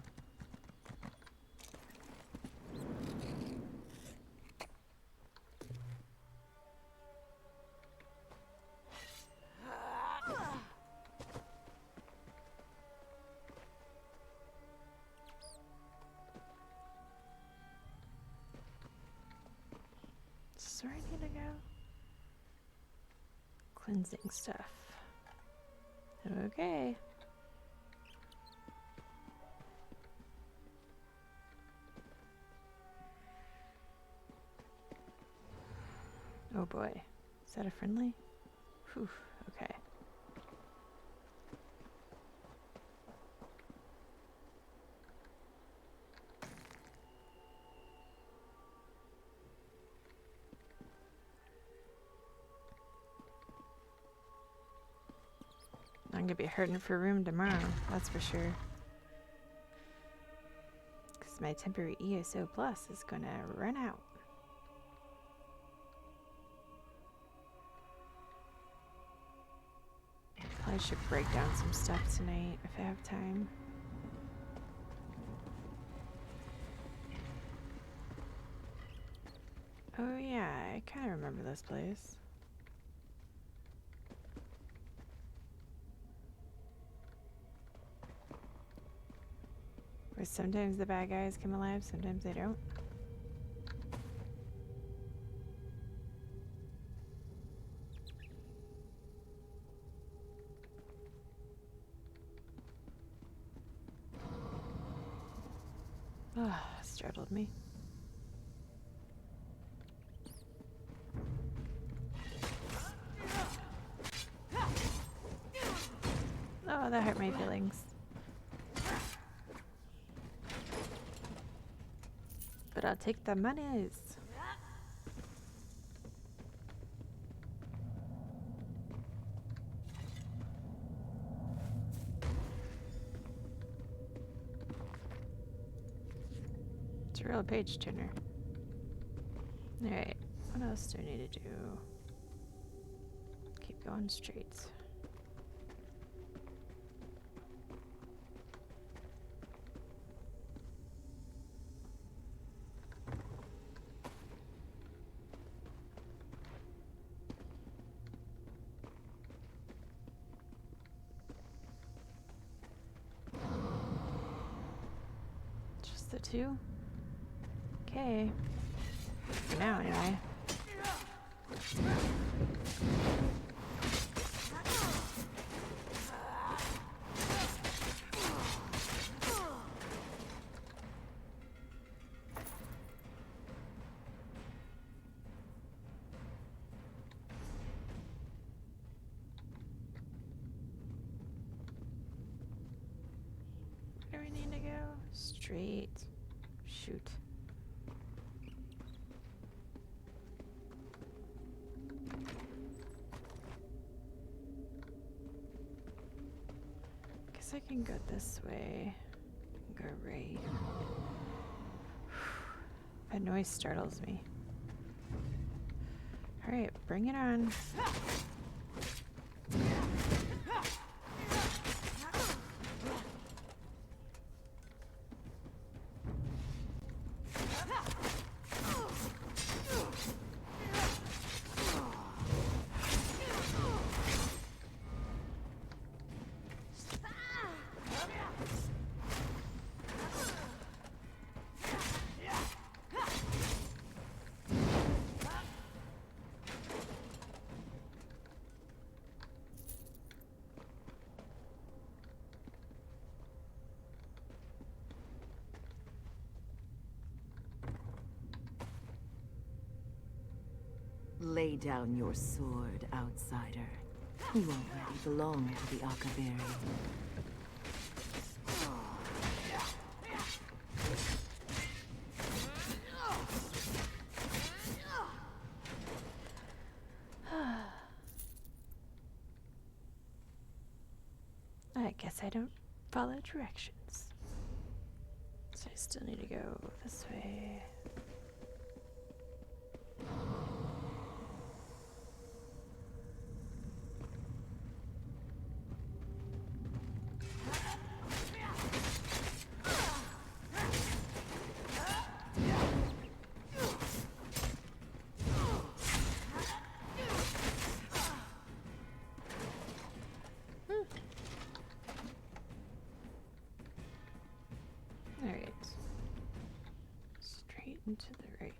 Is where I need to go? Cleansing stuff. Okay. Oh boy. Is that a friendly? Whew, okay. I'm gonna be hurting for room tomorrow, that's for sure. Because my temporary ESO Plus is gonna run out. I should break down some stuff tonight if I have time. Oh yeah, I kind of remember this place. Where sometimes the bad guys come alive, sometimes they don't. Oh, startled me. Oh, that hurt my feelings. But I'll take the monies. It's a real page turner. Alright, what else do I need to do? Keep going straight. Just the two? Okay. For now, anyway. Straight. Shoot. Guess I can go this way. Go right. That noise startles me. Alright, bring it on. Lay down your sword, outsider. You already belong to the Akaviri. I guess I don't follow directions. So I still need to go this way. Alright. Straight into the right.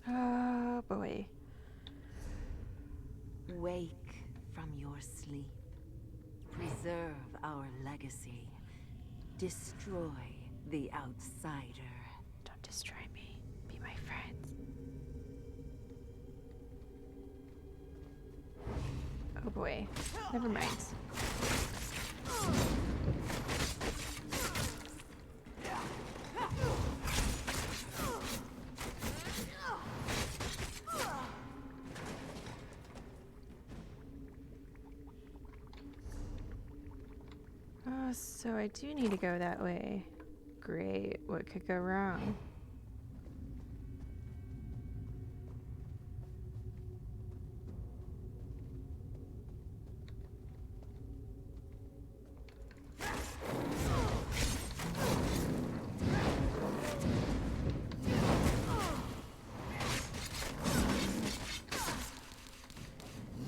Oh boy. Wake from your sleep. Preserve our legacy. Destroy the outsider. Don't destroy me. Be my friend. Oh boy. Never mind. Oh, so I do need to go that way. Great. What could go wrong?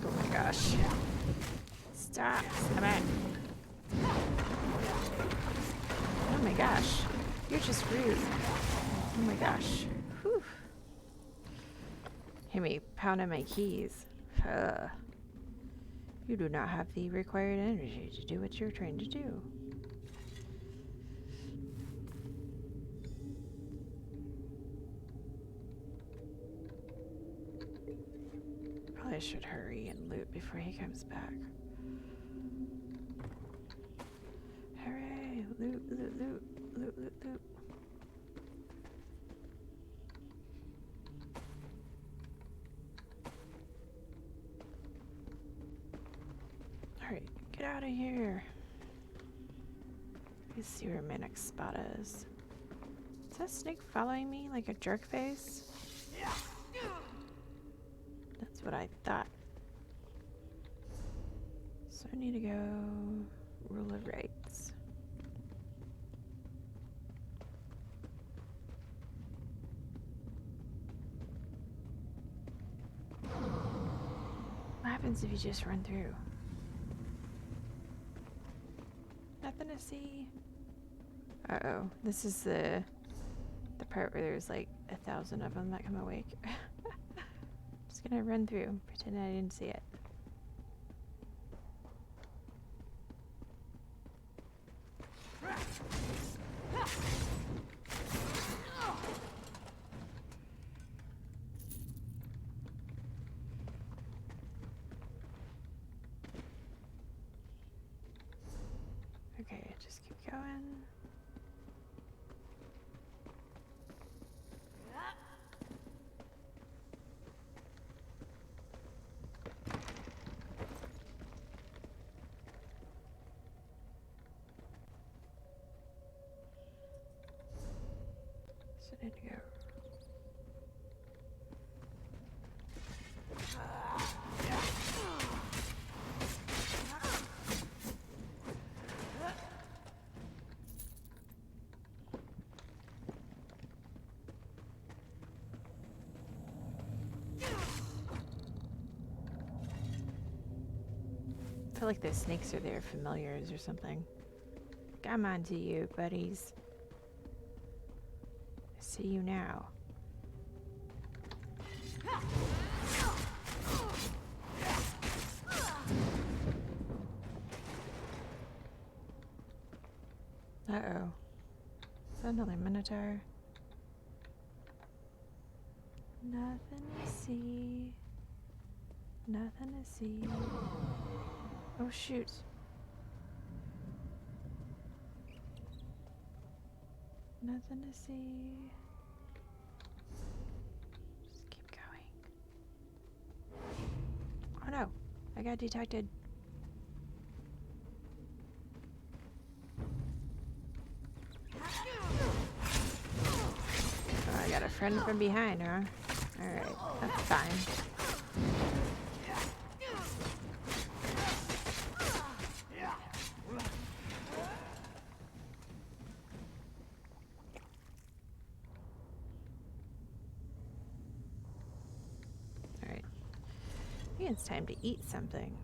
Oh my gosh. Stop. Come on. Oh my gosh. You're just rude. Oh my gosh. Whew. Hear me pounding my keys. You do not have the required energy to do what you're trying to do. Probably should hurry and loot before he comes back. Hooray! Loot, loot, loot, loot, loot, loot. Alright, get out of here. Let's see where my next spot is. Is that snake following me like a jerk face? That's what I thought. So I need to go rule of rights. What happens if you just run through? Nothing to see. Uh-oh. This is the part where there's like 1,000 of them that come awake. Just gonna run through, pretend I didn't see it. Okay, just keep going. So I need to go. I feel like the snakes are their familiars or something. Come on to you, buddies. I see you now. Uh-oh. Is that another Minotaur? Nothing to see. Nothing to see. Oh, shoot. Nothing to see. Just keep going. Oh no, I got detected. Oh, I got a friend from behind, huh? Alright, that's fine. I think it's time to eat something.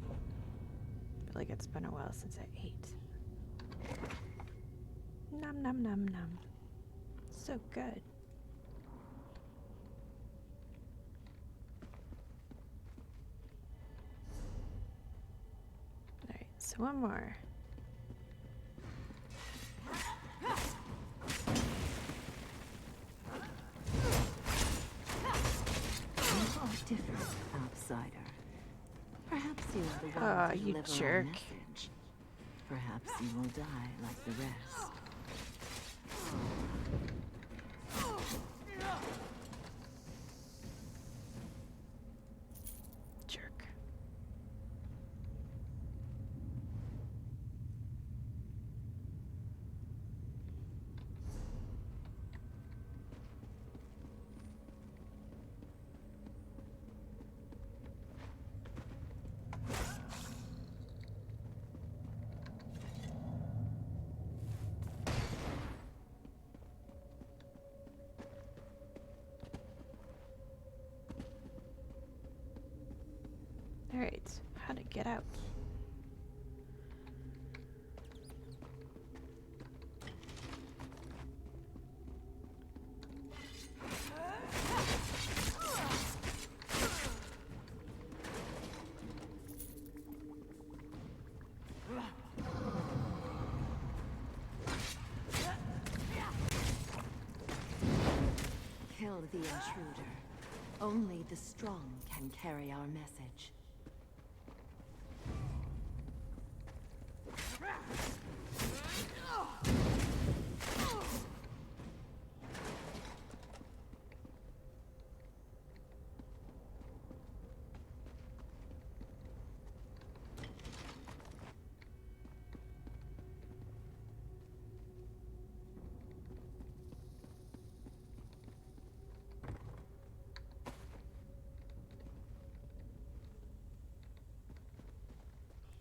I feel like it's been a while since I ate. Nom nom nom nom. So good. Alright, so one more. Different outsider. Perhaps you are the one Oh, to you deliver jerk. our message. Perhaps you will die like the rest. Jerk. Alright, how to get out? Kill the intruder. Only the strong can carry our message.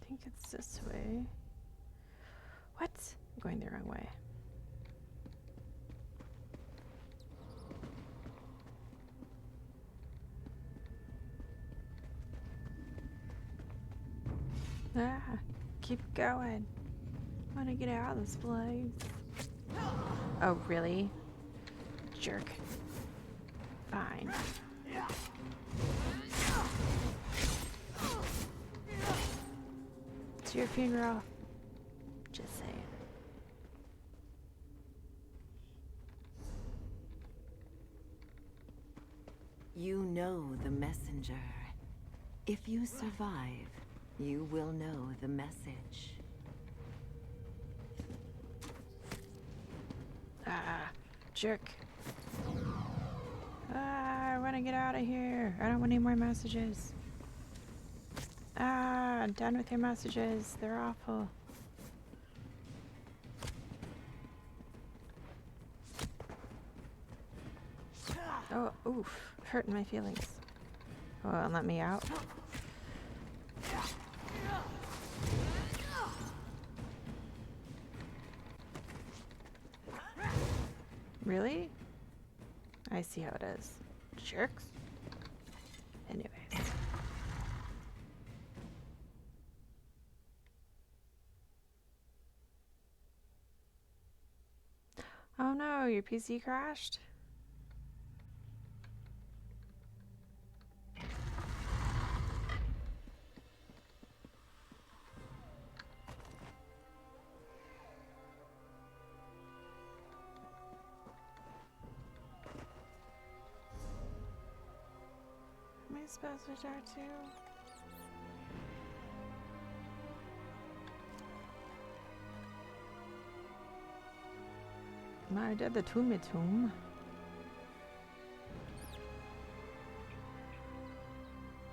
I think it's this way. What? I'm going the wrong way. Ah, keep going. I want to get out of this place. Oh, really? Jerk. Fine. It's your funeral. Just saying. You know the messenger. If you survive, you will know the message. Ah, jerk. Ah, I want to get out of here. I don't want any more messages. Ah, I'm done with your messages. They're awful. Oh, oof. Hurting my feelings. Oh, and let me out. Really? I see how it is. Jerks. Anyways. Oh no, your PC crashed? Am I supposed to start too? I did the tomb.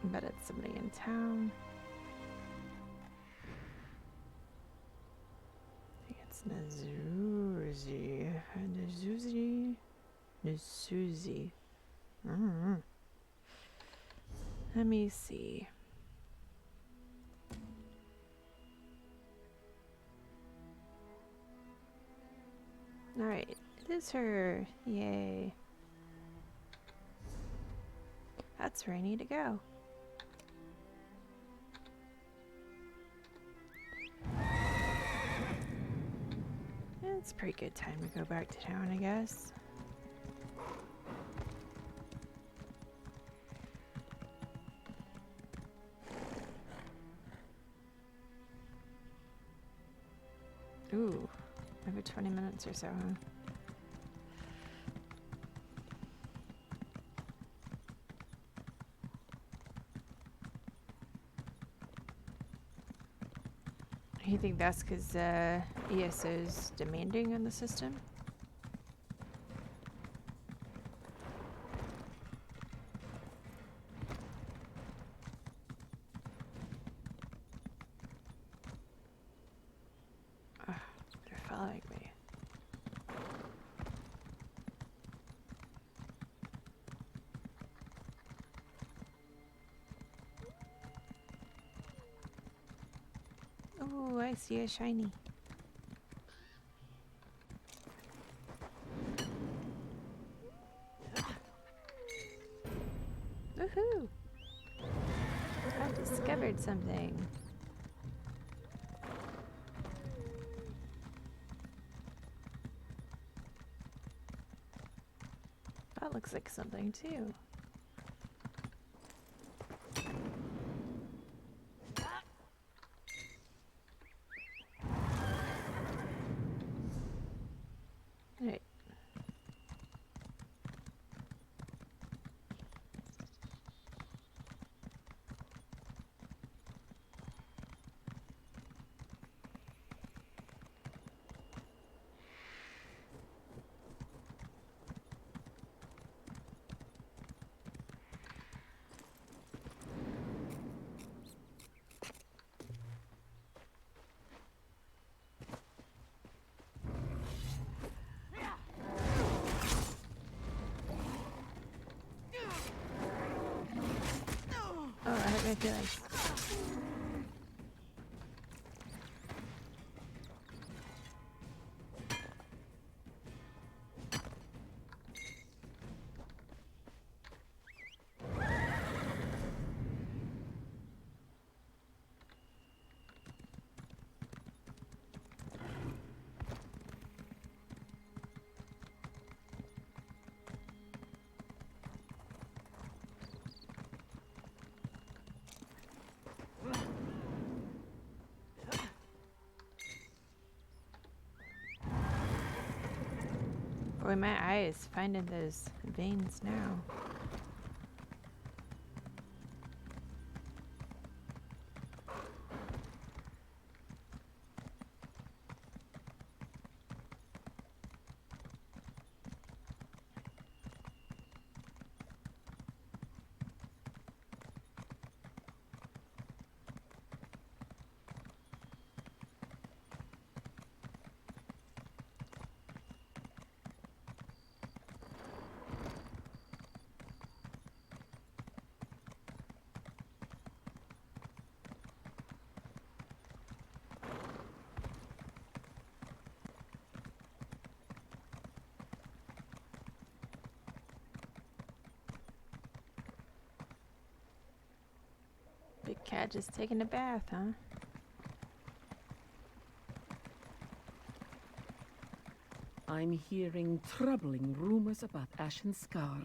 Bet it's somebody in town. I think it's Nazuzi. Nazuzi. Let me see. Alright, it is her. Yay. That's where I need to go. It's a pretty good time to go back to town, I guess. Ooh, over 20 minutes or so, huh? You think that's because ESO's demanding on the system? They're following me. Oh, I see a shiny. Woohoo! I discovered something. That looks like something too. Alright. Oh, I hurt my feelings. Boy, my eye is finding those veins now. Cat just taking a bath, huh? I'm hearing troubling rumors about Ashen Scar.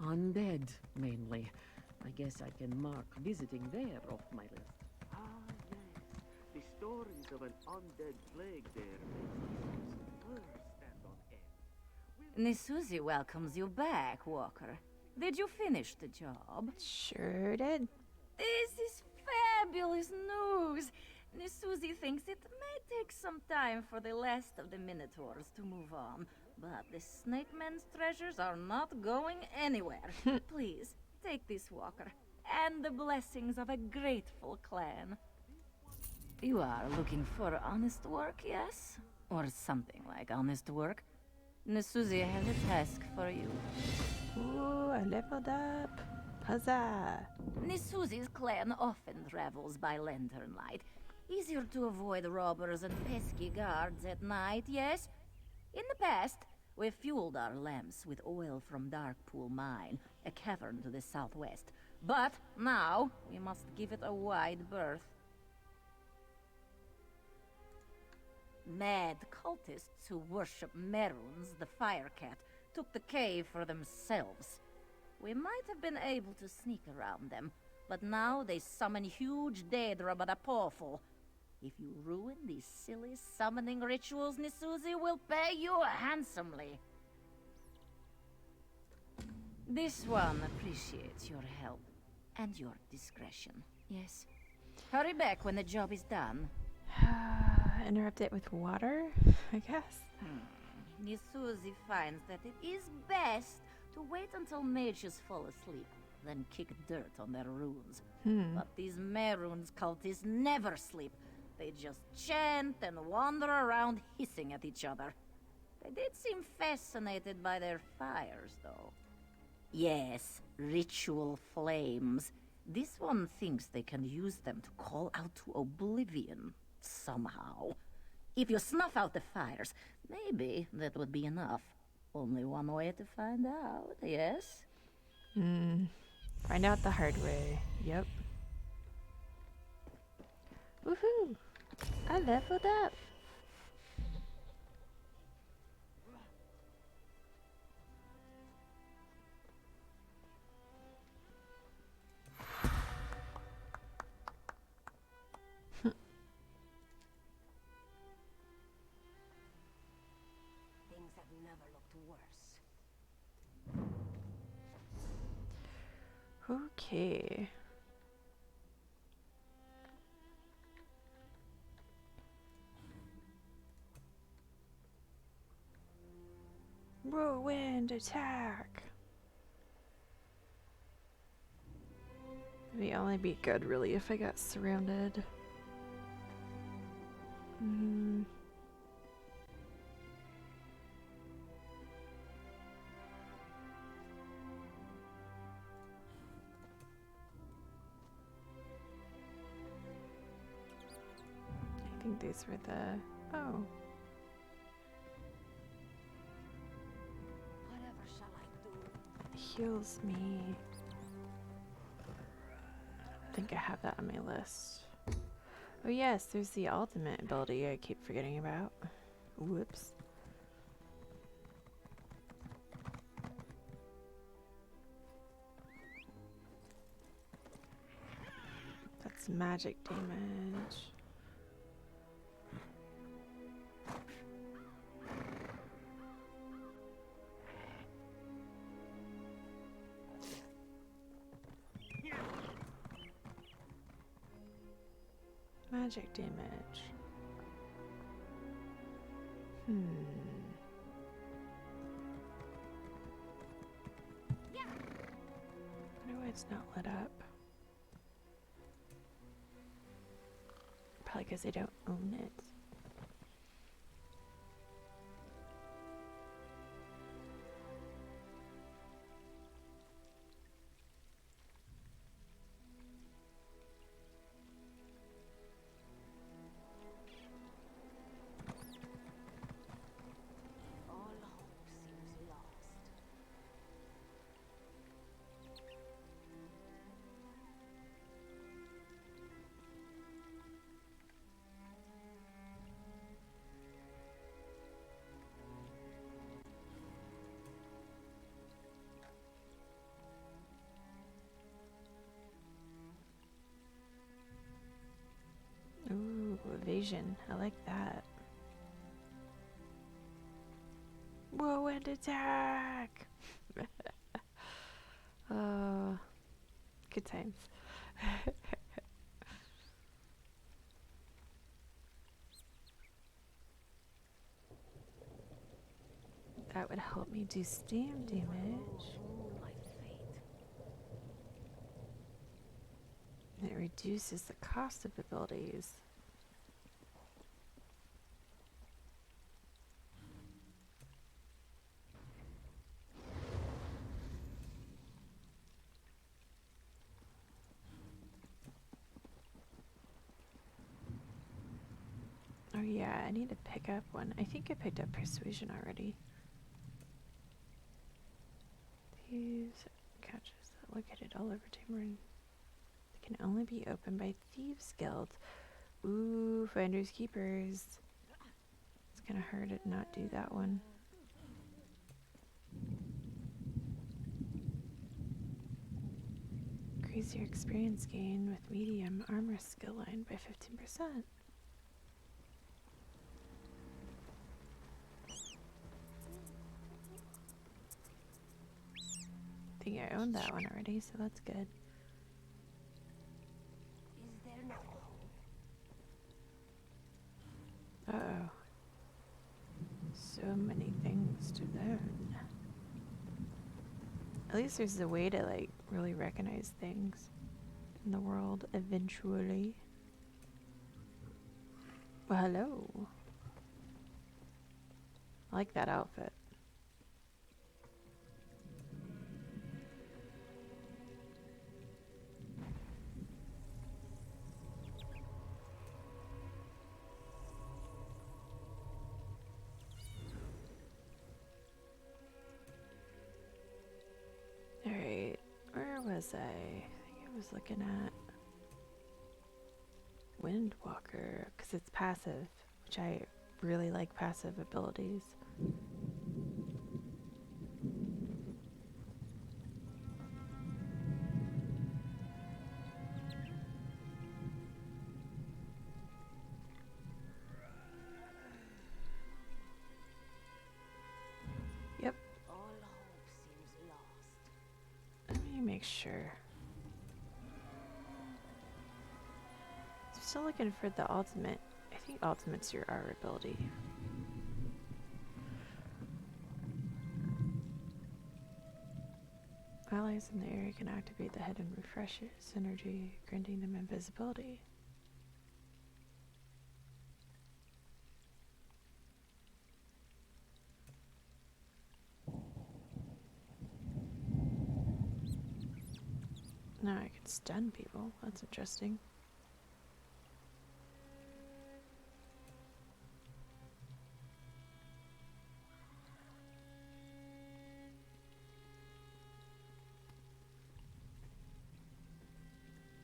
Undead, mainly. I guess I can mark visiting there off my list. Ah, yes. The stories of an undead plague there makes the world stand on end. Nisuzi welcomes you back, Walker. Did you finish the job? Sure did. This is fabulous news! Nisuzi thinks it may take some time for the last of the Minotaurs to move on, but the Snake Man's treasures are not going anywhere. Please, take this, Walker, and the blessings of a grateful clan. You are looking for honest work, yes? Or something like honest work? Nisuzi has a task for you. Ooh, I leveled up. Huzzah! Nisuzi's clan often travels by lantern light. Easier to avoid robbers and pesky guards at night, yes? In the past, we fueled our lamps with oil from Darkpool Mine, a cavern to the southwest. But now, we must give it a wide berth. Mad cultists who worship Meruns, the Firecat, took the cave for themselves. We might have been able to sneak around them, but now they summon huge Daedra but are powerful. If you ruin these silly summoning rituals, Nisuzi will pay you handsomely. This one appreciates your help and your discretion, yes? Hurry back when the job is done. Interrupt it with water, I guess. Nisuzi finds that it is best to wait until mages fall asleep, then kick dirt on their runes. But these Meruns cultists never sleep. They just chant and wander around hissing at each other. They did seem fascinated by their fires, though. Yes, ritual flames. This one thinks they can use them to call out to oblivion, somehow. If you snuff out the fires, maybe that would be enough. Only one way to find out, yes? Find out the hard way. Yep. Woohoo! I leveled up! Things have never looked worse. Okay. Whirlwind attack! It'd only be good, really, if I got surrounded. I think these were the... Oh. Whatever shall I do? Heals me. I think I have that on my list. Oh yes, there's the ultimate ability I keep forgetting about. Whoops. That's magic damage. Magic damage. I wonder why it's not lit up. Probably because I don't own it. evasion. I like that. Whoa, and attack! Good times. That would help me do stam damage. And it reduces the cost of abilities. Oh yeah, I need to pick up one. I think I picked up Persuasion already. Thieves couches that located all over Tamarine. They can only be opened by Thieves Guild. Ooh, Finders Keepers. It's gonna hurt to not do that one. Increase your experience gain with medium armor skill line by 15%. I think I owned that one already, so that's good. Is there no hope? Uh-oh. So many things to learn. At least there's a way to, like, really recognize things in the world eventually. Well, hello. I like that outfit. Alright, where was I? I think I was looking at Windwalker, because it's passive, which I really like passive abilities. Yep. All hope seems lost. Let me make sure. I'm still looking for the ultimate. I think ultimate's your R ability. Allies in the area can activate the head and refresh its energy, granting them invisibility. Now I can stun people. That's interesting.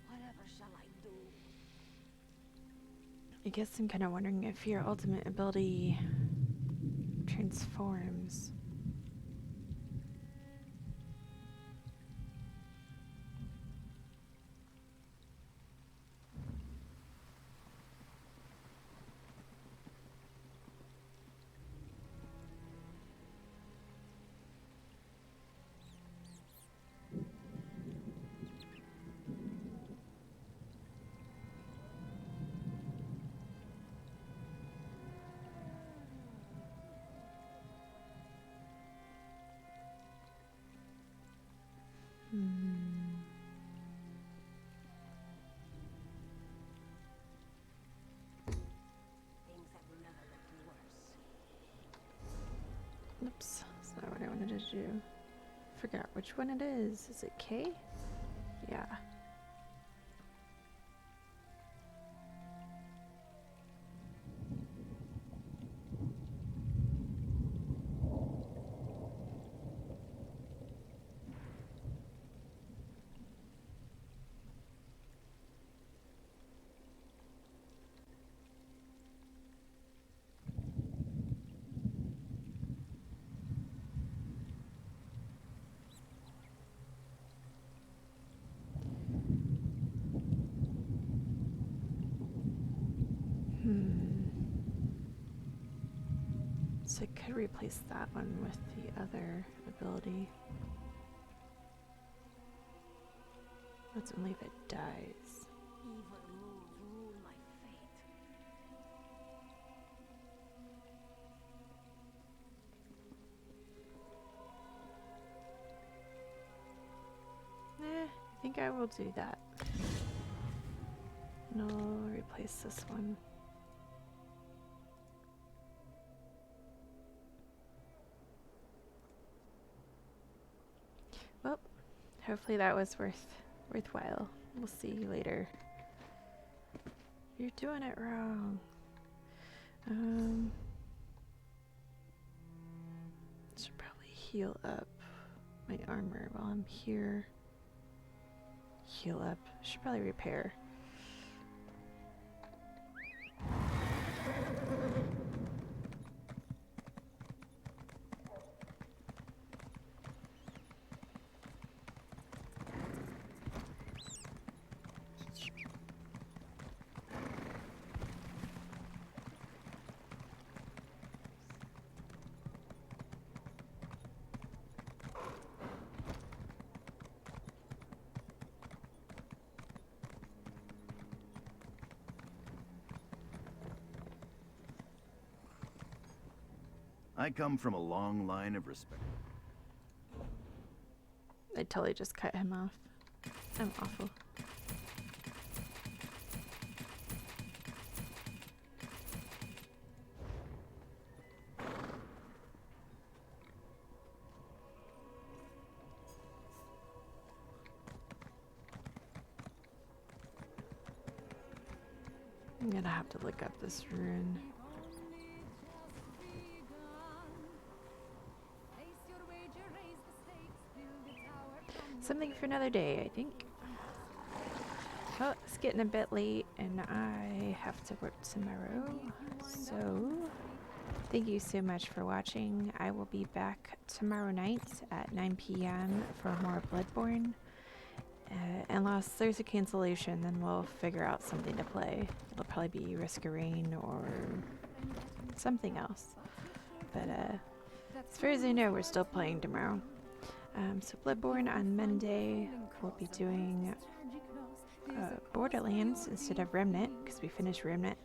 Whatever shall I do? I guess I'm kind of wondering if your ultimate ability transforms. Things have never gotten worse. Oops, that's not what I wanted to do. Forgot which one it is. Is it K? Yeah. So I could replace that one with the other ability. Let's only if it dies. Evil rules rule my fate. I think I will do that. And I'll replace this one. Well, hopefully that was worthwhile. We'll see later. You're doing it wrong. Should probably heal up my armor while I'm here. Heal up. Should probably repair. I come from a long line of respect. I totally just cut him off. I'm awful. I'm gonna have to look up this rune. Something for another day, I think. Well, it's getting a bit late and I have to work tomorrow. So, thank you so much for watching. I will be back tomorrow night at 9 p.m. for more Bloodborne. Unless there's a cancellation, then we'll figure out something to play. It'll probably be Risk of Rain or something else. But as far as I know, we're still playing tomorrow. So Bloodborne on Monday, we'll be doing Borderlands instead of Remnant, because we finished Remnant.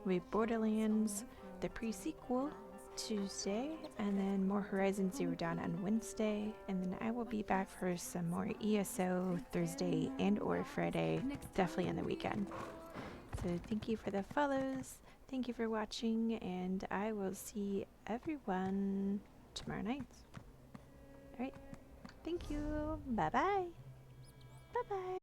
We'll be Borderlands, the pre-sequel, Tuesday, and then more Horizon Zero Dawn on Wednesday, and then I will be back for some more ESO Thursday and or Friday, definitely on the weekend. So thank you for the follows, thank you for watching, and I will see everyone tomorrow night. Alright, thank you, bye bye, bye bye.